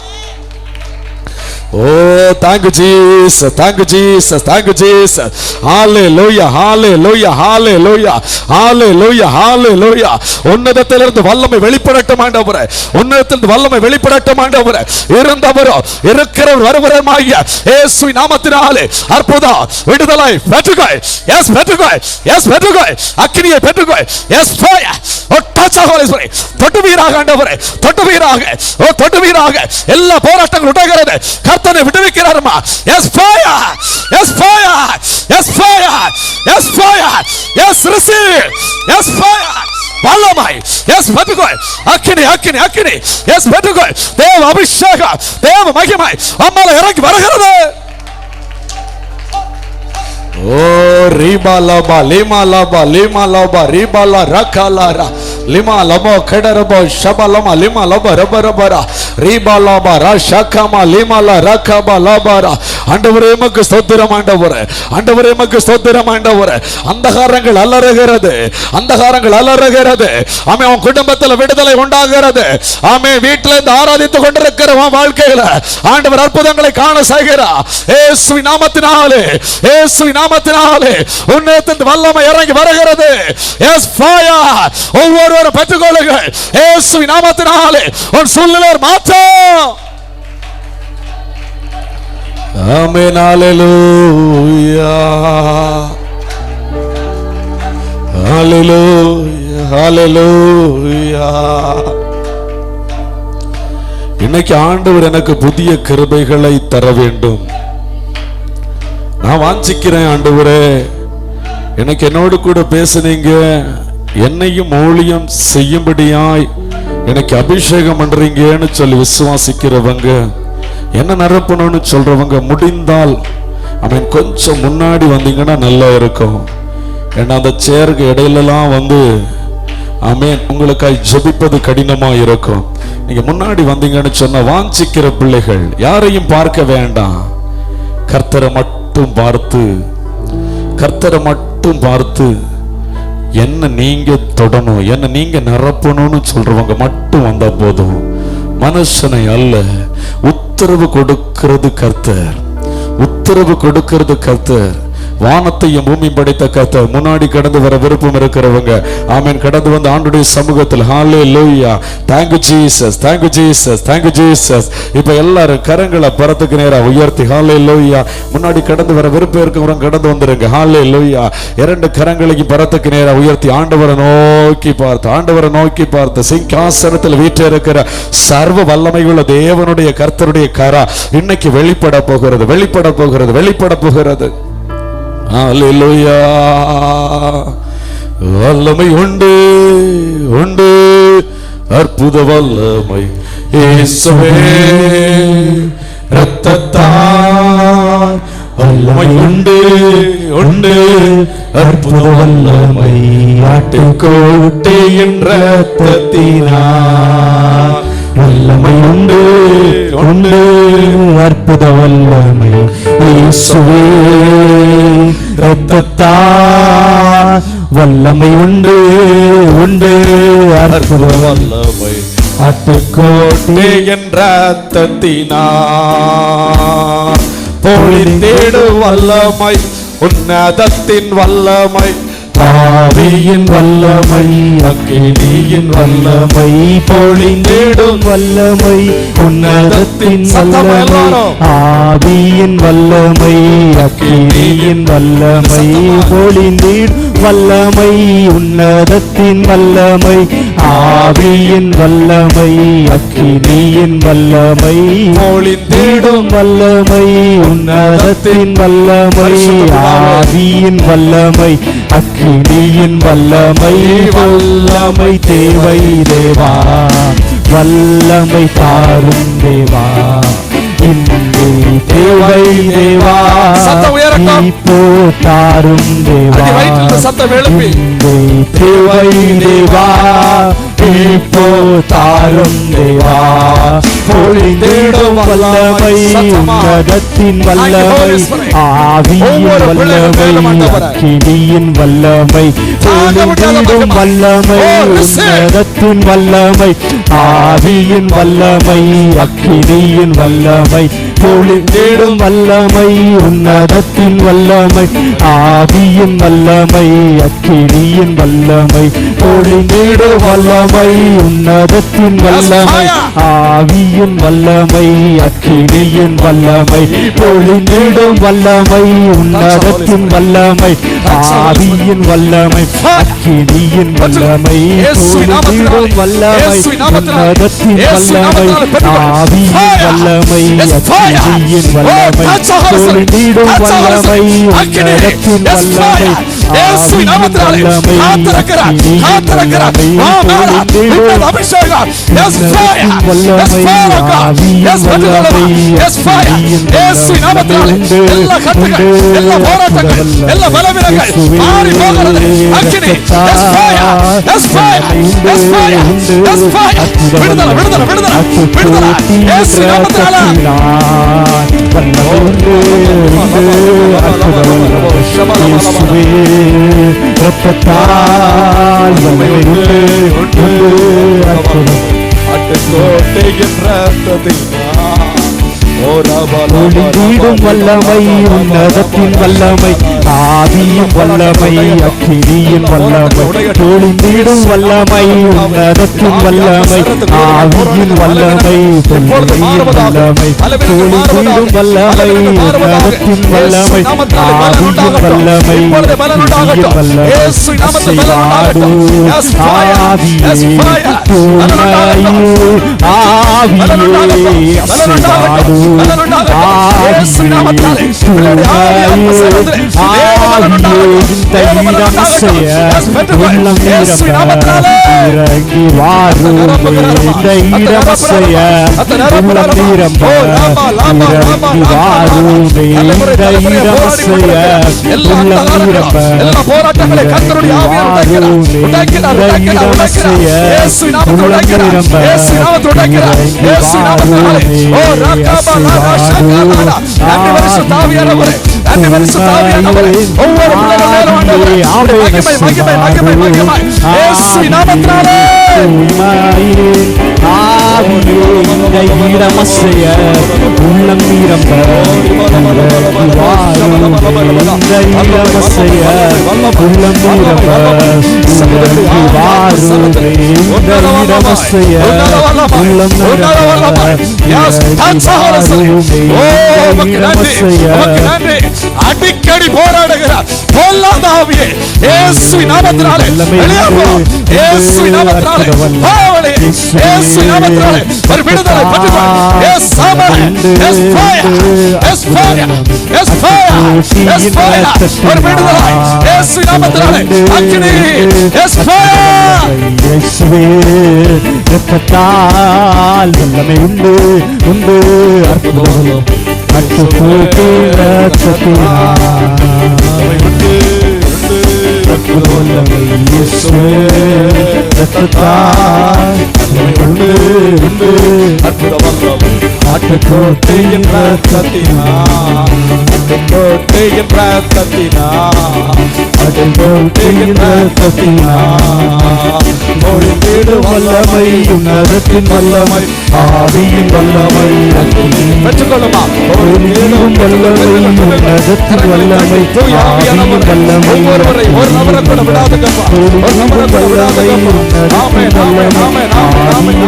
Oh, thank you Jesus, thank you Jesus, thank you Jesus. Hallelujah, hallelujah, hallelujah, hallelujah, hallelujah. உன்னதத்திலிருந்து வல்லமை வெளிப்படட்டும் ஆண்டவரே, உன்னதத்திலிருந்து வல்லமை வெளிப்படட்டும் ஆண்டவரே. இருந்தவரோ இருக்கிறவர் வருவரமாகிய இயேசுவின் நாமத்தினாலே அற்புதம், விடுதலை பெற்றுக்கொள். எஸ் பெற்றுக்கொள், எஸ் பெற்றுக்கொள். அக்கினியை பெற்றுக்கொள். Yes fire. Oh touch holy spirit. தொட்டுவீராக ஆண்டவரே, தொட்டுவீராக, ஓ தொட்டுவீராக. எல்லா போராட்டங்கள் உடைகிறது. கர்த்தனை விடுவிக்கிறார்மா. Yes fire, yes fire, yes fire, yes fire. Yes receive, yes fire. வல்லமை. எஸ் பெற்றுக்கொள். அக்கினி அக்கினி அக்கினி. எஸ் பெற்றுக்கொள். தேவ அபிஷேகம், தேவ மகிமை அம்மால இறங்கி வருகிறது. ஓ ரிபா லபா லிமா லபா லிமா லபா ரிபா லா ரகாலாரா லிமா லபா கடரபா ஷபலமா லிமா லபா ரபரபரா ரிபா லபா ரஷகமா லிமா லா ரகபா லபாரா. ஆண்டவரே உமக்கு ஸ்தோத்திரம் ஆண்டவரே, ஆண்டவரே உமக்கு ஸ்தோத்திரம் ஆண்டவரே. அந்தகாரங்கள் அலறுகிறது, அந்தகாரங்கள் அலறுகிறது. ஆமென். உன் குடும்பத்தில் விடுதலை உண்டாகிறது. ஆமென். வீட்டில் இருந்து ஆராதித்துக் கொண்டிருக்கிற உன் வாழ்க்கையில ஆண்டவர் அற்புதங்களை காண செய்கிறார். இயேசுவின் நாமத்தினாலே, இயேசுவின் நாமத்தினாலே உன்னதத்திலிருந்து வல்லமை இறங்கி வருகிறது. Yes fire. ஒவ்வொருவரும் பெற்றுக்கொள்ளுங்கள். இயேசுவின் நாமத்தினாலே உன் சூழ்நிலை மாற்றம். ஆமென். ஹல்லேலூயா, ஹல்லேலூயா, ஹல்லேலூயா. இன்னைக்கு ஆண்டவர் எனக்கு புதிய கிருபைகளை தர வேண்டும். நான் வாஞ்சிக்கிறேன் ஆண்டவரே, எனக்கு என்னோடு கூட பேசுனீங்க, என்னையும் ஊழியம் செய்யும்படியாய் எனக்கு அபிஷேகம் பண்றீங்கன்னு சொல்லி விசுவாசிக்கிறவங்க என்ன நிரப்பணும்னு சொல்றவங்க முடிந்தால் கொஞ்சம் முன்னாடி வந்தீங்கன்னா நல்லா இருக்கும். ஏன்னா அந்த சேருக்கு இடையிலலாம் வந்து உங்களுக்காய் ஜெபிப்பது கடினமா இருக்கும். நீங்க முன்னாடி வந்தீங்கன்னு சொன்னா வாஞ்சிக்கிற பிள்ளைகள் யாரையும் பார்க்க வேண்டாம், கர்த்தரை மட்டும் பார்த்து என்ன நீங்க தொடணும், என்ன நீங்க நிரப்பணும்னு சொல்றவங்க மட்டும் வந்தா போதும். மனுஷனை அல்ல, உத்தரவு கொடுக்கிறது கர்த்தர். வானத்தையும் பூமி படைத்த கர்த்தர். முன்னாடி கடந்து வர விருப்பம் இருக்கிறவங்க கடந்து வந்து ஆண்டுடைய சமூகத்தில் ஹல்லேலூயா, thank you Jesus, thank you Jesus, thank you Jesus. இப்ப எல்லாரும் கரங்களை பரத்துக்கு நேரா உயர்த்தி ஹல்லேலூயா. முன்னாடி கடந்து வர விருப்பம் இருக்கிறவங்க கடந்து வந்துருங்க ஹல்லேலூயா. இரண்டு கரங்களையும் பரத்துக்கு நேரா உயர்த்தி ஆண்டவரை நோக்கி பார்த்து சிங்காசனத்தில் வீற்றிருக்கிற சர்வ வல்லமையுள்ள தேவனுடைய கர்த்தருடைய கரா இன்னைக்கு வெளிப்பட போகிறது. ஹல்லேலூயா. வல்லமை உண்டு அற்புத வல்லமை இயேசுவே இரத்தத்தால். வல்லமை உண்டு அற்புத வல்லமை ஆட்டுக்குட்டியின் இரத்தத்தினால். வல்லமை உண்டு அற்புத வல்லமை இயேசுவே இரத்தத்தால். வல்லமை உண்டு அற்புத வல்லமை ஆட்டுக்குட்டியின் இரத்தத்தினால். பொழிந்திடும் வல்லமை உன்னதத்தின் வல்லமை, ஆவியின் வல்லமை அக்கினியின் வல்லமை. பொழிந்திடும் வல்லமை உன்னதத்தின் வல்லமை, ஆவியின் வல்லமை அக்கினியின் வல்லமை. பொழிந்திடும் வல்லமை உன்னதத்தின் வல்லமை, ஆவியின் வல்லமை அக்கினியின் வல்லமை. பொழிந்திடும் வல்லமை உன்னதத்தின் வல்லமை, ஆவியின் வல்லமை அக்கினியின் வல்லமை. வல்லமை தேவை தேவா, வல்லமை தாரும் தேவா, இன்று தேவை தேவா, இப்போ தாரும் தேவா, இன்று தேவை தேவா, இப்போ தாரும் தேவா. பொழிந்திடும் வல்லமை உன்னதத்தின் வல்லமை, ஆவியின் வல்லமை அக்கினியின் வல்லமை. பொழிந்திடும் வல்லமை உன்னதத்தின் வல்லமை, ஆவியின் வல்லமை அக்கினியின் வல்லமை. பொழிந்திடும் வல்லமை உன்னதத்தின் வல்லமை, ஆவியின் வல்லமை அக்கினியின் வல்லமை. பொழிந்திடும் வல்லமை உன்னதத்தின் வல்லமை, ஆவியின் வல்லமை அக்கினியின் வல்லமை. பொழிந்திடும் வல்லமை உன்னதத்தின் வல்லமை, ஆவியின் வல்லமை அக்கினியின் வல்லமை. பொழிந்திடும் வல்லமை உன்னதத்தின் வல்லமை, ஆவியின் வல்லமை அக்கினியின் வல்லமை. பொழிந்திடும் வல்லமை உன்னதத்தின் வல்லமை, ஆவியின் வல்லமை பொழிந்திடும் வல்லமை உன்னதத்தின் வல்லமை, ஆவியின் வல்லமை அக்கினியின் வல்லமை. பொழிந்திடும் வல்லமை உன்னதத்தின் வல்லமை, ஆவியின் வல்லமை பொழிந்திடும் வல்லமை. பொழிந்திடும் வல்லமை உன்னதத்தின் வல்லமை, ஆவியின் வல்லமை அக்கினியின் வல்லமை. அசைவாடு ஆவியே துணையே, ஆவியே அசைவாடு ஆவியே துணையே, இறங்கி வாரும் இந்த இடமசைய உள்ளம் நிரம்ப இறங்கி வாரும் இந்த இடமசைய உள்ளம் நிரம்ப போராட்டங்களை கர்த்தருடைய ஆவியானவர் உடைக்கிறார் உள்ளம் நிரம்ப இயேசு நாமத்தினாலே ஓ ரகாபா ரஷகாலா நன்றி பரிசுத்த ஆவியானவரே நன்றி பரிசுத்த ஆவியானவரே ஒவ்வொரு பிள்ளைகளும் மகிமை இயேசு நாமத்தினாலே இடமசைய உள்ளம் நிரம்ப இடமசைய உள்ளம் நிரம்ப அடிக்கடி போராடுகிறார் பொல்லாத ஆவியே இயேசுவின் நாமத்தினாலே வெளியே போ இயேசுவின் நாமத்தினாலே பாவலே இயேசுவின் நாமத்தினாலே ஒரு விடுதலை பெற்றுக்கொள் எஸ் சாமன் yes fire yes fire yes fire yes fire ஒரு விடுதலை இயேசுவின் நாமத்தினாலே அக்கினி எஸ் ஃபயர் இயேசுவே இரத்தத்தால் வல்லமை உண்டு உண்டு அற்புதம் அற்புதத்தை வல்லமை இயேசுவே இரத்தத்தால் உண்டு உண்டு அற்புதம் ஆட்டுக்கோட்டையின் ரத்தத்தினால் ஆட்டுக்கோட்டையின் ரத்தத்தினால் ஆட்டுக்கோட்டையின் ரத்தத்தினால் மொழிந்திடு வல்லமை உன்னதத்தின் வல்லமை ஆவியின் வல்லமை பெற்றுக்கொள்ளுமா மொழிந்திடும் வல்லமை உன்னதத்தின் வல்லமை ஆவியின் வல்லமை ஒவ்வொருவரை ஒரு நபரை கூட விடாதுங்கப்பா ஒரு நபரை கூட விடாதுங்கப்பா ஆமென் ஆமென் ஆமென் ஆமென்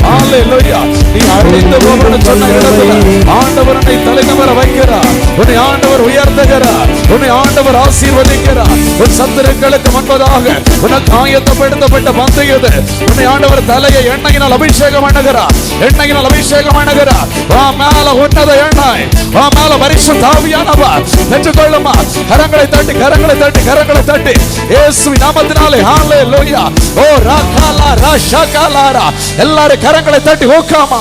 ஹalleluya நீ அழிந்து போகணும்னு சொன்ன இடத்துல ஆண்டவர் உன்னை தலைநிமிர வைக்கிறார் உன்னை ஆண்டவர் உயர்த்துகிறார் உன்னை ஆண்டவர் ஆசீர்வதிக்கிறார் உன் சத்துருக்களுக்கு முன்பதாக உனக்கு ஆயத்தப்படுத்தப்பட்ட பந்தயது உன்னை ஆண்டவர் தலையை எண்ணெயினால் அபிஷேகம் பண்ணுகிறார் எண்ணெயினால் அபிஷேகம் பண்ணுகிறார் வா மேல உன்னத எண்ணெய் வா மேல பரிசுத்த ஆவியானவர் பெற்றுக்கொள்ளுமா கரங்களை தட்டி கரங்களை தட்டி கரங்களை தட்டி இயேசுவின் நாமத்தினாலே ஹalleluya ஓ ரகாலா ரஷகாலாரா எல்லாரும் கரங்களை தட்டி ஓகாமா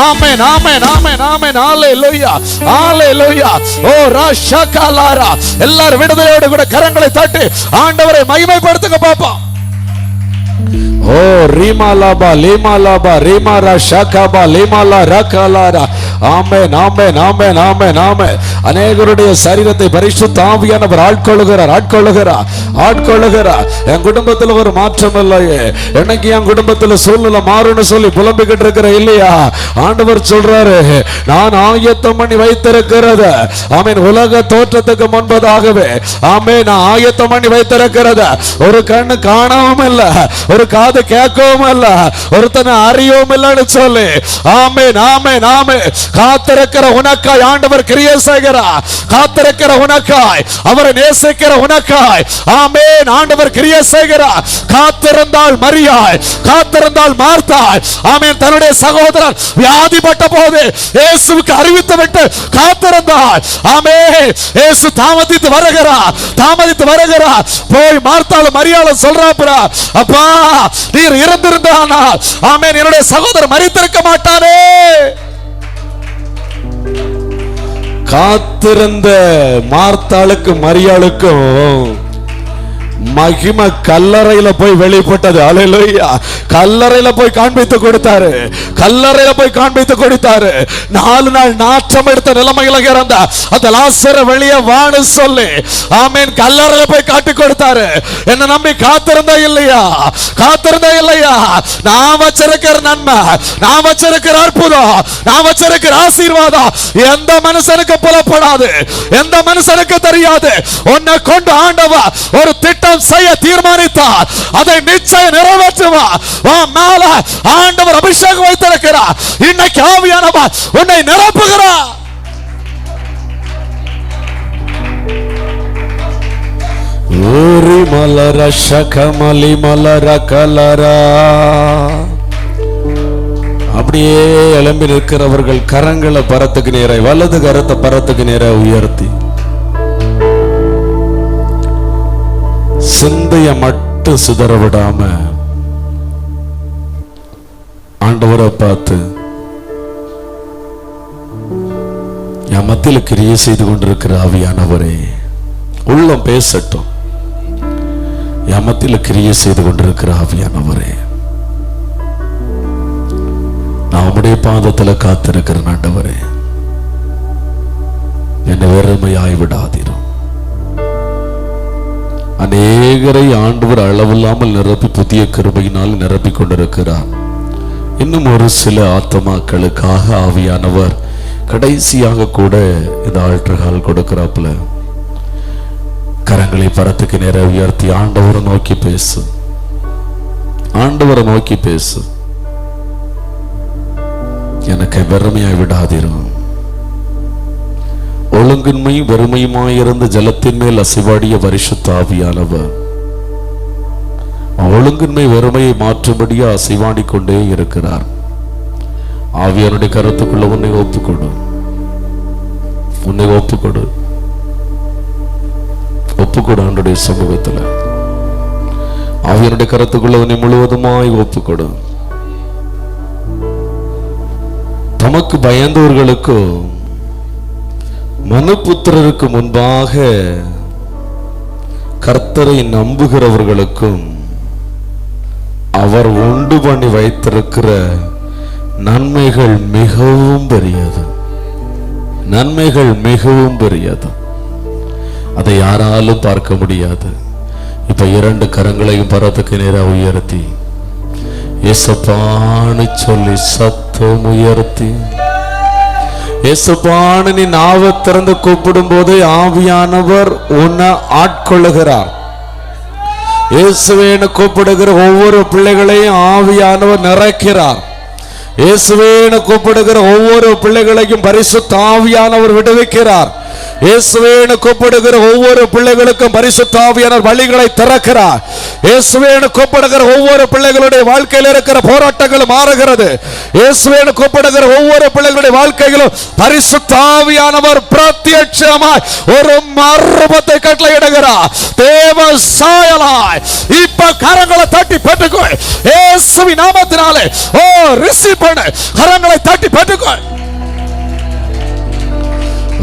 ஆமென் ஆமென் ஆமென் ஆமென் ஹalleluya ஹalleluya ஓ ரஷகாலாரா எல்லாரும் விடுதலையோடு கூட கரங்களை தட்டி ஆண்டவரை மகிமைப்படுத்துங்க பாப்போம் ஓ ரீமாலாபா லீமாலாபா ரீமாரா ஷகாபா லீமாலா ரகாலாரா ஆமென் ஆமென் ஆமென் ஆமென் ஆமென் அநேகருடைய சரீரத்தை பரிசுத்த ஆவியானவர் ஆட்கொள்ளுகிறார் என் குடும்பத்துல ஒரு மாற்றம் இல்லையே எனக்கு என் குடும்பத்துல சூழ்நிலை மாறும்னு சொல்லி புலம்பிக்கிட்டு இருக்கிற இல்லையா ஆண்டவர் சொல்றாரு நான் ஆயத்தம் பண்ணி வைத்திருக்கிறத ஆமென் உலக தோற்றத்துக்கு முன்பதாகவே ஆமென் நான் ஆயத்தம் பண்ணி வைத்திருக்கிறத ஒரு கண்ணு காணவும் இல்ல ஒரு காது கேட்கவும் இல்ல ஒருத்தனை அறியவும் இல்லைன்னு சொல்லி ஆமென் ஆமென் ஆமென் காத்திருக்கிற உனக்காய் ஆண்டவர் கிரியை செய்கிறார் காத்திருக்கிற உனக்காய் அவரை நேசிக்கிற உனக்காய் ஆமென் ஆண்டவர் கிரியை செய்கிறார் காத்திருந்தால் மரியாள் காத்திருந்தால் மார்த்தாள் ஆமென் தன்னுடைய சகோதரர் வியாதிப்பட்ட போது இயேசுவுக்கு அறிவித்து விட்டு காத்திருந்தாள் ஆமென் இயேசு தாமதித்து வருகிறார் போய் மார்த்தாள் மரியாள் சொல்றாப்புறா அப்பா நீர் இறந்திருந்தானா ஆமென் என்னுடைய சகோதரர் மரித்திருக்க மாட்டானே காத்திருந்த மார்த்தாளுக்கு மரியாளுக்கும் மகிமை கல்லறையில போய் வெளிப்பட்டது அல்லேலூயா கல்லறையில போய் காண்பித்து கொடுத்தாரு 4 நாள் நாற்றம் எடுத்த நிலைமையில இறந்த அந்த லாசரை வெளியே வான்னு சொல்லி ஆமென் கல்லறையில போய் காட்டி கொடுத்தாரு என்ன நம்பி காத்திருந்தா இல்லையா நான் வச்சிருக்கிற நன்மை நான் வச்சிருக்கிற அற்புதம் நான் வச்சிருக்கிற ஆசீர்வாதம் எந்த மனுஷனுக்கு புலப்படாது எந்த மனுஷனுக்கு தெரியாது உன்னை கொண்டு ஆண்டவர் ஒரு திட்டம் செய்ய தீர்மானித்தார் அதை நிச்சயம் நிறைவேற்றுவார் மேல ஆண்டவர் அபிஷேகம் வைத்திருக்கிறார் இன்னைக்கு ஆவியானவர் உன்னை நிரப்புகிறார் ஊரி மலர ஷகமலி மலர கலரா அப்படியே எழும்பி நிற்கிறவர்கள் கரங்களை பரத்துக்கு நேராய் வலது கரத்தை பரத்துக்கு நேராய் உயர்த்தி சிந்தைய மட்டும் சிதற விடாம ஆண்டவரை பார்த்து, என் மத்தியில் கிரியை செய்து கொண்டிருக்கிற ஆவியானவரே, உள்ளம் பேசட்டும். என் மத்தியில் கிரியை செய்து கொண்டிருக்கிற ஆவியானவரே, நான் உம்முடைய பாதத்தில் காத்திருக்கிறேன். ஆண்டவரே, என்னை வெறுமையாய் விடாதீரும். அநேகரை ஆண்டவர் அளவில்லாமல் நிரப்பி புதிய கிருபையினால் நிரப்பிக் கொண்டிருக்கிறார். இன்னும் ஒரு சில ஆத்மாக்களுக்காக ஆவியானவர் கடைசியாக கூட இந்த ஆல்டர்கால் கொடுக்கிறாப்புல. கரங்களை பரத்துக்கு நேர உயர்த்தி ஆண்டவரை நோக்கி பேசு, ஆண்டவரை நோக்கி பேசு. எனக்கு வெறுமையாய் விடாதீரும். ஒழுங்கின்மை வெறுமையுமாயிருந்த ஜலத்தின் மேல் அசைவாடிய பரிசுத்த ஆவியானவர் ஒழுங்கின்மை வெறுமையை மாற்றும்படியா அசைவாடி கொண்டே இருக்கிறார். ஆவியானுடைய கருத்துக்குள்ள உன்னை ஒப்புக்கொடு, உன்னை ஒப்புக்கொடு, ஒப்புக்கொடு. ஆண்டுடைய சமூகத்துல ஆவியானுடைய கருத்துக்குள்ள உன்னை முழுவதுமாய் ஒப்புக்கொடு. தமக்கு பயந்தவர்களுக்கும் மனுபுத்திரருக்கு முன்பாக கர்த்தரை நம்புகிறவர்களுக்கும் அவர் உண்டு பண்ணி வைத்திருக்கிற நன்மைகள் மிகவும் பெரியது, நன்மைகள் மிகவும் பெரியது. அதை யாராலும் பார்க்க முடியாது. இப்ப இரண்டு கரங்களையும் பரத்துக்கு நேராக உயர்த்தி இயேசுப்பான்னு சொல்லி சத்தம் உயர்த்தி, இயேசுப்பான்னு நீ நாவை திறந்து கூப்பிடும் போது ஆவியானவர் உன்னை ஆட்கொள்ளுகிறார். இயேசுவேன்னு கூப்பிடுகிற ஒவ்வொரு பிள்ளைகளையும் ஆவியானவர் நிறைக்கிறார். இயேசுவேன்னு கூப்பிடுகிற ஒவ்வொரு பிள்ளைகளையும் பரிசுத்த ஆவியானவர் விடுவிக்கிறார். இயேசுவேன்னு கூப்பிடுகிற ஒவ்வொரு பிள்ளைகளுக்கும் பரிசுத்த ஆவியானவர் வழிகளை திறக்கிறார். இயேசுவேன்னு கூப்பிடுகிற ஒவ்வொரு பிள்ளைகளுடைய வாழ்க்கையில் இருக்கிற போராட்டங்களும் மாறுகிறது. இயேசுவேன்னு கூப்பிடுகிற ஒவ்வொரு பிள்ளைகளுடைய வாழ்க்கையிலும் பரிசுத்த ஆவியானவர் பிரத்யட்சமாய் ஒரு மர்மத்தை கட்டளையிடுகிறார். தேவ சாயலாய் இப்ப கரங்களை தட்டி பெற்றுக்கோ. இயேசுவின் நாமத்தினாலே ரிசீவ் பண்ணு. கரங்களை தட்டி பெற்றுக்கோ.